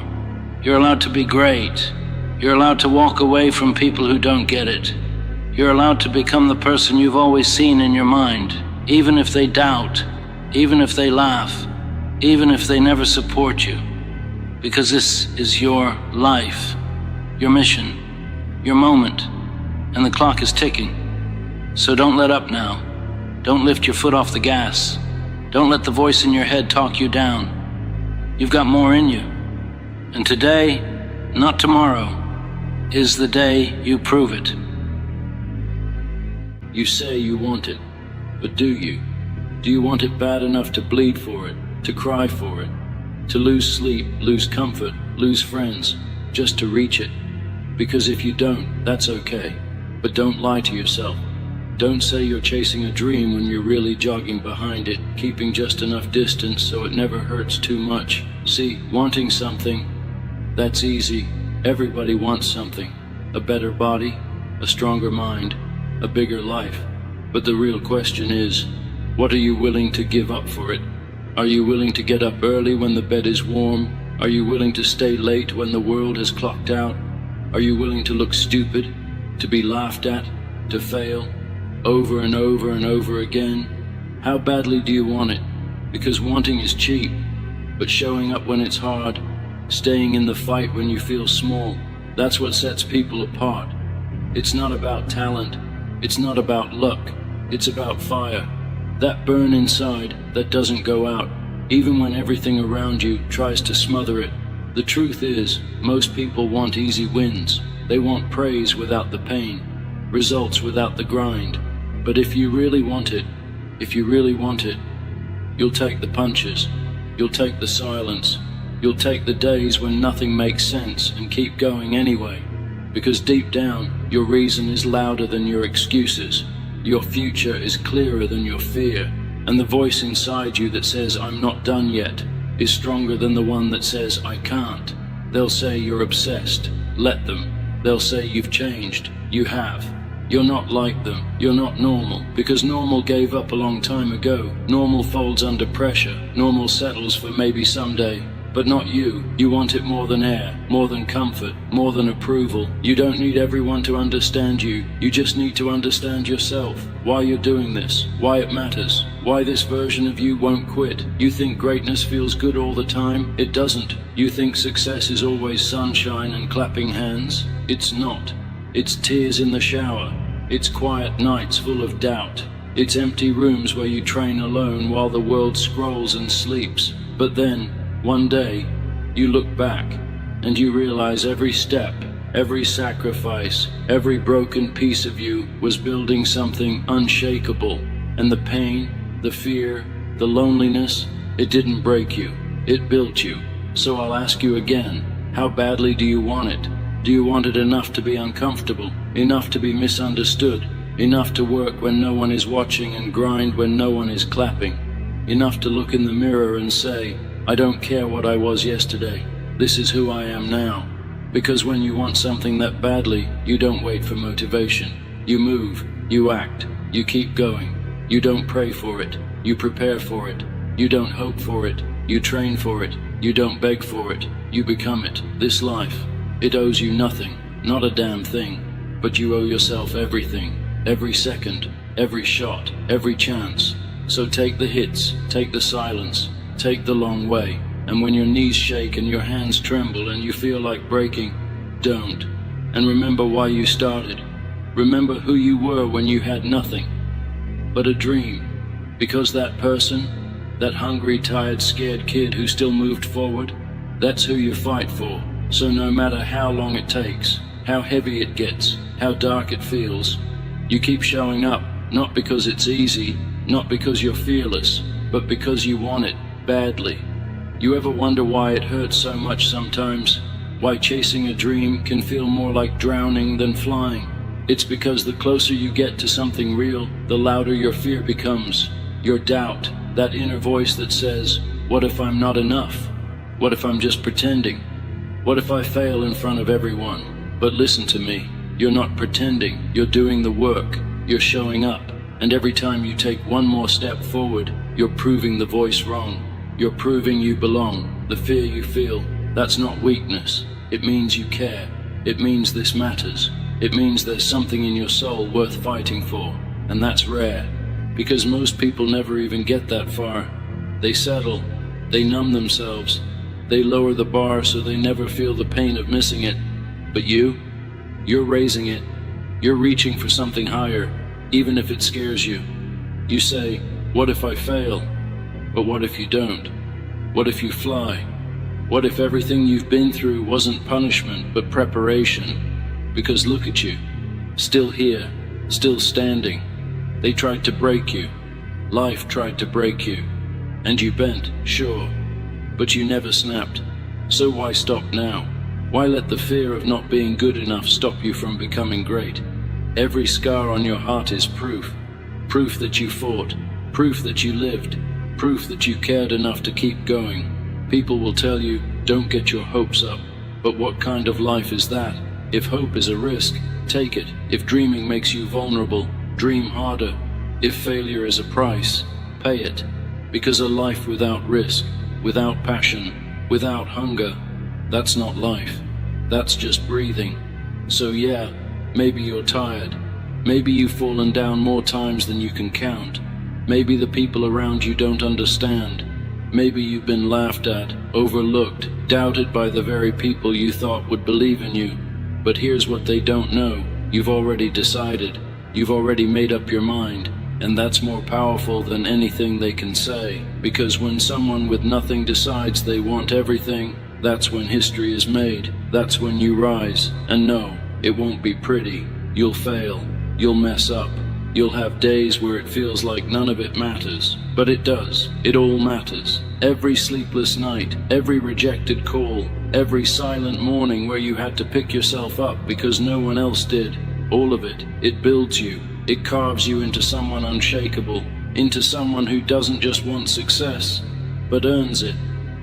You're allowed to be great. You're allowed to walk away from people who don't get it. You're allowed to become the person you've always seen in your mind, even if they doubt, even if they laugh, even if they never support you. Because this is your life, your mission, your moment, and the clock is ticking. So don't let up now. Don't lift your foot off the gas. Don't let the voice in your head talk you down. You've got more in you. And today, not tomorrow, is the day you prove it. You say you want it, but do you? Do you want it bad enough to bleed for it, to cry for it, to lose sleep, lose comfort, lose friends, just to reach it? Because if you don't, that's okay. But don't lie to yourself. Don't say you're chasing a dream when you're really jogging behind it, keeping just enough distance so it never hurts too much. See, wanting something, that's easy. Everybody wants something. A better body, a stronger mind, a bigger life. But the real question is, what are you willing to give up for it? Are you willing to get up early when the bed is warm? Are you willing to stay late when the world has clocked out? Are you willing to look stupid, to be laughed at, to fail, over and over and over again? How badly do you want it? Because wanting is cheap, but showing up when it's hard, staying in the fight when you feel small, that's what sets people apart. It's not about talent. It's not about luck. It's about fire. That burn inside that doesn't go out, even when everything around you tries to smother it. The truth is, most people want easy wins. They want praise without the pain, results without the grind. But if you really want it, you'll take the punches. You'll take the silence. You'll take the days when nothing makes sense and keep going anyway. Because deep down, your reason is louder than your excuses. Your future is clearer than your fear. And the voice inside you that says, I'm not done yet, is stronger than the one that says, I can't. They'll say you're obsessed. Let them. They'll say you've changed. You have. You're not like them. You're not normal. Because normal gave up a long time ago. Normal folds under pressure. Normal settles for maybe someday. But not you. You want it more than air, more than comfort, more than approval. You don't need everyone to understand you. You just need to understand yourself. Why you're doing this. Why it matters. Why this version of you won't quit. You think greatness feels good all the time? It doesn't. You think success is always sunshine and clapping hands? It's not. It's tears in the shower. It's quiet nights full of doubt. It's empty rooms where you train alone while the world scrolls and sleeps. But then, one day, you look back and you realize every step, every sacrifice, every broken piece of you was building something unshakable. And the pain, the fear, the loneliness, it didn't break you, it built you. So I'll ask you again, how badly do you want it? Do you want it enough to be uncomfortable, enough to be misunderstood, enough to work when no one is watching and grind when no one is clapping, enough to look in the mirror and say, I don't care what I was yesterday, this is who I am now. Because when you want something that badly, you don't wait for motivation. You move, you act, you keep going. You don't pray for it, you prepare for it. You don't hope for it, you train for it. You don't beg for it, you become it. This life, it owes you nothing, not a damn thing. But you owe yourself everything, every second, every shot, every chance. So take the hits, take the silence, take the long way. And when your knees shake and your hands tremble and you feel like breaking, don't. And remember why you started. Remember who you were when you had nothing but a dream. Because that person, that hungry, tired, scared kid who still moved forward, that's who you fight for. So no matter how long it takes, how heavy it gets, how dark it feels, you keep showing up, not because it's easy, not because you're fearless, but because you want it badly. You ever wonder why it hurts so much sometimes? Why chasing a dream can feel more like drowning than flying? It's because the closer you get to something real, the louder your fear becomes. Your doubt, that inner voice that says, what if I'm not enough? What if I'm just pretending? What if I fail in front of everyone? But listen to me, you're not pretending, you're doing the work, you're showing up. And every time you take one more step forward, you're proving the voice wrong. You're proving you belong. The fear you feel, that's not weakness. It means you care. It means this matters. It means there's something in your soul worth fighting for. And that's rare, because most people never even get that far. They settle. They numb themselves. They lower the bar so they never feel the pain of missing it. But you're raising it. You're reaching for something higher, even if it scares you. You say, what if I fail? But what if you don't? What if you fly? What if everything you've been through wasn't punishment, but preparation? Because look at you, still here, still standing. They tried to break you. Life tried to break you. And you bent, sure, but you never snapped. So why stop now? Why let the fear of not being good enough stop you from becoming great? Every scar on your heart is proof. Proof that you fought. Proof that you lived. Proof that you cared enough to keep going. People will tell you, don't get your hopes up. But what kind of life is that? If hope is a risk, take it. If dreaming makes you vulnerable, dream harder. If failure is a price, pay it. Because a life without risk, without passion, without hunger, that's not life. That's just breathing. So yeah, maybe you're tired. Maybe you've fallen down more times than you can count. Maybe the people around you don't understand. Maybe you've been laughed at, overlooked, doubted by the very people you thought would believe in you. But here's what they don't know. You've already decided. You've already made up your mind. And that's more powerful than anything they can say. Because when someone with nothing decides they want everything, that's when history is made. That's when you rise. And no, it won't be pretty. You'll fail. You'll mess up. You'll have days where it feels like none of it matters, but it does. It all matters. Every sleepless night, every rejected call, every silent morning where you had to pick yourself up because no one else did. All of it. It builds you. It carves you into someone unshakable, into someone who doesn't just want success, but earns it.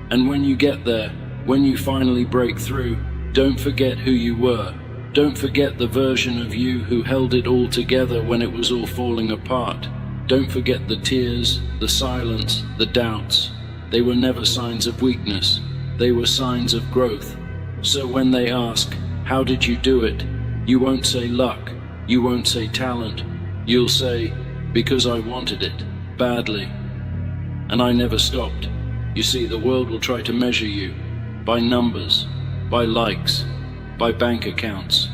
And when you get there, when you finally break through, don't forget who you were. Don't forget the version of you who held it all together when it was all falling apart. Don't forget the tears, the silence, the doubts. They were never signs of weakness. They were signs of growth. So when they ask, how did you do it? You won't say luck. You won't say talent. You'll say, because I wanted it, badly. And I never stopped. You see, the world will try to measure you by numbers, by likes, by bank accounts.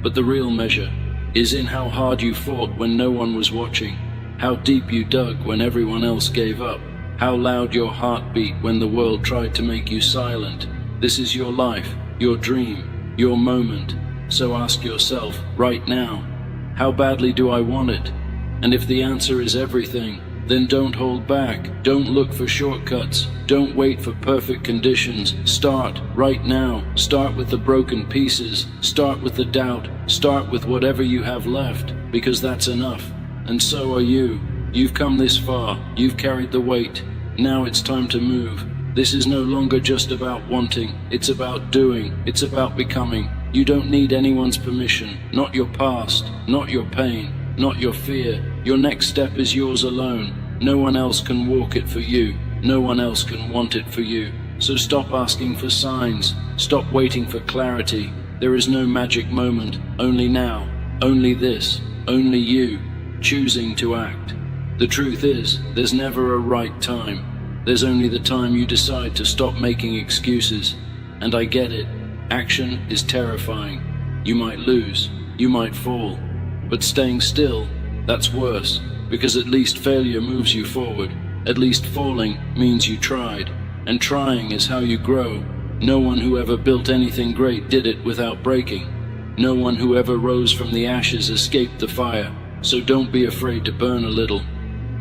But the real measure is in how hard you fought when no one was watching, how deep you dug when everyone else gave up, how loud your heart beat when the world tried to make you silent. This is your life, your dream, your moment. So ask yourself, right now, how badly do I want it? And if the answer is everything, then don't hold back. Don't look for shortcuts. Don't wait for perfect conditions. Start right now. Start with the broken pieces. Start with the doubt. Start with whatever you have left, because that's enough. And so are you. You've come this far. You've carried the weight. Now it's time to move. This is no longer just about wanting. It's about doing. It's about becoming. You don't need anyone's permission. Not your past. Not your pain. Not your fear. Your next step is yours alone. No one else can walk it for you. No one else can want it for you. So stop asking for signs. Stop waiting for clarity. There is no magic moment. Only now. Only this. Only you. Choosing to act. The truth is, there's never a right time. There's only the time you decide to stop making excuses. And I get it. Action is terrifying. You might lose. You might fall. But staying still, that's worse, because at least failure moves you forward. At least falling means you tried, and trying is how you grow. No one who ever built anything great did it without breaking. No one who ever rose from the ashes escaped the fire, so don't be afraid to burn a little.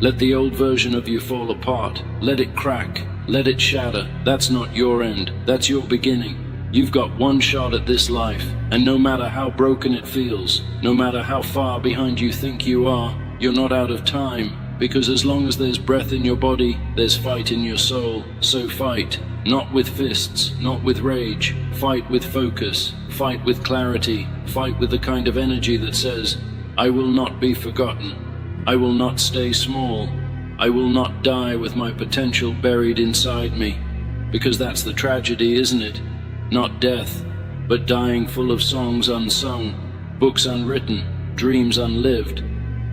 Let the old version of you fall apart. Let it crack. Let it shatter. That's not your end. That's your beginning. You've got one shot at this life, and no matter how broken it feels, no matter how far behind you think you are, you're not out of time, because as long as there's breath in your body, there's fight in your soul. So fight, not with fists, not with rage. Fight with focus, fight with clarity, fight with the kind of energy that says, I will not be forgotten. I will not stay small. I will not die with my potential buried inside me. Because that's the tragedy, isn't it? Not death, but dying full of songs unsung, books unwritten, dreams unlived.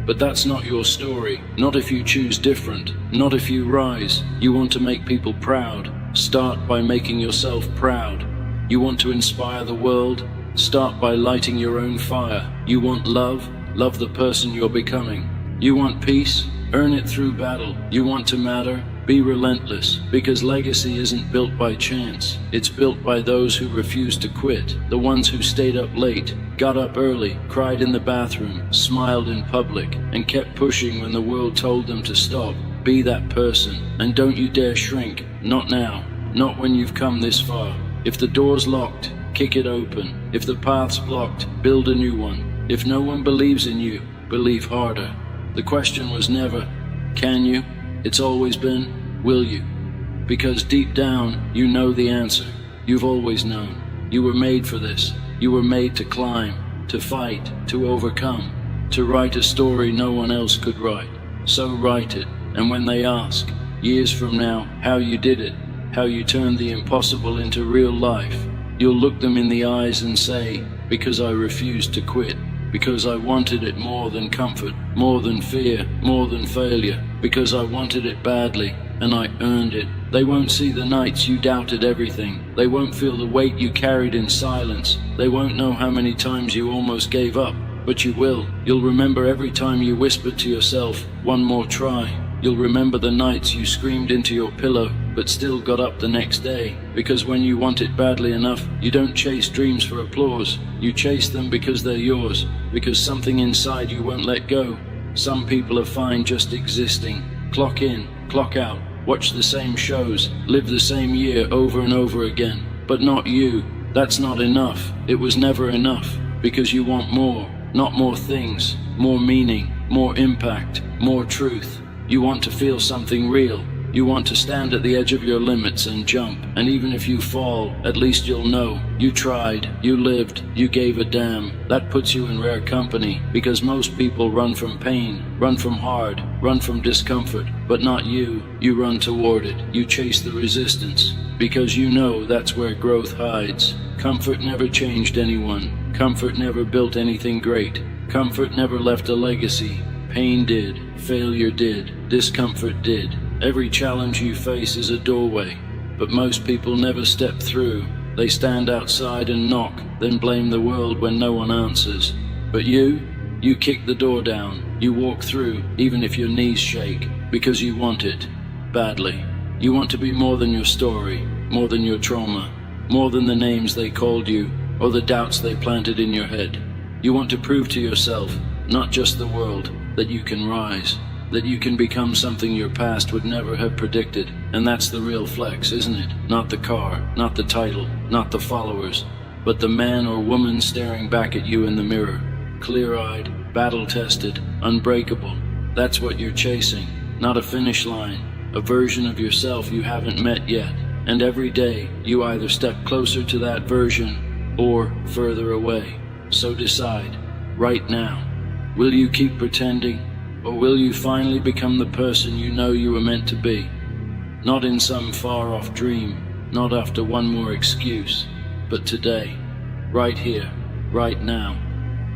But that's not your story, not if you choose different, not if you rise. You want to make people proud. Start by making yourself proud. You want to inspire the world? Start by lighting your own fire. You want love? Love the person you're becoming. You want peace? Earn it through battle. You want to matter? Be relentless, because legacy isn't built by chance. It's built by those who refuse to quit, the ones who stayed up late, got up early, cried in the bathroom, smiled in public, and kept pushing when the world told them to stop. Be that person, and don't you dare shrink. Not now. Not when you've come this far. If the door's locked, kick it open. If the path's blocked, build a new one. If no one believes in you, believe harder. The question was never, can you? It's always been, will you? Because deep down, you know the answer. You've always known. You were made for this. You were made to climb, to fight, to overcome, to write a story no one else could write. So write it, and when they ask, years from now, how you did it, how you turned the impossible into real life, you'll look them in the eyes and say, because I refused to quit. Because I wanted it more than comfort, more than fear, more than failure. Because I wanted it badly, and I earned it. They won't see the nights you doubted everything. They won't feel the weight you carried in silence. They won't know how many times you almost gave up, but you will. You'll remember every time you whispered to yourself, one more try. You'll remember the nights you screamed into your pillow, but still got up the next day. Because when you want it badly enough, you don't chase dreams for applause. You chase them because they're yours, because something inside you won't let go. Some people are fine just existing. Clock in, clock out, watch the same shows, live the same year over and over again. But not you. That's not enough. It was never enough. Because you want more. Not more things. More meaning. More impact. More truth. You want to feel something real. You want to stand at the edge of your limits and jump. And even if you fall, at least you'll know. You tried. You lived. You gave a damn. That puts you in rare company. Because most people run from pain. Run from hard. Run from discomfort. But not you. You run toward it. You chase the resistance. Because you know that's where growth hides. Comfort never changed anyone. Comfort never built anything great. Comfort never left a legacy. Pain did. Failure did. Discomfort did. Every challenge you face is a doorway, but most people never step through. They stand outside and knock, then blame the world when no one answers. But you kick the door down. You walk through, even if your knees shake, because you want it, badly. You want to be more than your story, more than your trauma, more than the names they called you, or the doubts they planted in your head. You want to prove to yourself, not just the world, that you can rise. That you can become something your past would never have predicted. And that's the real flex, isn't it? Not the car, not the title, not the followers, but the man or woman staring back at you in the mirror. Clear-eyed, battle-tested, unbreakable. That's what you're chasing, not a finish line, a version of yourself you haven't met yet. And every day, you either step closer to that version or further away. So decide, right now, will you keep pretending? Or will you finally become the person you know you were meant to be? Not in some far-off dream, not after one more excuse, but today, right here, right now.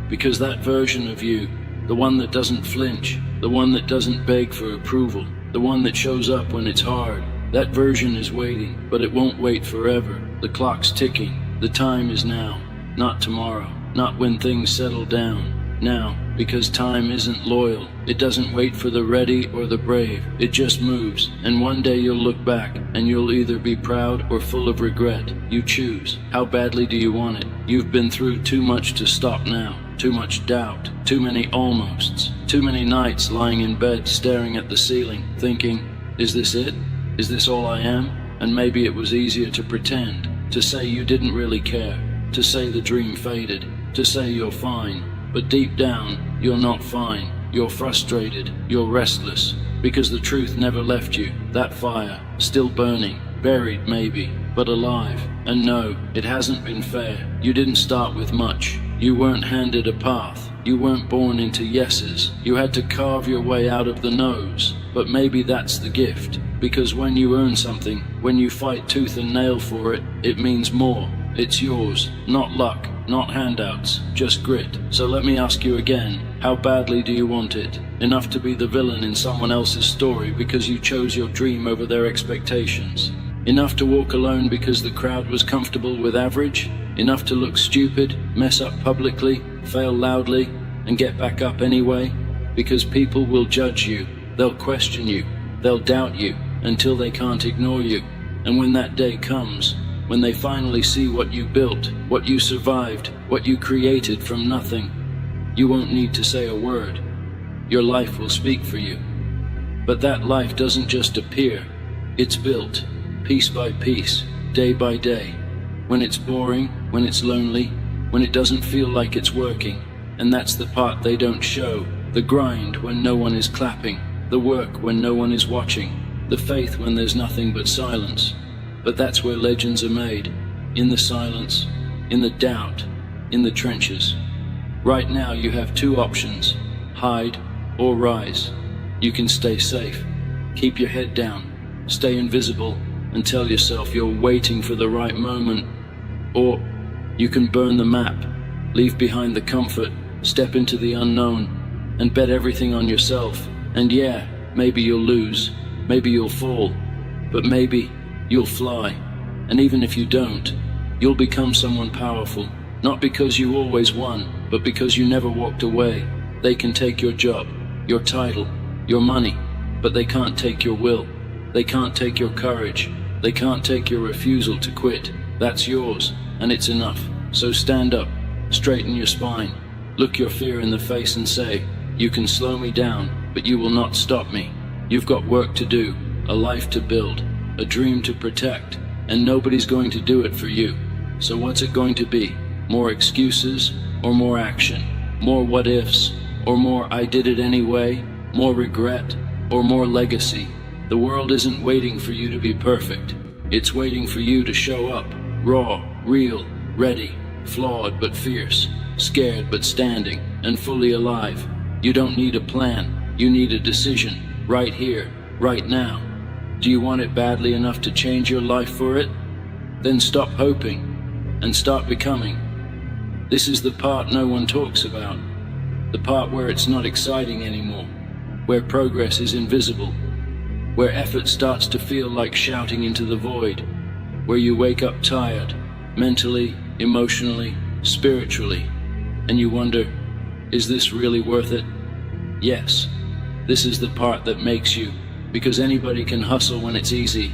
Because that version of you, the one that doesn't flinch, the one that doesn't beg for approval, the one that shows up when it's hard, that version is waiting, but it won't wait forever. The clock's ticking. The time is now, not tomorrow, not when things settle down. Now, because time isn't loyal. It doesn't wait for the ready or the brave. It just moves, and one day you'll look back, and you'll either be proud or full of regret. You choose. How badly do you want it? You've been through too much to stop now. Too much doubt. Too many almosts. Too many nights lying in bed staring at the ceiling, thinking, is this it? Is this all I am? And maybe it was easier to pretend, to say you didn't really care, to say the dream faded, to say you're fine. But deep down, you're not fine. You're frustrated. You're restless. Because the truth never left you. That fire, still burning. Buried, maybe, but alive. And no, it hasn't been fair. You didn't start with much. You weren't handed a path. You weren't born into yeses. You had to carve your way out of the no's. But maybe that's the gift. Because when you earn something, when you fight tooth and nail for it, it means more. It's yours. Not luck. Not handouts, just grit. So let me ask you again, how badly do you want it? Enough to be the villain in someone else's story because you chose your dream over their expectations? Enough to walk alone because the crowd was comfortable with average? Enough to look stupid, mess up publicly, fail loudly, and get back up anyway? Because people will judge you, they'll question you, they'll doubt you, until they can't ignore you. And when that day comes, when they finally see what you built, what you survived, what you created from nothing, you won't need to say a word. Your life will speak for you. But that life doesn't just appear. It's built, piece by piece, day by day. When it's boring, when it's lonely, when it doesn't feel like it's working. And that's the part they don't show. The grind when no one is clapping. The work when no one is watching. The faith when there's nothing but silence. But that's where legends are made, in the silence, in the doubt, in the trenches. Right now you have two options, hide or rise. You can stay safe, keep your head down, stay invisible and tell yourself you're waiting for the right moment. Or you can burn the map, leave behind the comfort, step into the unknown, and bet everything on yourself. And yeah, maybe you'll lose, maybe you'll fall, but maybe you'll fly. And even if you don't, you'll become someone powerful. Not because you always won, but because you never walked away. They can take your job, your title, your money, but they can't take your will. They can't take your courage. They can't take your refusal to quit. That's yours, and it's enough. So stand up, straighten your spine, look your fear in the face and say, You can slow me down, but you will not stop me. You've got work to do, a life to build, a dream to protect, and nobody's going to do it for you. So what's it going to be? More excuses or more action? More what ifs or more I did it anyway? More regret or more legacy? The world isn't waiting for you to be perfect. It's waiting for you to show up, raw, real, ready, flawed but fierce, scared but standing, and fully alive. You don't need a plan, you need a decision, right here, right now. Do you want it badly enough to change your life for it? Then stop hoping and start becoming. This is the part no one talks about, the part where it's not exciting anymore, where progress is invisible, where effort starts to feel like shouting into the void, where you wake up tired, mentally, emotionally, spiritually, and you wonder, is this really worth it? Yes, this is the part that makes you, because anybody can hustle when it's easy,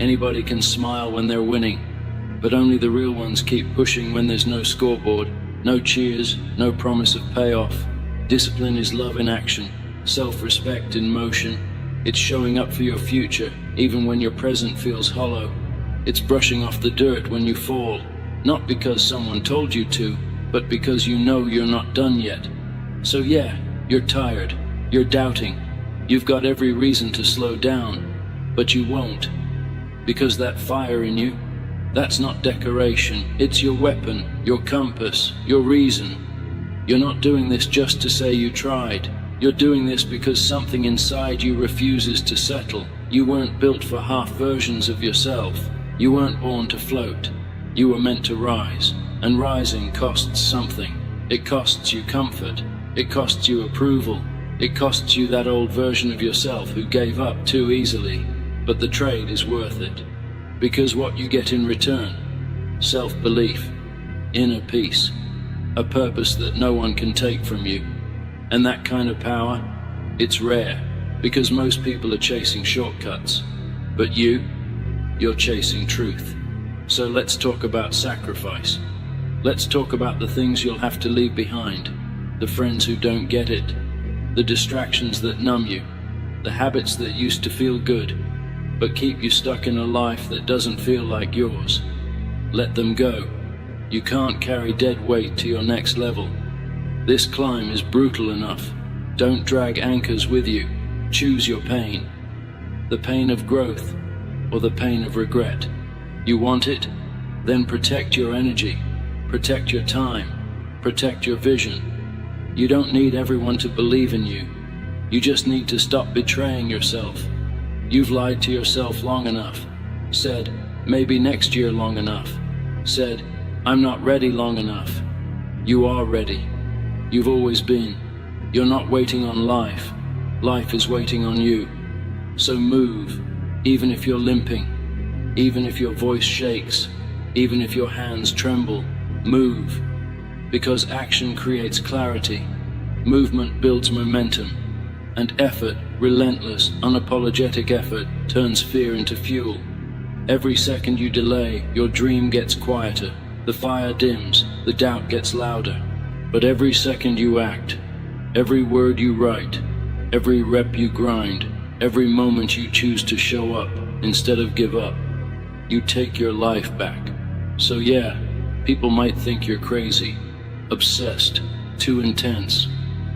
anybody can smile when they're winning, but only the real ones keep pushing when there's no scoreboard, no cheers, no promise of payoff. Discipline is love in action, self-respect in motion. It's showing up for your future, even when your present feels hollow. It's brushing off the dirt when you fall, not because someone told you to, but because you know you're not done yet. So yeah, you're tired, you're doubting, you've got every reason to slow down, but you won't, because that fire in you, that's not decoration, it's your weapon, your compass, your reason. You're not doing this just to say you tried. You're doing this because something inside you refuses to settle. You weren't built for half versions of yourself. You weren't born to float. You were meant to rise, and rising costs something. It costs you comfort. It costs you approval. It costs you that old version of yourself who gave up too easily. But the trade is worth it. Because what you get in return? Self-belief, inner peace, a purpose that no one can take from you. And that kind of power, it's rare, because most people are chasing shortcuts. But you're chasing truth. So let's talk about sacrifice. Let's talk about the things you'll have to leave behind, the friends who don't get it, the distractions that numb you, the habits that used to feel good, but keep you stuck in a life that doesn't feel like yours. Let them go. You can't carry dead weight to your next level. This climb is brutal enough. Don't drag anchors with you. Choose your pain. The pain of growth or the pain of regret. You want it? Then protect your energy. Protect your time. Protect your vision. You don't need everyone to believe in you. You just need to stop betraying yourself. You've lied to yourself long enough. Said, maybe next year long enough. Said, I'm not ready long enough. You are ready. You've always been. You're not waiting on life. Life is waiting on you. So move, even if you're limping, even if your voice shakes, even if your hands tremble. Move, because action creates clarity. Movement builds momentum, and effort, relentless, unapologetic effort, turns fear into fuel. Every second you delay, your dream gets quieter, the fire dims, the doubt gets louder. But every second you act, every word you write, every rep you grind, every moment you choose to show up instead of give up, you take your life back. So yeah, people might think you're crazy, obsessed, too intense.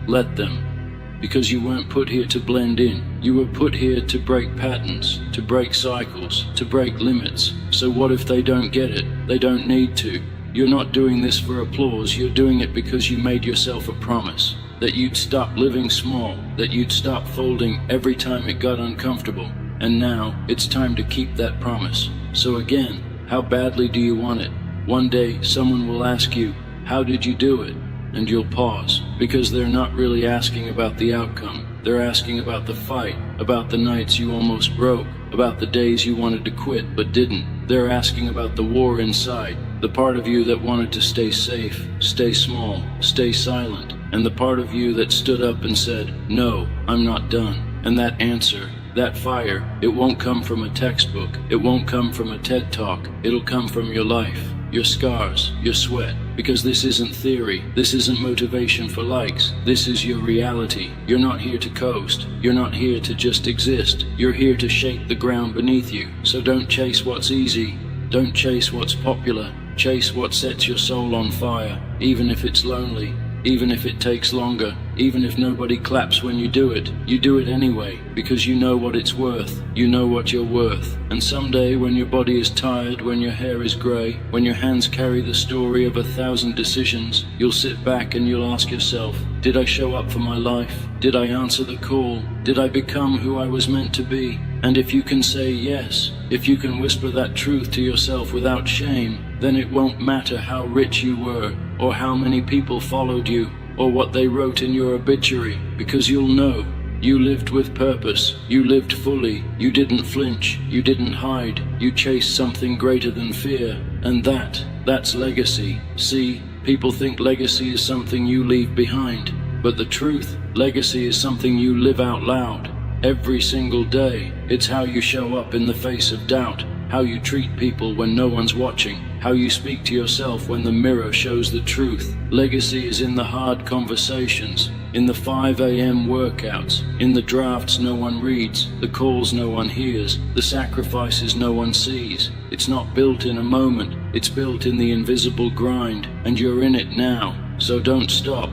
Let them, because you weren't put here to blend in. You were put here to break patterns, to break cycles, to break limits. So what if they don't get it? They don't need to. You're not doing this for applause, you're doing it because you made yourself a promise. That you'd stop living small, that you'd stop folding every time it got uncomfortable. And now, it's time to keep that promise. So again, how badly do you want it? One day, someone will ask you, how did you do it? And you'll pause, because they're not really asking about the outcome. They're asking about the fight, about the nights you almost broke, about the days you wanted to quit but didn't. They're asking about the war inside, the part of you that wanted to stay safe, stay small, stay silent, and the part of you that stood up and said, no, I'm not done. And that answer, that fire, it won't come from a textbook, it won't come from a TED Talk, it'll come from your life. your scars, your sweat. Because this isn't theory, this isn't motivation for likes, this is your reality. You're not here to coast, you're not here to just exist, you're here to shake the ground beneath you. So don't chase what's easy, don't chase what's popular, chase what sets your soul on fire, even if it's lonely, even if it takes longer, even if nobody claps when you do it anyway, because you know what it's worth, you know what you're worth. And someday when your body is tired, when your hair is grey, when your hands carry the story of 1,000 decisions, you'll sit back and you'll ask yourself, did I show up for my life? Did I answer the call? Did I become who I was meant to be? And if you can say yes, if you can whisper that truth to yourself without shame, then it won't matter how rich you were, or how many people followed you, or what they wrote in your obituary, because you'll know you lived with purpose, you lived fully, you didn't flinch, you didn't hide, you chased something greater than fear, and that's legacy. See, people think legacy is something you leave behind, but the truth, legacy is something you live out loud. Every single day, it's how you show up in the face of doubt, how you treat people when no one's watching, how you speak to yourself when the mirror shows the truth. Legacy is in the hard conversations, in the 5 a.m. workouts, in the drafts no one reads, the calls no one hears, the sacrifices no one sees. It's not built in a moment, it's built in the invisible grind, and you're in it now. So don't stop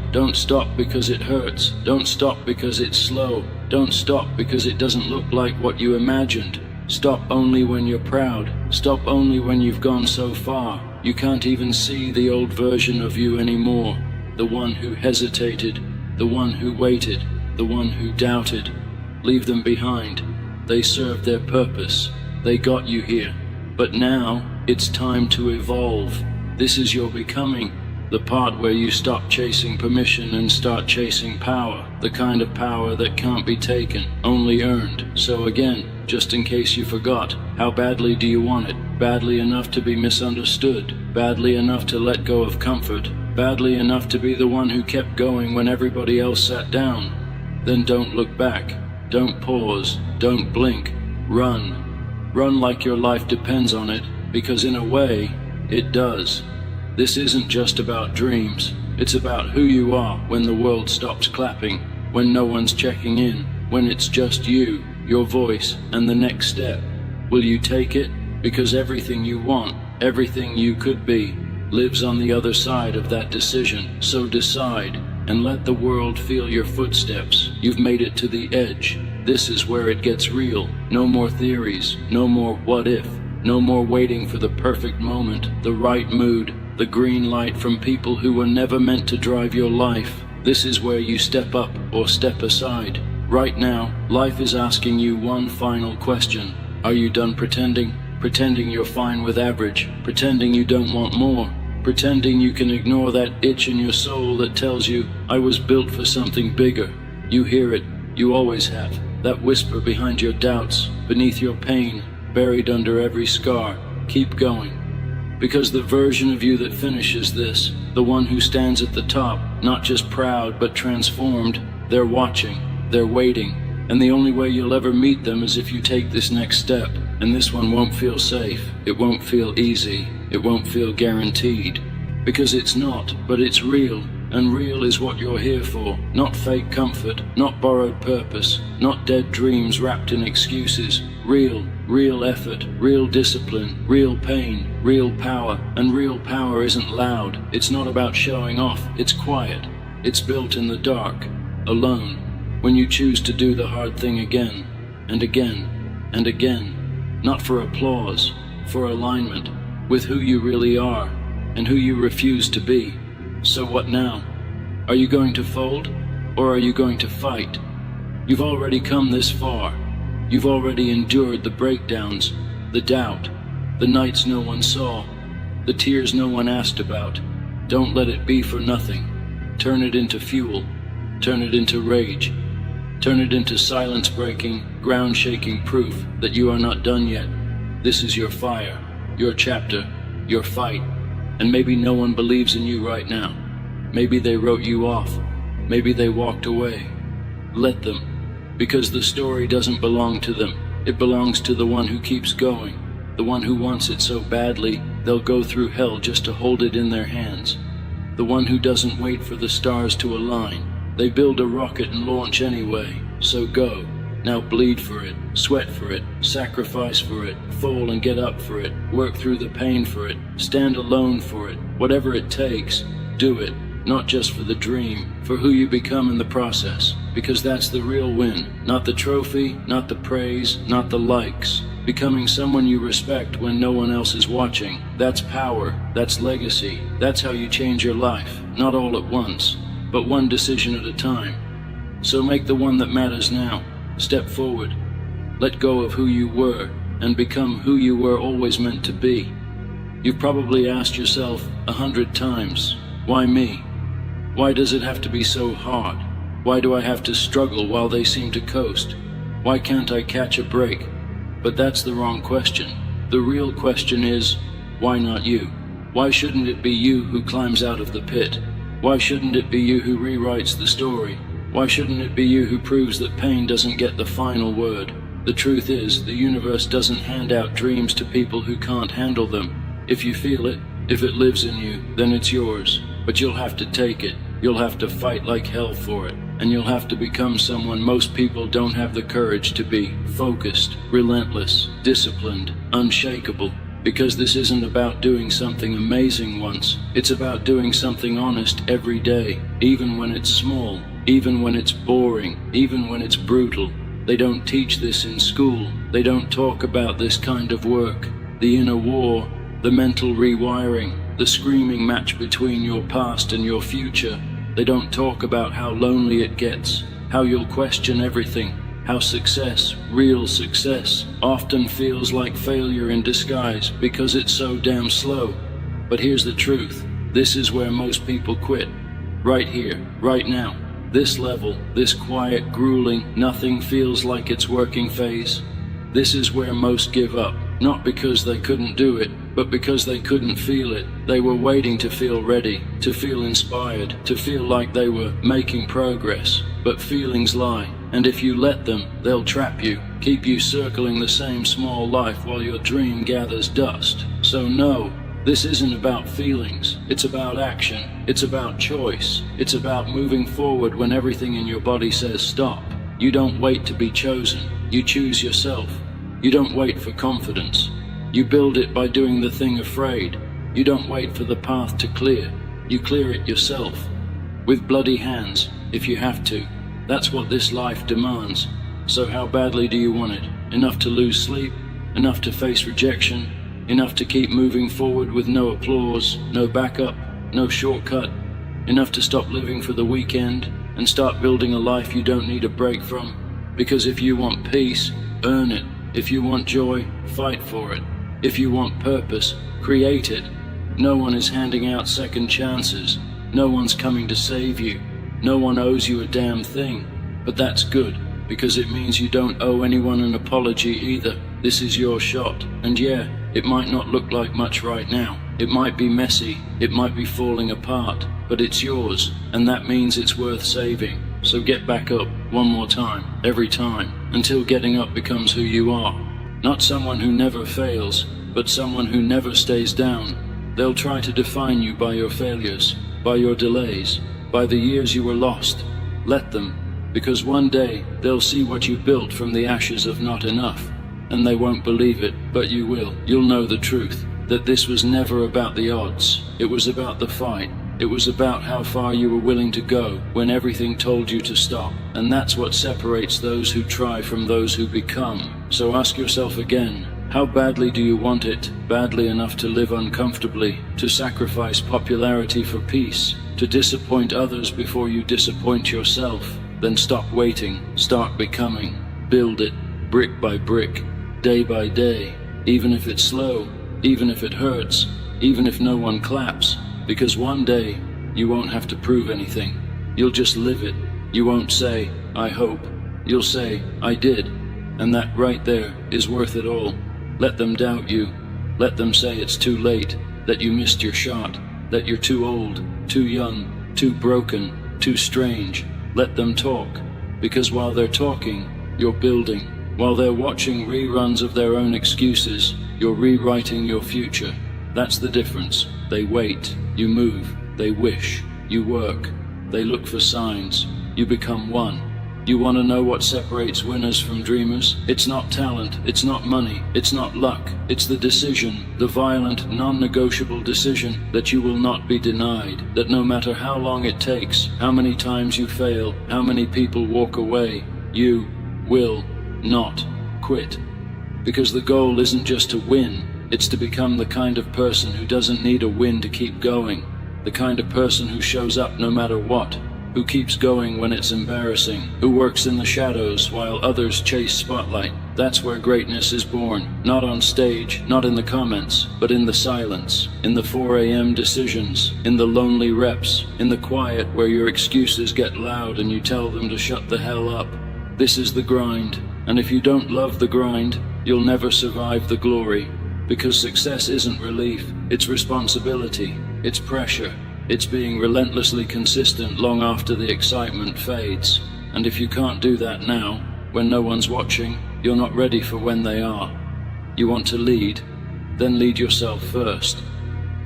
because it hurts, don't stop because it's slow, don't stop because it doesn't look like what you imagined. Stop only when you're proud, stop only when you've gone so far. You can't even see the old version of you anymore, the one who hesitated, the one who waited, the one who doubted. Leave them behind, they served their purpose, they got you here. But now, it's time to evolve. This is your becoming. The part where you stop chasing permission and start chasing power, the kind of power that can't be taken, only earned. So again, just in case you forgot, how badly do you want it? Badly enough to be misunderstood, badly enough to let go of comfort, badly enough to be the one who kept going when everybody else sat down. Then don't look back, don't pause, don't blink, run. Run like your life depends on it, because in a way, it does. This isn't just about dreams, it's about who you are when the world stops clapping, when no one's checking in, when it's just you, your voice, and the next step. Will you take it? Because everything you want, everything you could be, lives on the other side of that decision. So decide, and let the world feel your footsteps. You've made it to the edge. This is where it gets real. No more theories, no more what if, no more waiting for the perfect moment, the right mood, the green light from people who were never meant to drive your life. This is where you step up or step aside. Right now, life is asking you one final question. Are you done pretending? Pretending you're fine with average, pretending you don't want more, pretending you can ignore that itch in your soul that tells you, I was built for something bigger. You hear it, you always have, that whisper behind your doubts, beneath your pain, buried under every scar. Keep going. Because the version of you that finishes this, the one who stands at the top, not just proud but transformed, they're watching, they're waiting, and the only way you'll ever meet them is if you take this next step. And this one won't feel safe, it won't feel easy, it won't feel guaranteed. Because it's not, but it's real, and real is what you're here for. Not fake comfort, not borrowed purpose, not dead dreams wrapped in excuses. Real effort, real discipline, real pain, real power. And real power isn't loud, it's not about showing off, it's quiet. It's built in the dark, alone, when you choose to do the hard thing again, and again, and again. Not for applause, for alignment, with who you really are, and who you refuse to be. So what now? Are you going to fold, or are you going to fight? You've already come this far. You've already endured the breakdowns, the doubt, the nights no one saw, the tears no one asked about. Don't let it be for nothing. Turn it into fuel. Turn it into rage. Turn it into silence-breaking, ground-shaking proof that you are not done yet. This is your fire, your chapter, your fight. And maybe no one believes in you right now. Maybe they wrote you off. Maybe they walked away. Let them. Because the story doesn't belong to them. It belongs to the one who keeps going. The one who wants it so badly they'll go through hell just to hold it in their hands. The one who doesn't wait for the stars to align. They build a rocket and launch anyway, so go. Now bleed for it, sweat for it, sacrifice for it, fall and get up for it, work through the pain for it, stand alone for it, whatever it takes, do it. Not just for the dream, for who you become in the process, because that's the real win. Not the trophy, not the praise, not the likes. Becoming someone you respect when no one else is watching. That's power, that's legacy, that's how you change your life. Not all at once, but one decision at a time. So make the one that matters now. Step forward. Let go of who you were and become who you were always meant to be. You've probably asked yourself 100 times, why me? Why does it have to be so hard? Why do I have to struggle while they seem to coast? Why can't I catch a break? But that's the wrong question. The real question is, why not you? Why shouldn't it be you who climbs out of the pit? Why shouldn't it be you who rewrites the story? Why shouldn't it be you who proves that pain doesn't get the final word? The truth is, the universe doesn't hand out dreams to people who can't handle them. If you feel it, if it lives in you, then it's yours. But you'll have to take it. You'll have to fight like hell for it. And you'll have to become someone most people don't have the courage to be. Focused, relentless, disciplined, unshakable. Because this isn't about doing something amazing once. It's about doing something honest every day. Even when it's small. Even when it's boring. Even when it's brutal. They don't teach this in school. They don't talk about this kind of work. The inner war. The mental rewiring. The screaming match between your past and your future. They don't talk about how lonely it gets, how you'll question everything, how success, real success, often feels like failure in disguise because it's so damn slow. But here's the truth, this is where most people quit. Right here, right now, this level, this quiet, grueling, nothing feels like it's working phase. This is where most give up, not because they couldn't do it, but because they couldn't feel it. They were waiting to feel ready, to feel inspired, to feel like they were making progress. But feelings lie, and if you let them, they'll trap you, keep you circling the same small life while your dream gathers dust. So no, this isn't about feelings, it's about action, it's about choice, it's about moving forward when everything in your body says stop. You don't wait to be chosen, you choose yourself. You don't wait for confidence. You build it by doing the thing afraid. You don't wait for the path to clear. You clear it yourself. With bloody hands, if you have to. That's what this life demands. So how badly do you want it? Enough to lose sleep? Enough to face rejection? Enough to keep moving forward with no applause, no backup, no shortcut? Enough to stop living for the weekend and start building a life you don't need a break from? Because if you want peace, earn it. If you want joy, fight for it. If you want purpose, create it. No one is handing out second chances. No one's coming to save you. No one owes you a damn thing. But that's good, because it means you don't owe anyone an apology either. This is your shot. And yeah, it might not look like much right now. It might be messy. It might be falling apart. But it's yours, and that means it's worth saving. So get back up one more time, every time, until getting up becomes who you are. Not someone who never fails, but someone who never stays down. They'll try to define you by your failures, by your delays, by the years you were lost. Let them, because one day they'll see what you built from the ashes of not enough. And they won't believe it, but you will. You'll know the truth, that this was never about the odds. It was about the fight. It was about how far you were willing to go when everything told you to stop. And that's what separates those who try from those who become. So ask yourself again, how badly do you want it? Badly enough to live uncomfortably, to sacrifice popularity for peace, to disappoint others before you disappoint yourself? Then stop waiting, start becoming. Build it, brick by brick, day by day, even if it's slow, even if it hurts, even if no one claps. Because one day, you won't have to prove anything. You'll just live it. You won't say, I hope. You'll say, I did. And that right there is worth it all. Let them doubt you. Let them say it's too late, that you missed your shot, that you're too old, too young, too broken, too strange. Let them talk. Because while they're talking, you're building. While they're watching reruns of their own excuses, you're rewriting your future. That's the difference. They wait, you move, they wish, you work, they look for signs, you become one. You want to know what separates winners from dreamers? It's not talent, it's not money, it's not luck. It's the decision, the violent, non-negotiable decision that you will not be denied, that no matter how long it takes, how many times you fail, how many people walk away, you will not quit. Because the goal isn't just to win, it's to become the kind of person who doesn't need a win to keep going, the kind of person who shows up no matter what, who keeps going when it's embarrassing, who works in the shadows while others chase spotlight. That's where greatness is born. Not on stage, not in the comments, but in the silence, in the 4 a.m. decisions, in the lonely reps, in the quiet where your excuses get loud and you tell them to shut the hell up. This is the grind, and if you don't love the grind, you'll never survive the glory. Because success isn't relief, it's responsibility, it's pressure. It's being relentlessly consistent long after the excitement fades. And if you can't do that now, when no one's watching, you're not ready for when they are. You want to lead, then lead yourself first.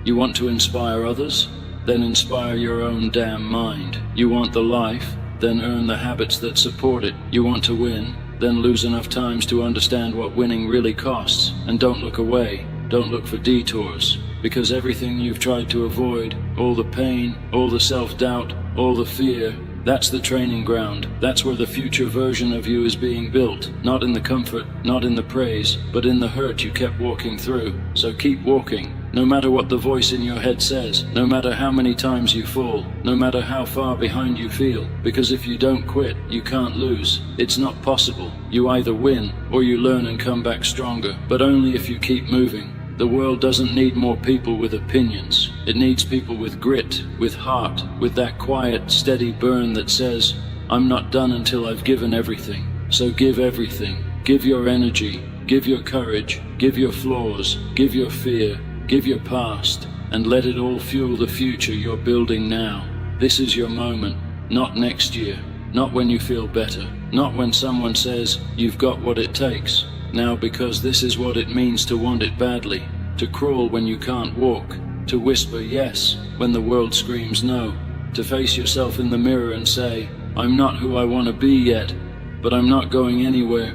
You want to inspire others, then inspire your own damn mind. You want the life, then earn the habits that support it. You want to win, then lose enough times to understand what winning really costs. And don't look away, don't look for detours. Because everything you've tried to avoid, all the pain, all the self-doubt, all the fear, that's the training ground. That's where the future version of you is being built. Not in the comfort, not in the praise, but in the hurt you kept walking through. So keep walking, no matter what the voice in your head says, no matter how many times you fall, no matter how far behind you feel. Because if you don't quit, you can't lose. It's not possible. You either win, or you learn and come back stronger, but only if you keep moving. The world doesn't need more people with opinions. It needs people with grit, with heart, with that quiet, steady burn that says, I'm not done until I've given everything. So give everything. Give your energy, give your courage, give your flaws, give your fear, give your past, and let it all fuel the future you're building now. This is your moment, not next year, not when you feel better, not when someone says you've got what it takes. Now, because this is what it means to want it badly, to crawl when you can't walk, to whisper yes when the world screams no, to face yourself in the mirror and say, I'm not who I want to be yet, but I'm not going anywhere,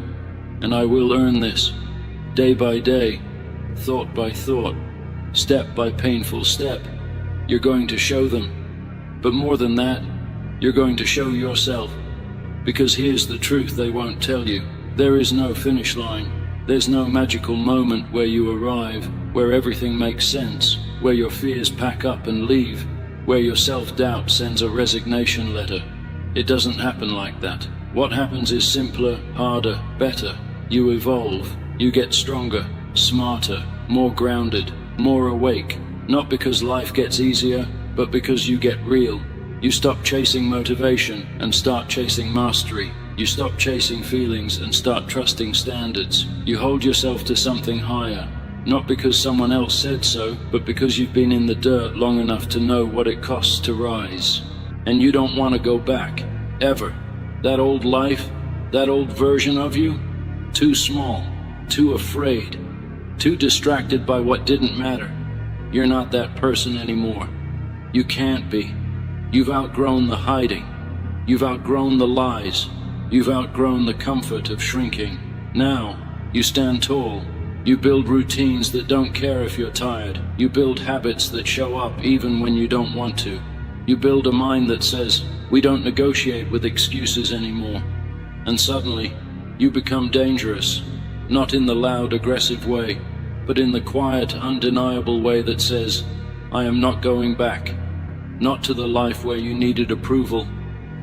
and I will earn this, day by day, thought by thought, step by painful step. You're going to show them, but more than that, you're going to show yourself, because here's the truth they won't tell you. There is no finish line. There's no magical moment where you arrive, where everything makes sense, where your fears pack up and leave, where your self-doubt sends a resignation letter. It doesn't happen like that. What happens is simpler, harder, better. You evolve. You get stronger, smarter, more grounded, more awake. Not because life gets easier, but because you get real. You stop chasing motivation and start chasing mastery. You stop chasing feelings and start trusting standards. You hold yourself to something higher, not because someone else said so, but because you've been in the dirt long enough to know what it costs to rise. And you don't want to go back, ever. That old life, that old version of you, too small, too afraid, too distracted by what didn't matter. You're not that person anymore. You can't be. You've outgrown the hiding. You've outgrown the lies. You've outgrown the comfort of shrinking. Now, you stand tall. You build routines that don't care if you're tired. You build habits that show up even when you don't want to. You build a mind that says, we don't negotiate with excuses anymore. And suddenly, you become dangerous. Not in the loud, aggressive way, but in the quiet, undeniable way that says, I am not going back. Not to the life where you needed approval.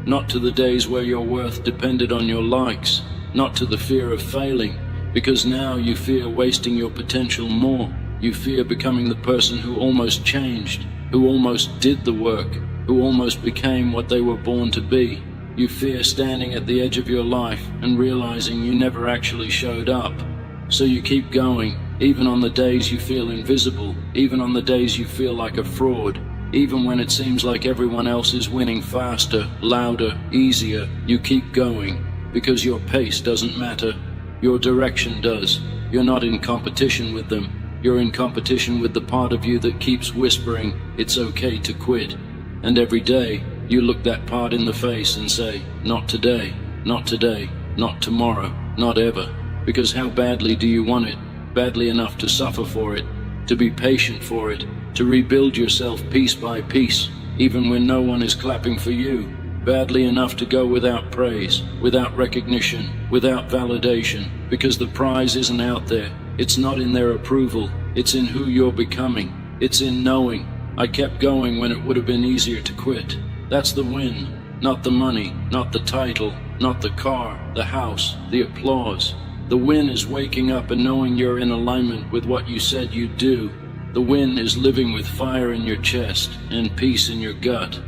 Not to the days where your worth depended on your likes, not to the fear of failing, because now you fear wasting your potential more. You fear becoming the person who almost changed, who almost did the work, who almost became what they were born to be. You fear standing at the edge of your life and realizing you never actually showed up. So you keep going, even on the days you feel invisible, even on the days you feel like a fraud. Even when it seems like everyone else is winning faster, louder, easier, you keep going, because your pace doesn't matter. Your direction does. You're not in competition with them. You're in competition with the part of you that keeps whispering it's okay to quit. And every day, you look that part in the face and say, not today, not today, not tomorrow, not ever. Because how badly do you want it? Badly enough to suffer for it, to be patient for it, to rebuild yourself piece by piece, even when no one is clapping for you. Badly enough to go without praise, without recognition, without validation, because the prize isn't out there. It's not in their approval. It's in who you're becoming. It's in knowing, I kept going when it would have been easier to quit. That's the win. Not the money, not the title, not the car, the house, the applause. The win is waking up and knowing you're in alignment with what you said you'd do. The win is living with fire in your chest and peace in your gut.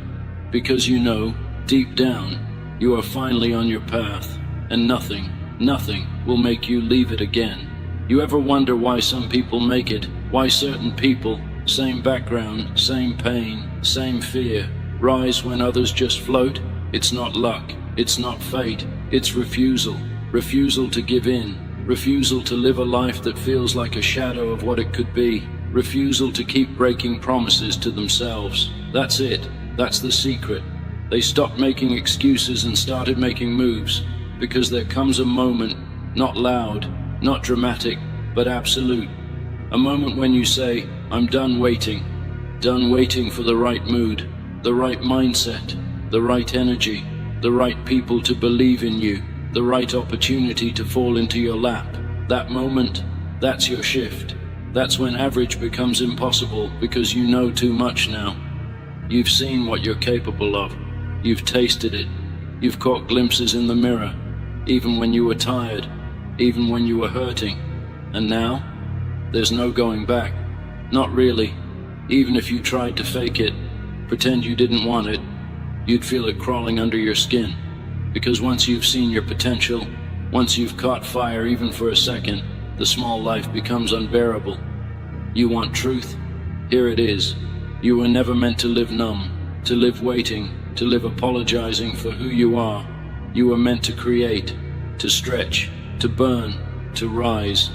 Because you know, deep down, you are finally on your path, and nothing will make you leave it again. You ever wonder why some people make it? Why certain people, same background, same pain, same fear, rise when others just float? It's not luck, it's not fate, it's refusal. Refusal to give in, refusal to live a life that feels like a shadow of what it could be, refusal to keep breaking promises to themselves. That's it, that's the secret. They stopped making excuses and started making moves, because there comes a moment, not loud, not dramatic, but absolute. A moment when you say, I'm done waiting for the right mood, the right mindset, the right energy, the right people to believe in you, the right opportunity to fall into your lap. That moment, that's your shift. That's when average becomes impossible because you know too much now. You've seen what you're capable of. You've tasted it. You've caught glimpses in the mirror, even when you were tired, even when you were hurting. And now, there's no going back. Not really. Even if you tried to fake it, pretend you didn't want it, you'd feel it crawling under your skin. Because once you've seen your potential, once you've caught fire even for a second, the small life becomes unbearable. You want truth? Here it is. You were never meant to live numb, to live waiting, to live apologizing for who you are. You were meant to create, to stretch, to burn, to rise.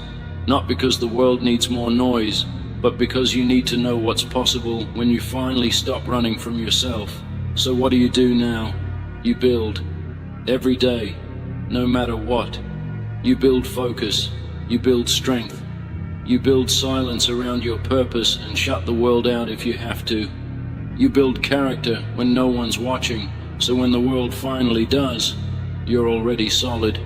Not because the world needs more noise, but because you need to know what's possible when you finally stop running from yourself. So what do you do now? You build. Every day, no matter what. You build focus. You build strength. You build silence around your purpose and shut the world out if you have to. You build character when no one's watching, so when the world finally does, you're already solid.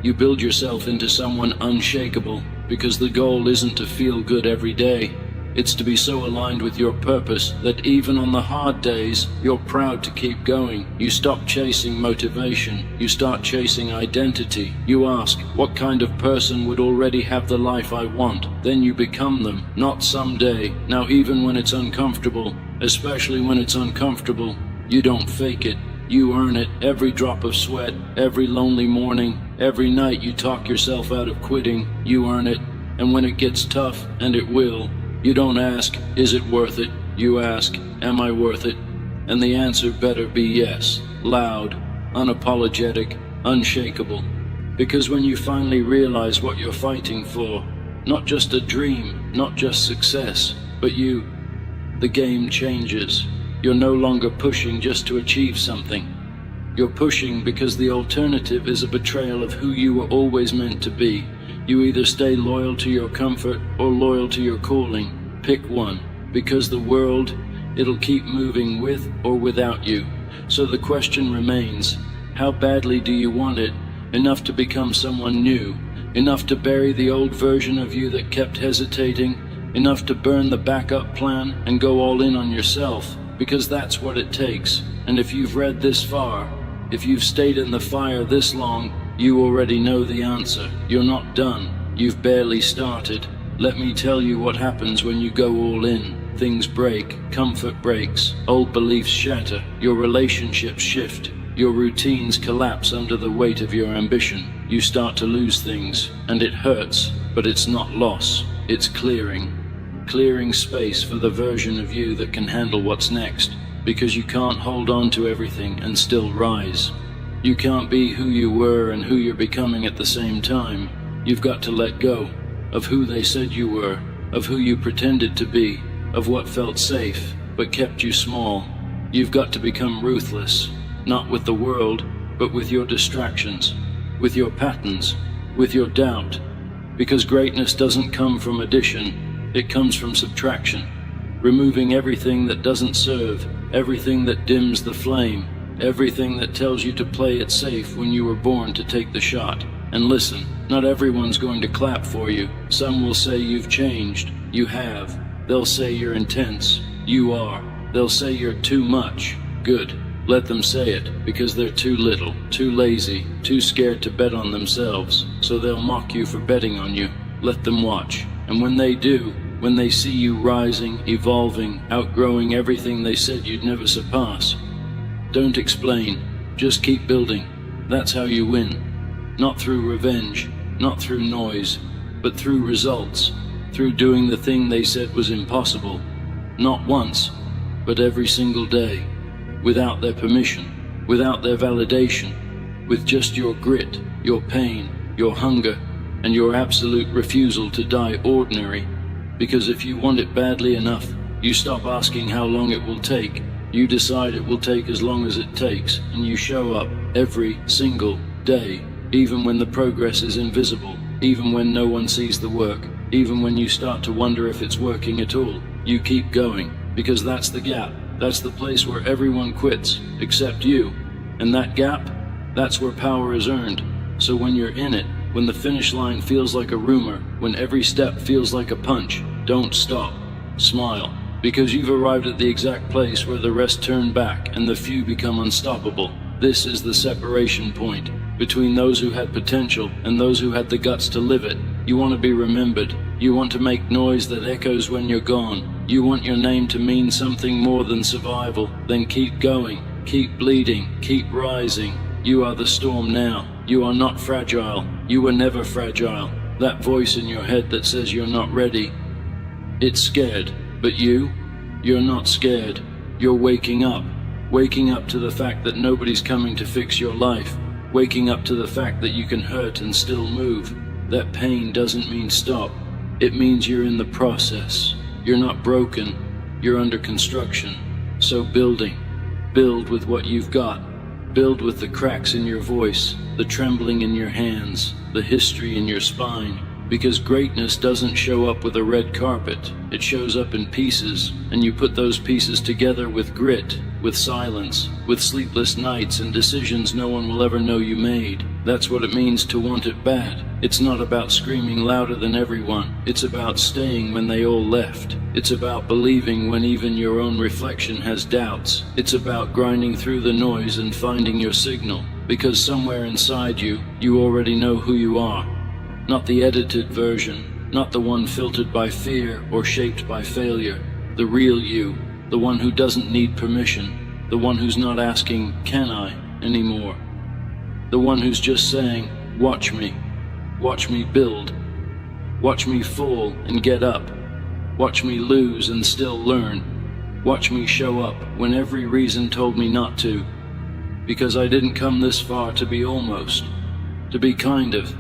You build yourself into someone unshakable, because the goal isn't to feel good every day. It's to be so aligned with your purpose that even on the hard days, you're proud to keep going. You stop chasing motivation. You start chasing identity. You ask, what kind of person would already have the life I want? Then you become them, not someday. Now even when it's uncomfortable, especially when it's uncomfortable, you don't fake it. You earn it. Every drop of sweat, every lonely morning, every night you talk yourself out of quitting, you earn it. And when it gets tough, and it will, you don't ask, is it worth it? You ask, am I worth it? And the answer better be yes. Loud, unapologetic, unshakable. Because when you finally realize what you're fighting for, not just a dream, not just success, but you, the game changes. You're no longer pushing just to achieve something. You're pushing because the alternative is a betrayal of who you were always meant to be. You either stay loyal to your comfort or loyal to your calling. Pick one, because the world, it'll keep moving with or without you. So the question remains, how badly do you want it? Enough to become someone new? Enough to bury the old version of you that kept hesitating? Enough to burn the backup plan and go all in on yourself? Because that's what it takes. And if you've read this far, if you've stayed in the fire this long, you already know the answer. You're not done. You've barely started. Let me tell you what happens when you go all in. Things break, comfort breaks, old beliefs shatter, your relationships shift, your routines collapse under the weight of your ambition. You start to lose things, and it hurts, but it's not loss, it's clearing. Clearing space for the version of you that can handle what's next, because you can't hold on to everything and still rise. You can't be who you were and who you're becoming at the same time. You've got to let go of who they said you were, of who you pretended to be, of what felt safe, but kept you small. You've got to become ruthless, not with the world, but with your distractions, with your patterns, with your doubt. Because greatness doesn't come from addition, it comes from subtraction. Removing everything that doesn't serve, everything that dims the flame, everything that tells you to play it safe when you were born to take the shot. And listen, not everyone's going to clap for you. Some will say you've changed. You have. They'll say you're intense. You are. They'll say you're too much. Good. Let them say it, because they're too little, too lazy, too scared to bet on themselves. So they'll mock you for betting on you. Let them watch. And when they do, when they see you rising, evolving, outgrowing everything they said you'd never surpass, don't explain. Just keep building. That's how you win. Not through revenge, not through noise, but through results, through doing the thing they said was impossible. Not once, but every single day, without their permission, without their validation, with just your grit, your pain, your hunger, and your absolute refusal to die ordinary. Because if you want it badly enough, you stop asking how long it will take. You decide it will take as long as it takes, and you show up every single day. Even when the progress is invisible, even when no one sees the work, even when you start to wonder if it's working at all, you keep going, because that's the gap. That's the place where everyone quits, except you. And that gap, that's where power is earned. So when you're in it, when the finish line feels like a rumor, when every step feels like a punch, don't stop. Smile, because you've arrived at the exact place where the rest turn back and the few become unstoppable. This is the separation point between those who had potential and those who had the guts to live it. You want to be remembered. You want to make noise that echoes when you're gone. You want your name to mean something more than survival. Then keep going, keep bleeding, keep rising. You are the storm now. You are not fragile. You were never fragile. That voice in your head that says you're not ready, it's scared. But you're not scared. You're waking up to the fact that nobody's coming to fix your life. Waking up to the fact that you can hurt and still move. That pain doesn't mean stop. It means you're in the process. You're not broken. You're under construction. So build with what you've got. Build with the cracks in your voice, the trembling in your hands, the history in your spine. Because greatness doesn't show up with a red carpet. It shows up in pieces, and you put those pieces together with grit, with silence, with sleepless nights and decisions no one will ever know you made. That's what it means to want it bad. It's not about screaming louder than everyone. It's about staying when they all left. It's about believing when even your own reflection has doubts. It's about grinding through the noise and finding your signal. Because somewhere inside you, you already know who you are. Not the edited version, not the one filtered by fear or shaped by failure. The real you, the one who doesn't need permission, the one who's not asking, "Can I?" anymore. The one who's just saying, watch me build, watch me fall and get up, watch me lose and still learn, watch me show up when every reason told me not to. Because I didn't come this far to be almost, to be kind of,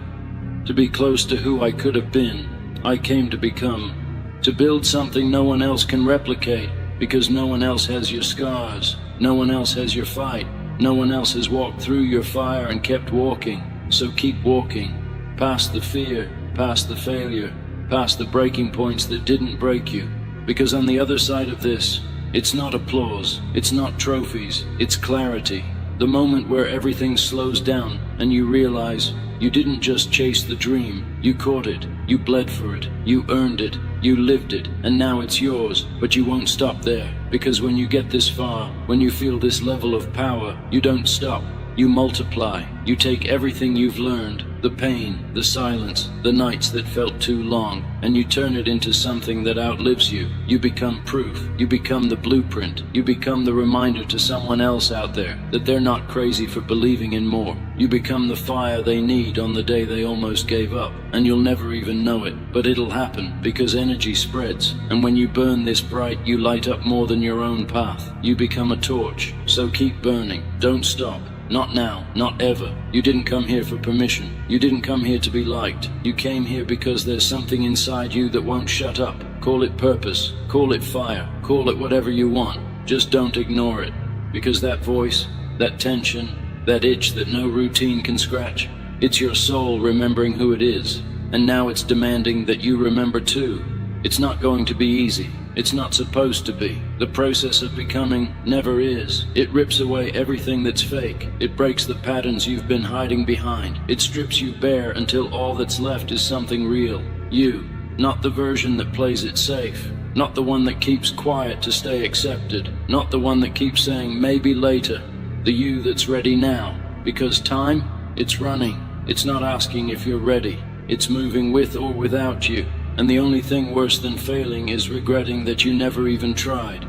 to be close to who I could have been. I came to become, to build something no one else can replicate, because no one else has your scars, no one else has your fight, no one else has walked through your fire and kept walking. So keep walking, past the fear, past the failure, past the breaking points that didn't break you. Because on the other side of this, it's not applause, it's not trophies, it's clarity. The moment where everything slows down and you realize you didn't just chase the dream, you caught it, you bled for it, you earned it, you lived it, and now it's yours. But you won't stop there, because when you get this far, when you feel this level of power, you don't stop. You multiply. You take everything you've learned, the pain, the silence, the nights that felt too long, and you turn it into something that outlives you. You become proof. You become the blueprint. You become the reminder to someone else out there that they're not crazy for believing in more. You become the fire they need on the day they almost gave up, and you'll never even know it, but it'll happen because energy spreads, and when you burn this bright, you light up more than your own path. You become a torch, so keep burning. Don't stop. Not now, not ever. You didn't come here for permission. You didn't come here to be liked. You came here because there's something inside you that won't shut up. Call it purpose, call it fire, call it whatever you want. Just don't ignore it. Because that voice, that tension, that itch that no routine can scratch, it's your soul remembering who it is. And now it's demanding that you remember too. It's not going to be easy. It's not supposed to be. The process of becoming never is. It rips away everything that's fake. It breaks the patterns you've been hiding behind. It strips you bare until all that's left is something real. You, not the version that plays it safe. Not the one that keeps quiet to stay accepted. Not the one that keeps saying maybe later. The you that's ready now. Because time, it's running. It's not asking if you're ready. It's moving with or without you. And the only thing worse than failing is regretting that you never even tried.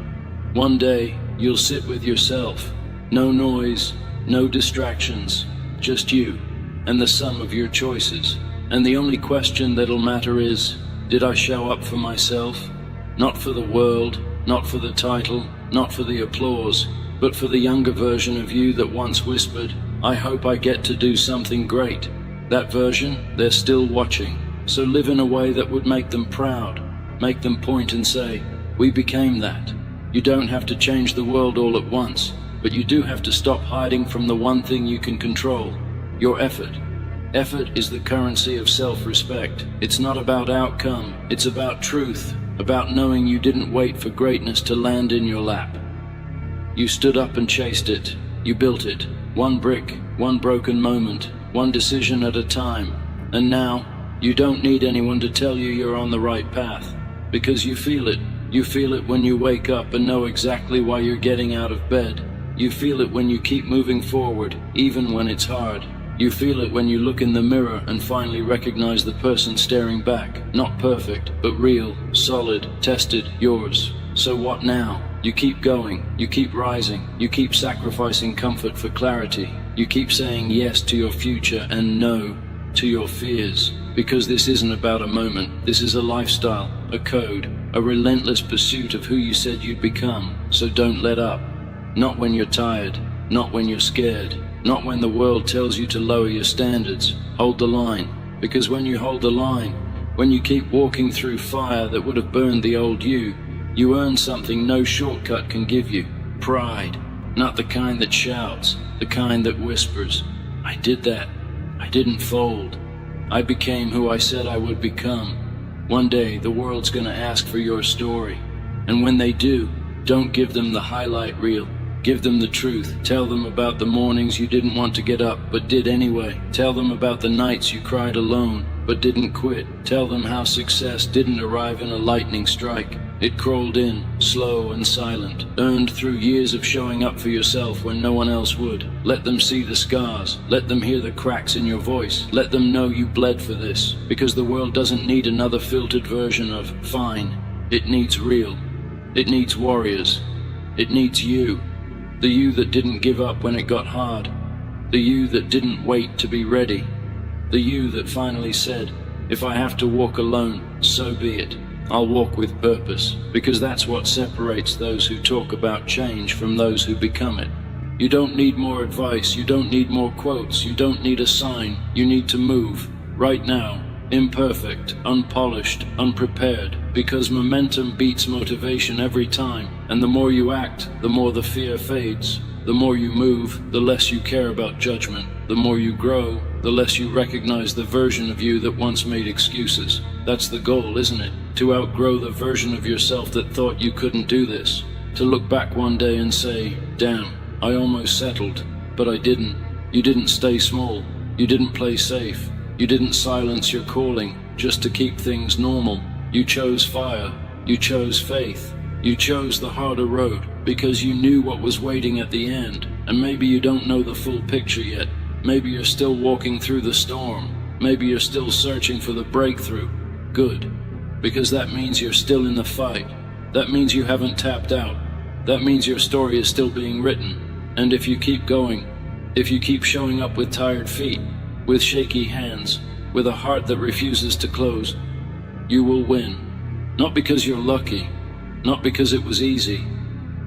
One day, you'll sit with yourself. No noise, no distractions, just you and the sum of your choices. And the only question that'll matter is, did I show up for myself? Not for the world, not for the title, not for the applause, but for the younger version of you that once whispered, I hope I get to do something great. That version, they're still watching. So live in a way that would make them proud, make them point and say, we became that. You don't have to change the world all at once, but you do have to stop hiding from the one thing you can control, your effort. Effort is the currency of self-respect. It's not about outcome, it's about truth, about knowing you didn't wait for greatness to land in your lap. You stood up and chased it, you built it, one brick, one broken moment, one decision at a time, and now, you don't need anyone to tell you you're on the right path, because you feel it. You feel it when you wake up and know exactly why you're getting out of bed. You feel it when you keep moving forward, even when it's hard. You feel it when you look in the mirror and finally recognize the person staring back. Not perfect, but real, solid, tested, yours. So what now? You keep going, you keep rising, you keep sacrificing comfort for clarity. You keep saying yes to your future and no to your fears. Because this isn't about a moment, this is a lifestyle, a code, a relentless pursuit of who you said you'd become. So don't let up. Not when you're tired, not when you're scared, not when the world tells you to lower your standards. Hold the line, because when you hold the line, when you keep walking through fire that would have burned the old you, you earn something no shortcut can give you. Pride, not the kind that shouts, the kind that whispers, I did that, I didn't fold. I became who I said I would become. One day, the world's gonna ask for your story. And when they do, don't give them the highlight reel. Give them the truth. Tell them about the mornings you didn't want to get up, but did anyway. Tell them about the nights you cried alone, but didn't quit. Tell them how success didn't arrive in a lightning strike. It crawled in, slow and silent, earned through years of showing up for yourself when no one else would. Let them see the scars. Let them hear the cracks in your voice. Let them know you bled for this, because the world doesn't need another filtered version of fine. It needs real. It needs warriors. It needs you. The you that didn't give up when it got hard. The you that didn't wait to be ready. The you that finally said, if I have to walk alone, so be it. I'll walk with purpose, because that's what separates those who talk about change from those who become it. You don't need more advice, you don't need more quotes, you don't need a sign, you need to move, right now, imperfect, unpolished, unprepared, because momentum beats motivation every time, and the more you act, the more the fear fades. The more you move, the less you care about judgment. The more you grow, the less you recognize the version of you that once made excuses. That's the goal, isn't it? To outgrow the version of yourself that thought you couldn't do this. To look back one day and say, damn, I almost settled, but I didn't. You didn't stay small. You didn't play safe. You didn't silence your calling just to keep things normal. You chose fire. You chose faith. You chose the harder road because you knew what was waiting at the end. And maybe you don't know the full picture yet. Maybe you're still walking through the storm. Maybe you're still searching for the breakthrough. Good. Because that means you're still in the fight. That means you haven't tapped out. That means your story is still being written. And if you keep going, if you keep showing up with tired feet, with shaky hands, with a heart that refuses to close, you will win. Not because you're lucky, not because it was easy,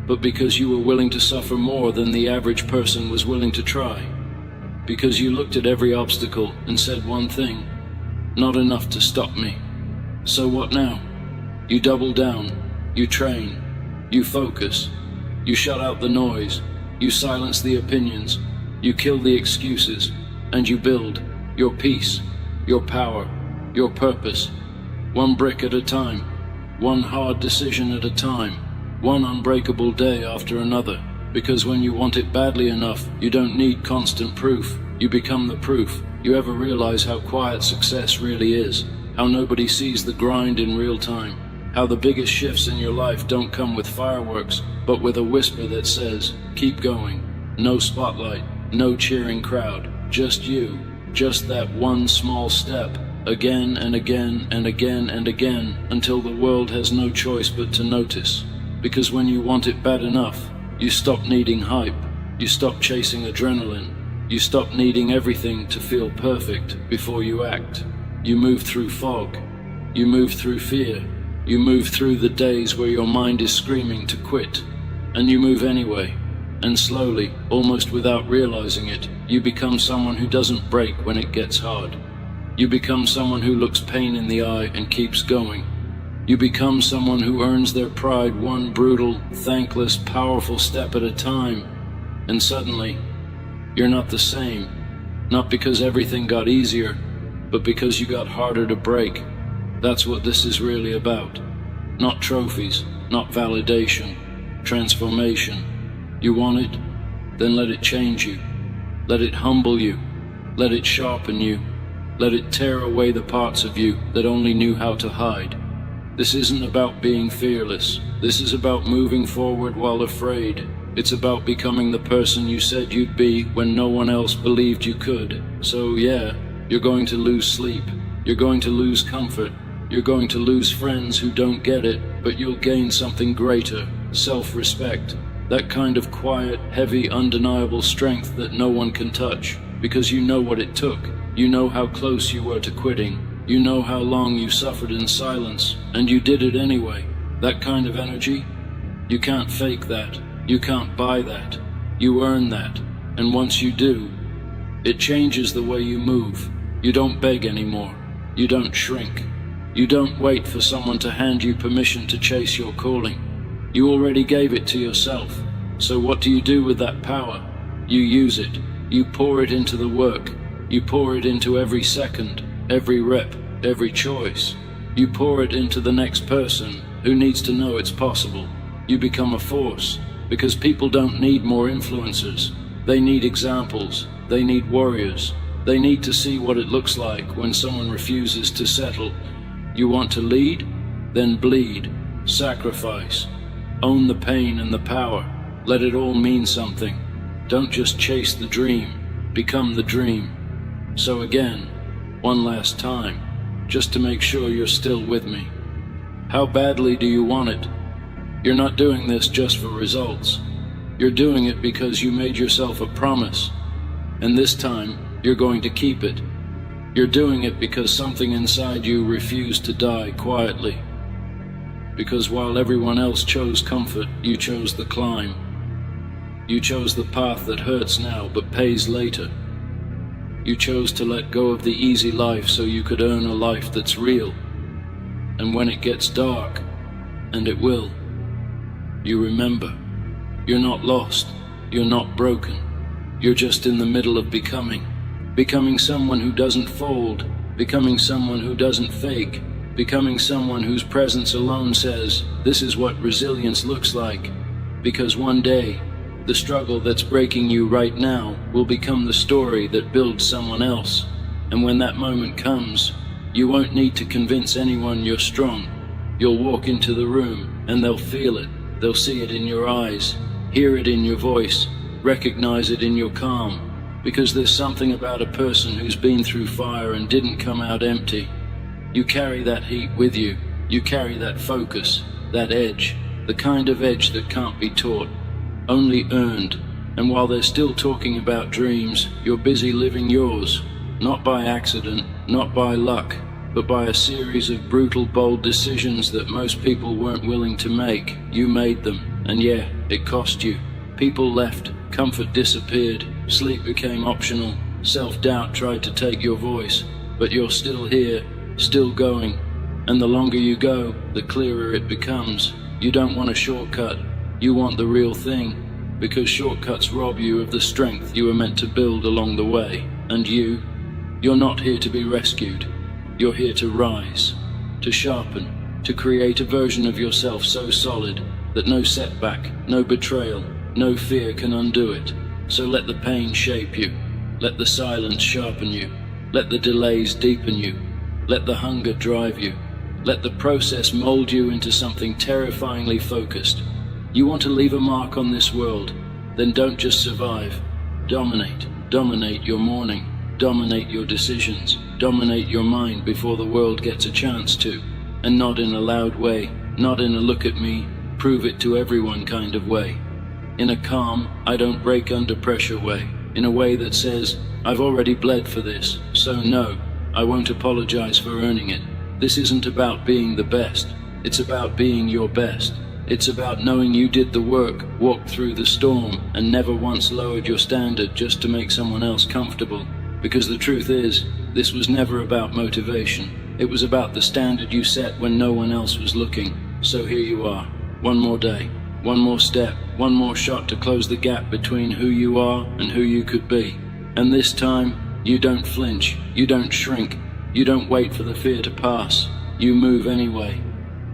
but because you were willing to suffer more than the average person was willing to try. Because you looked at every obstacle and said one thing: not enough to stop me. So what now? You double down, you train, you focus, you shut out the noise, you silence the opinions, you kill the excuses, and you build your peace, your power, your purpose, one brick at a time, one hard decision at a time, one unbreakable day after another. Because when you want it badly enough, you don't need constant proof. You become the proof. You ever realize how quiet success really is? How nobody sees the grind in real time? How the biggest shifts in your life don't come with fireworks, but with a whisper that says, keep going. No spotlight, no cheering crowd, just you, just that one small step, again and again and again and again, until the world has no choice but to notice. Because when you want it bad enough, you stop needing hype, you stop chasing adrenaline, you stop needing everything to feel perfect before you act. You move through fog, you move through fear, you move through the days where your mind is screaming to quit, and you move anyway. And slowly, almost without realizing it, you become someone who doesn't break when it gets hard. You become someone who looks pain in the eye and keeps going. You become someone who earns their pride one brutal, thankless, powerful step at a time. And suddenly, you're not the same. Not because everything got easier, but because you got harder to break. That's what this is really about. Not trophies, not validation, transformation. You want it? Then let it change you. Let it humble you. Let it sharpen you. Let it tear away the parts of you that only knew how to hide. This isn't about being fearless. This is about moving forward while afraid. It's about becoming the person you said you'd be when no one else believed you could. So yeah, you're going to lose sleep. You're going to lose comfort. You're going to lose friends who don't get it, but you'll gain something greater, self-respect. That kind of quiet, heavy, undeniable strength that no one can touch, because you know what it took. You know how close you were to quitting. You know how long you suffered in silence, and you did it anyway. That kind of energy, you can't fake that. You can't buy that. You earn that. And once you do, it changes the way you move. You don't beg anymore. You don't shrink. You don't wait for someone to hand you permission to chase your calling. You already gave it to yourself. So what do you do with that power? You use it. You pour it into the work. You pour it into every second, every rep, every choice. You pour it into the next person who needs to know it's possible. You become a force, because people don't need more influencers. They need examples. They need warriors. They need to see what it looks like when someone refuses to settle. You want to lead? Then bleed. Sacrifice. Own the pain and the power. Let it all mean something. Don't just chase the dream. Become the dream. So again, one last time, just to make sure you're still with me. How badly do you want it? You're not doing this just for results. You're doing it because you made yourself a promise. And this time, you're going to keep it. You're doing it because something inside you refused to die quietly. Because while everyone else chose comfort, you chose the climb. You chose the path that hurts now but pays later. You chose to let go of the easy life so you could earn a life that's real. And when it gets dark, and it will, you remember. You're not lost. You're not broken. You're just in the middle of becoming. Becoming someone who doesn't fold. Becoming someone who doesn't fake. Becoming someone whose presence alone says, this is what resilience looks like. Because one day, the struggle that's breaking you right now will become the story that builds someone else. And when that moment comes, you won't need to convince anyone you're strong. You'll walk into the room and they'll feel it. They'll see it in your eyes, hear it in your voice, recognize it in your calm. Because there's something about a person who's been through fire and didn't come out empty. You carry that heat with you. You carry that focus, that edge, the kind of edge that can't be taught, only earned. And while they're still talking about dreams, you're busy living yours, not by accident, not by luck, but by a series of brutal, bold decisions that most people weren't willing to make. You made them. And yeah, it cost you. People left, comfort disappeared, sleep became optional, self-doubt tried to take your voice, but you're still here, still going. And the longer you go, the clearer it becomes. You don't want a shortcut, you want the real thing, because shortcuts rob you of the strength you were meant to build along the way. And you're not here to be rescued. You're here to rise, to sharpen, to create a version of yourself so solid that no setback, no betrayal, no fear can undo it. So let the pain shape you, let the silence sharpen you, let the delays deepen you, let the hunger drive you, let the process mold you into something terrifyingly focused. You want to leave a mark on this world, then don't just survive. Dominate. Dominate your morning. Dominate your decisions. Dominate your mind before the world gets a chance to. And not in a loud way, not in a look at me, prove it to everyone kind of way. In a calm, I don't break under pressure way. In a way that says, I've already bled for this, so no, I won't apologize for earning it. This isn't about being the best. It's about being your best. It's about knowing you did the work, walked through the storm, and never once lowered your standard just to make someone else comfortable. Because the truth is, this was never about motivation. It was about the standard you set when no one else was looking. So here you are, one more day, one more step, one more shot to close the gap between who you are and who you could be. And this time, you don't flinch, you don't shrink, you don't wait for the fear to pass. You move anyway.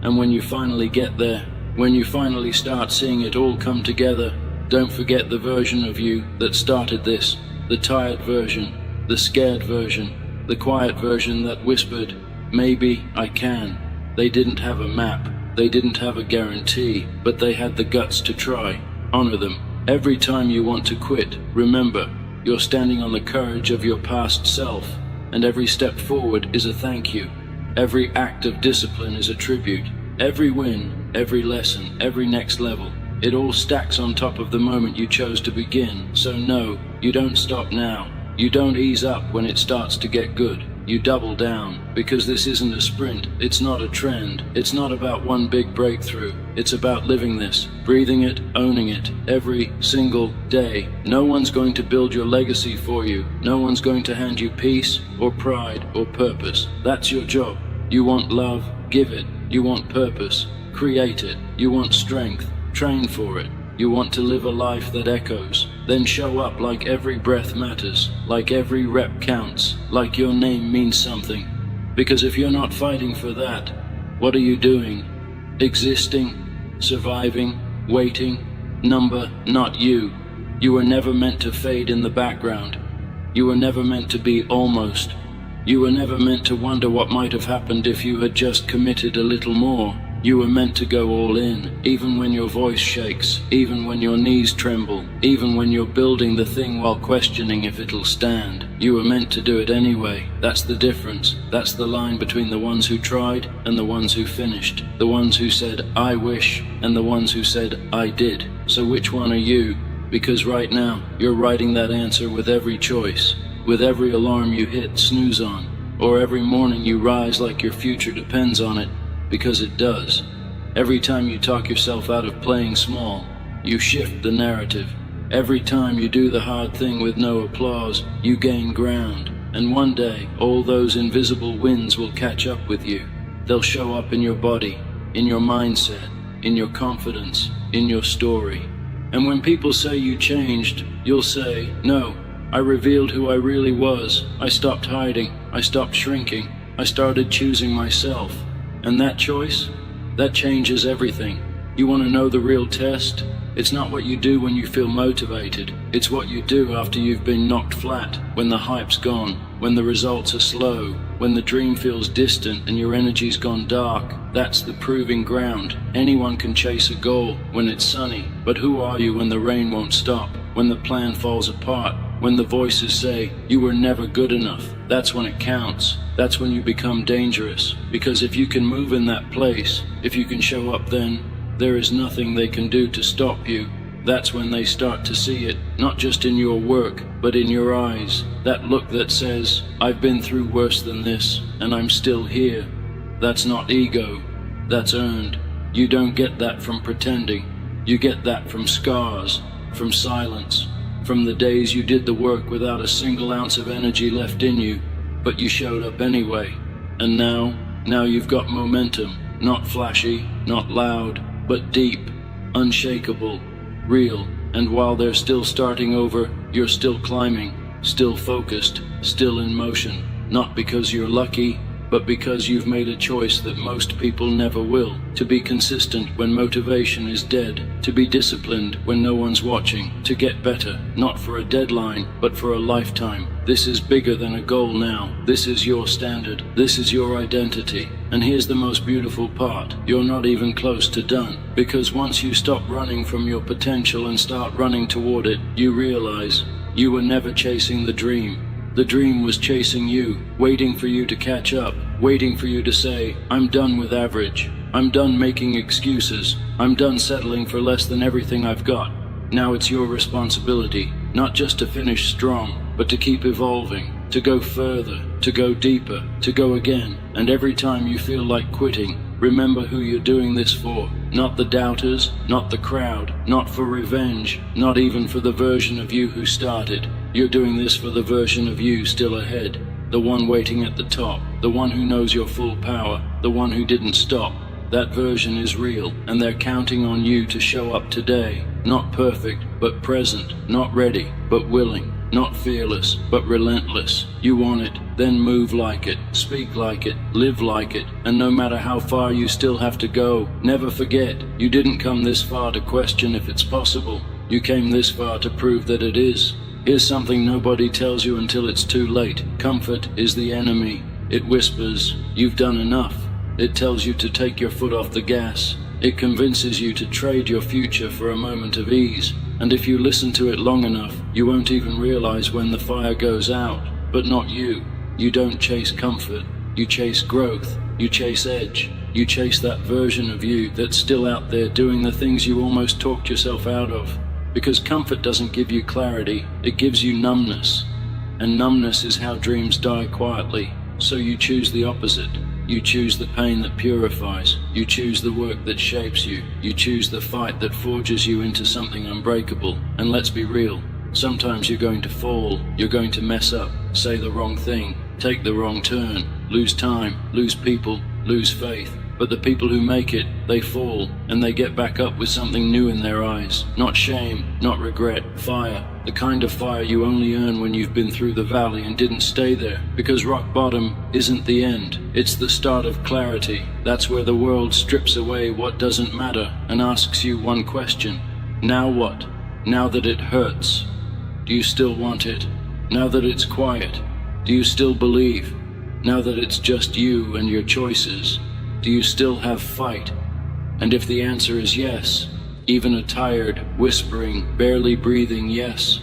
And when you finally get there, when you finally start seeing it all come together, don't forget the version of you that started this, the tired version, the scared version, the quiet version that whispered, maybe I can. They didn't have a map, they didn't have a guarantee, but they had the guts to try. Honor them. Every time you want to quit, remember, you're standing on the courage of your past self, and every step forward is a thank you. Every act of discipline is a tribute. Every win, every lesson, every next level, it all stacks on top of the moment you chose to begin. So no, you don't stop now. You don't ease up when it starts to get good. You double down, because this isn't a sprint, it's not a trend, it's not about one big breakthrough, it's about living this, breathing it, owning it, every single day. No one's going to build your legacy for you, no one's going to hand you peace, or pride, or purpose. That's your job. You want love, give it. You want purpose, create it. You want strength, train for it. You want to live a life that echoes, then show up like every breath matters, like every rep counts, like your name means something. Because if you're not fighting for that, what are you doing? Existing, surviving, waiting, number, not you. You were never meant to fade in the background. You were never meant to be almost. You were never meant to wonder what might have happened if you had just committed a little more. You were meant to go all in, even when your voice shakes, even when your knees tremble, even when you're building the thing while questioning if it'll stand. You were meant to do it anyway. That's the difference. That's the line between the ones who tried and the ones who finished. The ones who said, I wish, and the ones who said, I did. So which one are you? Because right now, you're writing that answer with every choice, with every alarm you hit snooze on, or every morning you rise like your future depends on it. Because it does. Every time you talk yourself out of playing small, you shift the narrative. Every time you do the hard thing with no applause, you gain ground. And one day, all those invisible wins will catch up with you. They'll show up in your body, in your mindset, in your confidence, in your story. And when people say you changed, you'll say, no, I revealed who I really was. I stopped hiding. I stopped shrinking. I started choosing myself. And that choice, that changes everything. You want to know the real test? It's not what you do when you feel motivated. It's what you do after you've been knocked flat, when the hype's gone, when the results are slow, when the dream feels distant and your energy's gone dark. That's the proving ground. Anyone can chase a goal when it's sunny, but who are you when the rain won't stop, when the plan falls apart, when the voices say, you were never good enough? That's when it counts. That's when you become dangerous. Because if you can move in that place, if you can show up then, there is nothing they can do to stop you. That's when they start to see it, not just in your work, but in your eyes. That look that says, I've been through worse than this, and I'm still here. That's not ego, that's earned. You don't get that from pretending. You get that from scars, from silence, from the days you did the work without a single ounce of energy left in you, but you showed up anyway. And now you've got momentum, not flashy, not loud, but deep, unshakable, real. And while they're still starting over, you're still climbing, still focused, still in motion. Not because you're lucky, but because you've made a choice that most people never will. To be consistent when motivation is dead. To be disciplined when no one's watching. To get better, not for a deadline, but for a lifetime. This is bigger than a goal now. This is your standard. This is your identity. And here's the most beautiful part. You're not even close to done. Because once you stop running from your potential and start running toward it, you realize you were never chasing the dream. The dream was chasing you, waiting for you to catch up, waiting for you to say, I'm done with average. I'm done making excuses. I'm done settling for less than everything I've got. Now it's your responsibility, not just to finish strong, but to keep evolving, to go further, to go deeper, to go again. And every time you feel like quitting, remember who you're doing this for. Not the doubters, not the crowd, not for revenge, not even for the version of you who started. You're doing this for the version of you still ahead, the one waiting at the top, the one who knows your full power, the one who didn't stop. That version is real, and they're counting on you to show up today. Not perfect, but present. Not ready, but willing. Not fearless, but relentless. You want it, then move like it, speak like it, live like it. And no matter how far you still have to go, never forget, you didn't come this far to question if it's possible. You came this far to prove that it is. Here's something nobody tells you until it's too late. Comfort is the enemy. It whispers, you've done enough. It tells you to take your foot off the gas. It convinces you to trade your future for a moment of ease. And if you listen to it long enough, you won't even realize when the fire goes out. But not you. You don't chase comfort. You chase growth. You chase edge. You chase that version of you that's still out there doing the things you almost talked yourself out of. Because comfort doesn't give you clarity, it gives you numbness. And numbness is how dreams die quietly. So you choose the opposite. You choose the pain that purifies. You choose the work that shapes you. You choose the fight that forges you into something unbreakable. And let's be real, sometimes you're going to fall, you're going to mess up, say the wrong thing, take the wrong turn, lose time, lose people, lose faith. But the people who make it, they fall, and they get back up with something new in their eyes. Not shame, not regret, fire. The kind of fire you only earn when you've been through the valley and didn't stay there. Because rock bottom isn't the end, it's the start of clarity. That's where the world strips away what doesn't matter and asks you one question. Now what? Now that it hurts, do you still want it? Now that it's quiet, do you still believe? Now that it's just you and your choices, do you still have fight? And if the answer is yes, even a tired, whispering, barely breathing yes,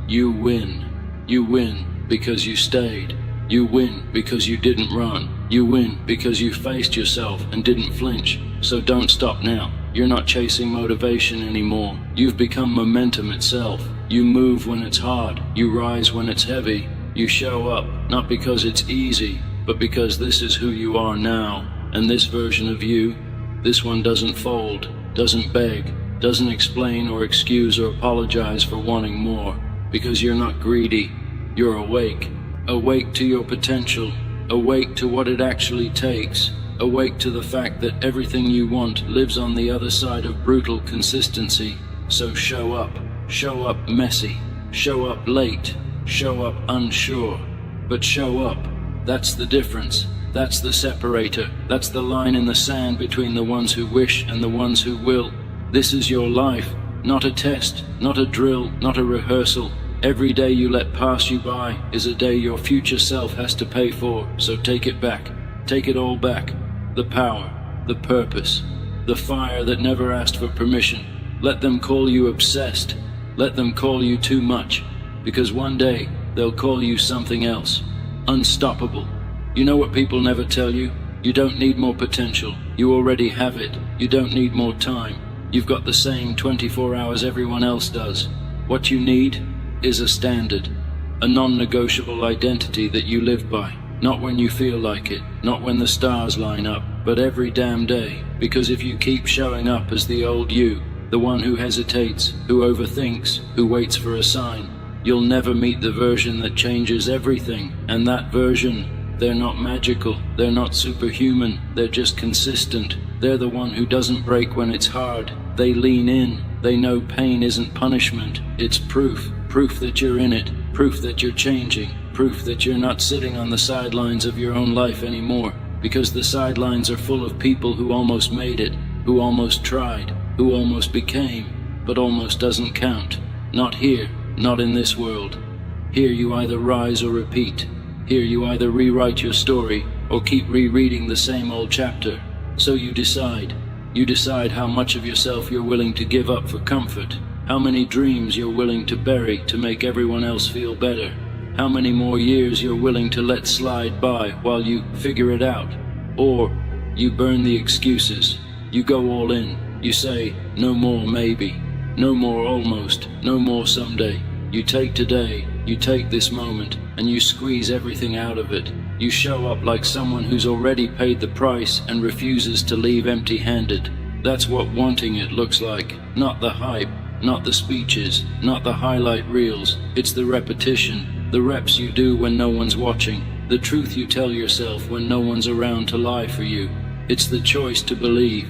you win. You win because you stayed. You win because you didn't run. You win because you faced yourself and didn't flinch. So don't stop now. You're not chasing motivation anymore. You've become momentum itself. You move when it's hard. You rise when it's heavy. You show up, not because it's easy, but because this is who you are now. And this version of you, this one doesn't fold, doesn't beg, doesn't explain or excuse or apologize for wanting more. Because you're not greedy, you're awake. Awake to your potential, awake to what it actually takes, awake to the fact that everything you want lives on the other side of brutal consistency. So show up messy, show up late, show up unsure, but show up. That's the difference. That's the separator. That's the line in the sand between the ones who wish and the ones who will. This is your life, not a test, not a drill, not a rehearsal. Every day you let pass you by is a day your future self has to pay for. So take it back. Take it all back. The power, the purpose, the fire that never asked for permission. Let them call you obsessed. Let them call you too much. Because one day they'll call you something else. Unstoppable. You know what people never tell you? You don't need more potential. You already have it. You don't need more time. You've got the same 24 hours everyone else does. What you need is a standard, a non-negotiable identity that you live by. Not when you feel like it, not when the stars line up, but every damn day. Because if you keep showing up as the old you, the one who hesitates, who overthinks, who waits for a sign. You'll never meet the version that changes everything, and that version, they're not magical, they're not superhuman, they're just consistent. They're the one who doesn't break when it's hard. They lean in, they know pain isn't punishment, it's proof that you're in it, proof that you're changing, proof that you're not sitting on the sidelines of your own life anymore, because the sidelines are full of people who almost made it, who almost tried, who almost became, but almost doesn't count. Not here, not in this world. Here you either rise or repeat. Here you either rewrite your story or keep rereading the same old chapter. So you decide. You decide how much of yourself you're willing to give up for comfort, how many dreams you're willing to bury to make everyone else feel better, how many more years you're willing to let slide by while you figure it out. Or you burn the excuses. You go all in. You say, no more maybe, no more almost, no more someday. You take today, you take this moment, and you squeeze everything out of it. You show up like someone who's already paid the price and refuses to leave empty-handed. That's what wanting it looks like. Not the hype, not the speeches, not the highlight reels. It's the repetition, the reps you do when no one's watching, the truth you tell yourself when no one's around to lie for you. It's the choice to believe,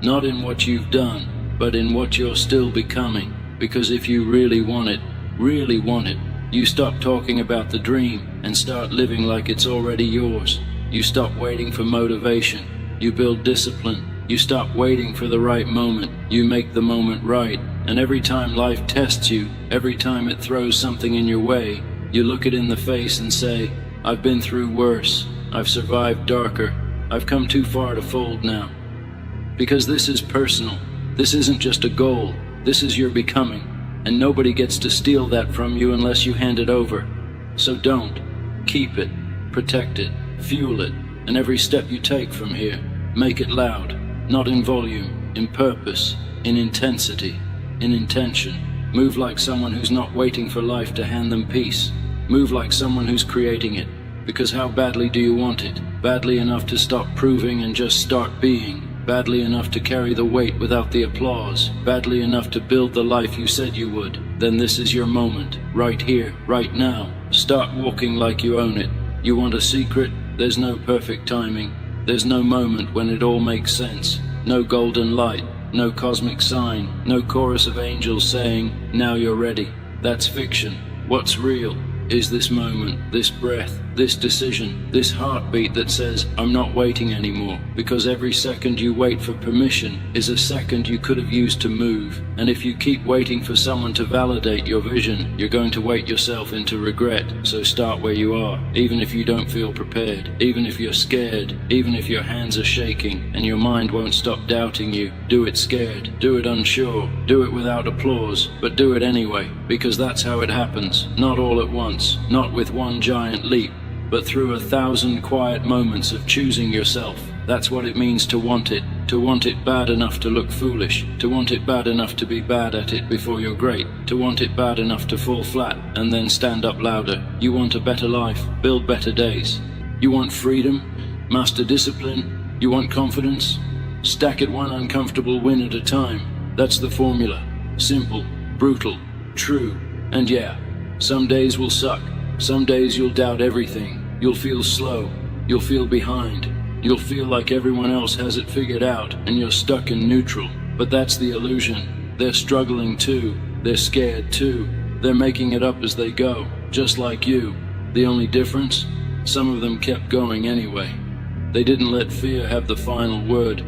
not in what you've done, but in what you're still becoming. Because if you really want it, you stop talking about the dream and start living like it's already yours. You stop waiting for motivation. You build discipline. You stop waiting for the right moment. You make the moment right. And every time life tests you, every time it throws something in your way, you look it in the face and say, I've been through worse. I've survived darker. I've come too far to fold now. Because this is personal. This isn't just a goal. This is your becoming. And nobody gets to steal that from you unless you hand it over. So don't. Keep it. Protect it. Fuel it. And every step you take from here, make it loud. Not in volume, in purpose, in intensity, in intention. Move like someone who's not waiting for life to hand them peace. Move like someone who's creating it. Because how badly do you want it? Badly enough to stop proving and just start being. Badly enough to carry the weight without the applause. Badly enough to build the life you said you would. Then this is your moment. Right here, right now. Start walking like you own it. You want a secret? There's no perfect timing. There's no moment when it all makes sense. No golden light. No cosmic sign. No chorus of angels saying, now you're ready. That's fiction. What's real is this moment, this breath, this decision, this heartbeat that says, I'm not waiting anymore. Because every second you wait for permission is a second you could have used to move. And if you keep waiting for someone to validate your vision, you're going to wait yourself into regret. So start where you are, even if you don't feel prepared, even if you're scared, even if your hands are shaking and your mind won't stop doubting you. Do it scared, do it unsure, do it without applause, but do it anyway, because that's how it happens. Not all at once, not with one giant leap, but through 1,000 quiet moments of choosing yourself. That's what it means to want it bad enough to look foolish, to want it bad enough to be bad at it before you're great, to want it bad enough to fall flat and then stand up louder. You want a better life, build better days. You want freedom, master discipline, you want confidence. Stack it one uncomfortable win at a time. That's the formula. Simple, brutal, true, and yeah, some days will suck. Some days you'll doubt everything. You'll feel slow. You'll feel behind. You'll feel like everyone else has it figured out and you're stuck in neutral. But that's the illusion. They're struggling too. They're scared too. They're making it up as they go, just like you. The only difference? Some of them kept going anyway. They didn't let fear have the final word.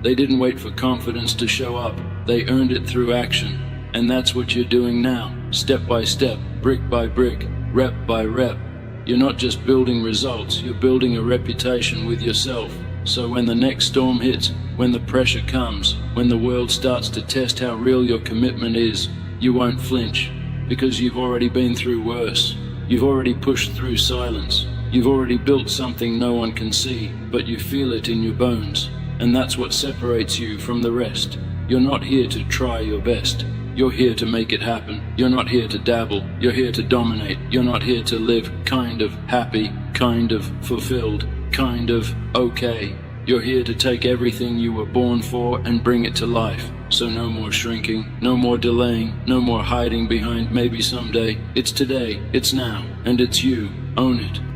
They didn't wait for confidence to show up. They earned it through action. And that's what you're doing now, step by step, brick by brick, rep by rep. You're not just building results, you're building a reputation with yourself. So when the next storm hits, when the pressure comes, when the world starts to test how real your commitment is, you won't flinch, because you've already been through worse. You've already pushed through silence. You've already built something no one can see, but you feel it in your bones. And that's what separates you from the rest. You're not here to try your best. You're here to make it happen. You're not here to dabble. You're here to dominate. You're not here to live kind of happy, kind of fulfilled, kind of okay. You're here to take everything you were born for and bring it to life. So no more shrinking, no more delaying, no more hiding behind maybe someday. It's today, it's now, and it's you. Own it.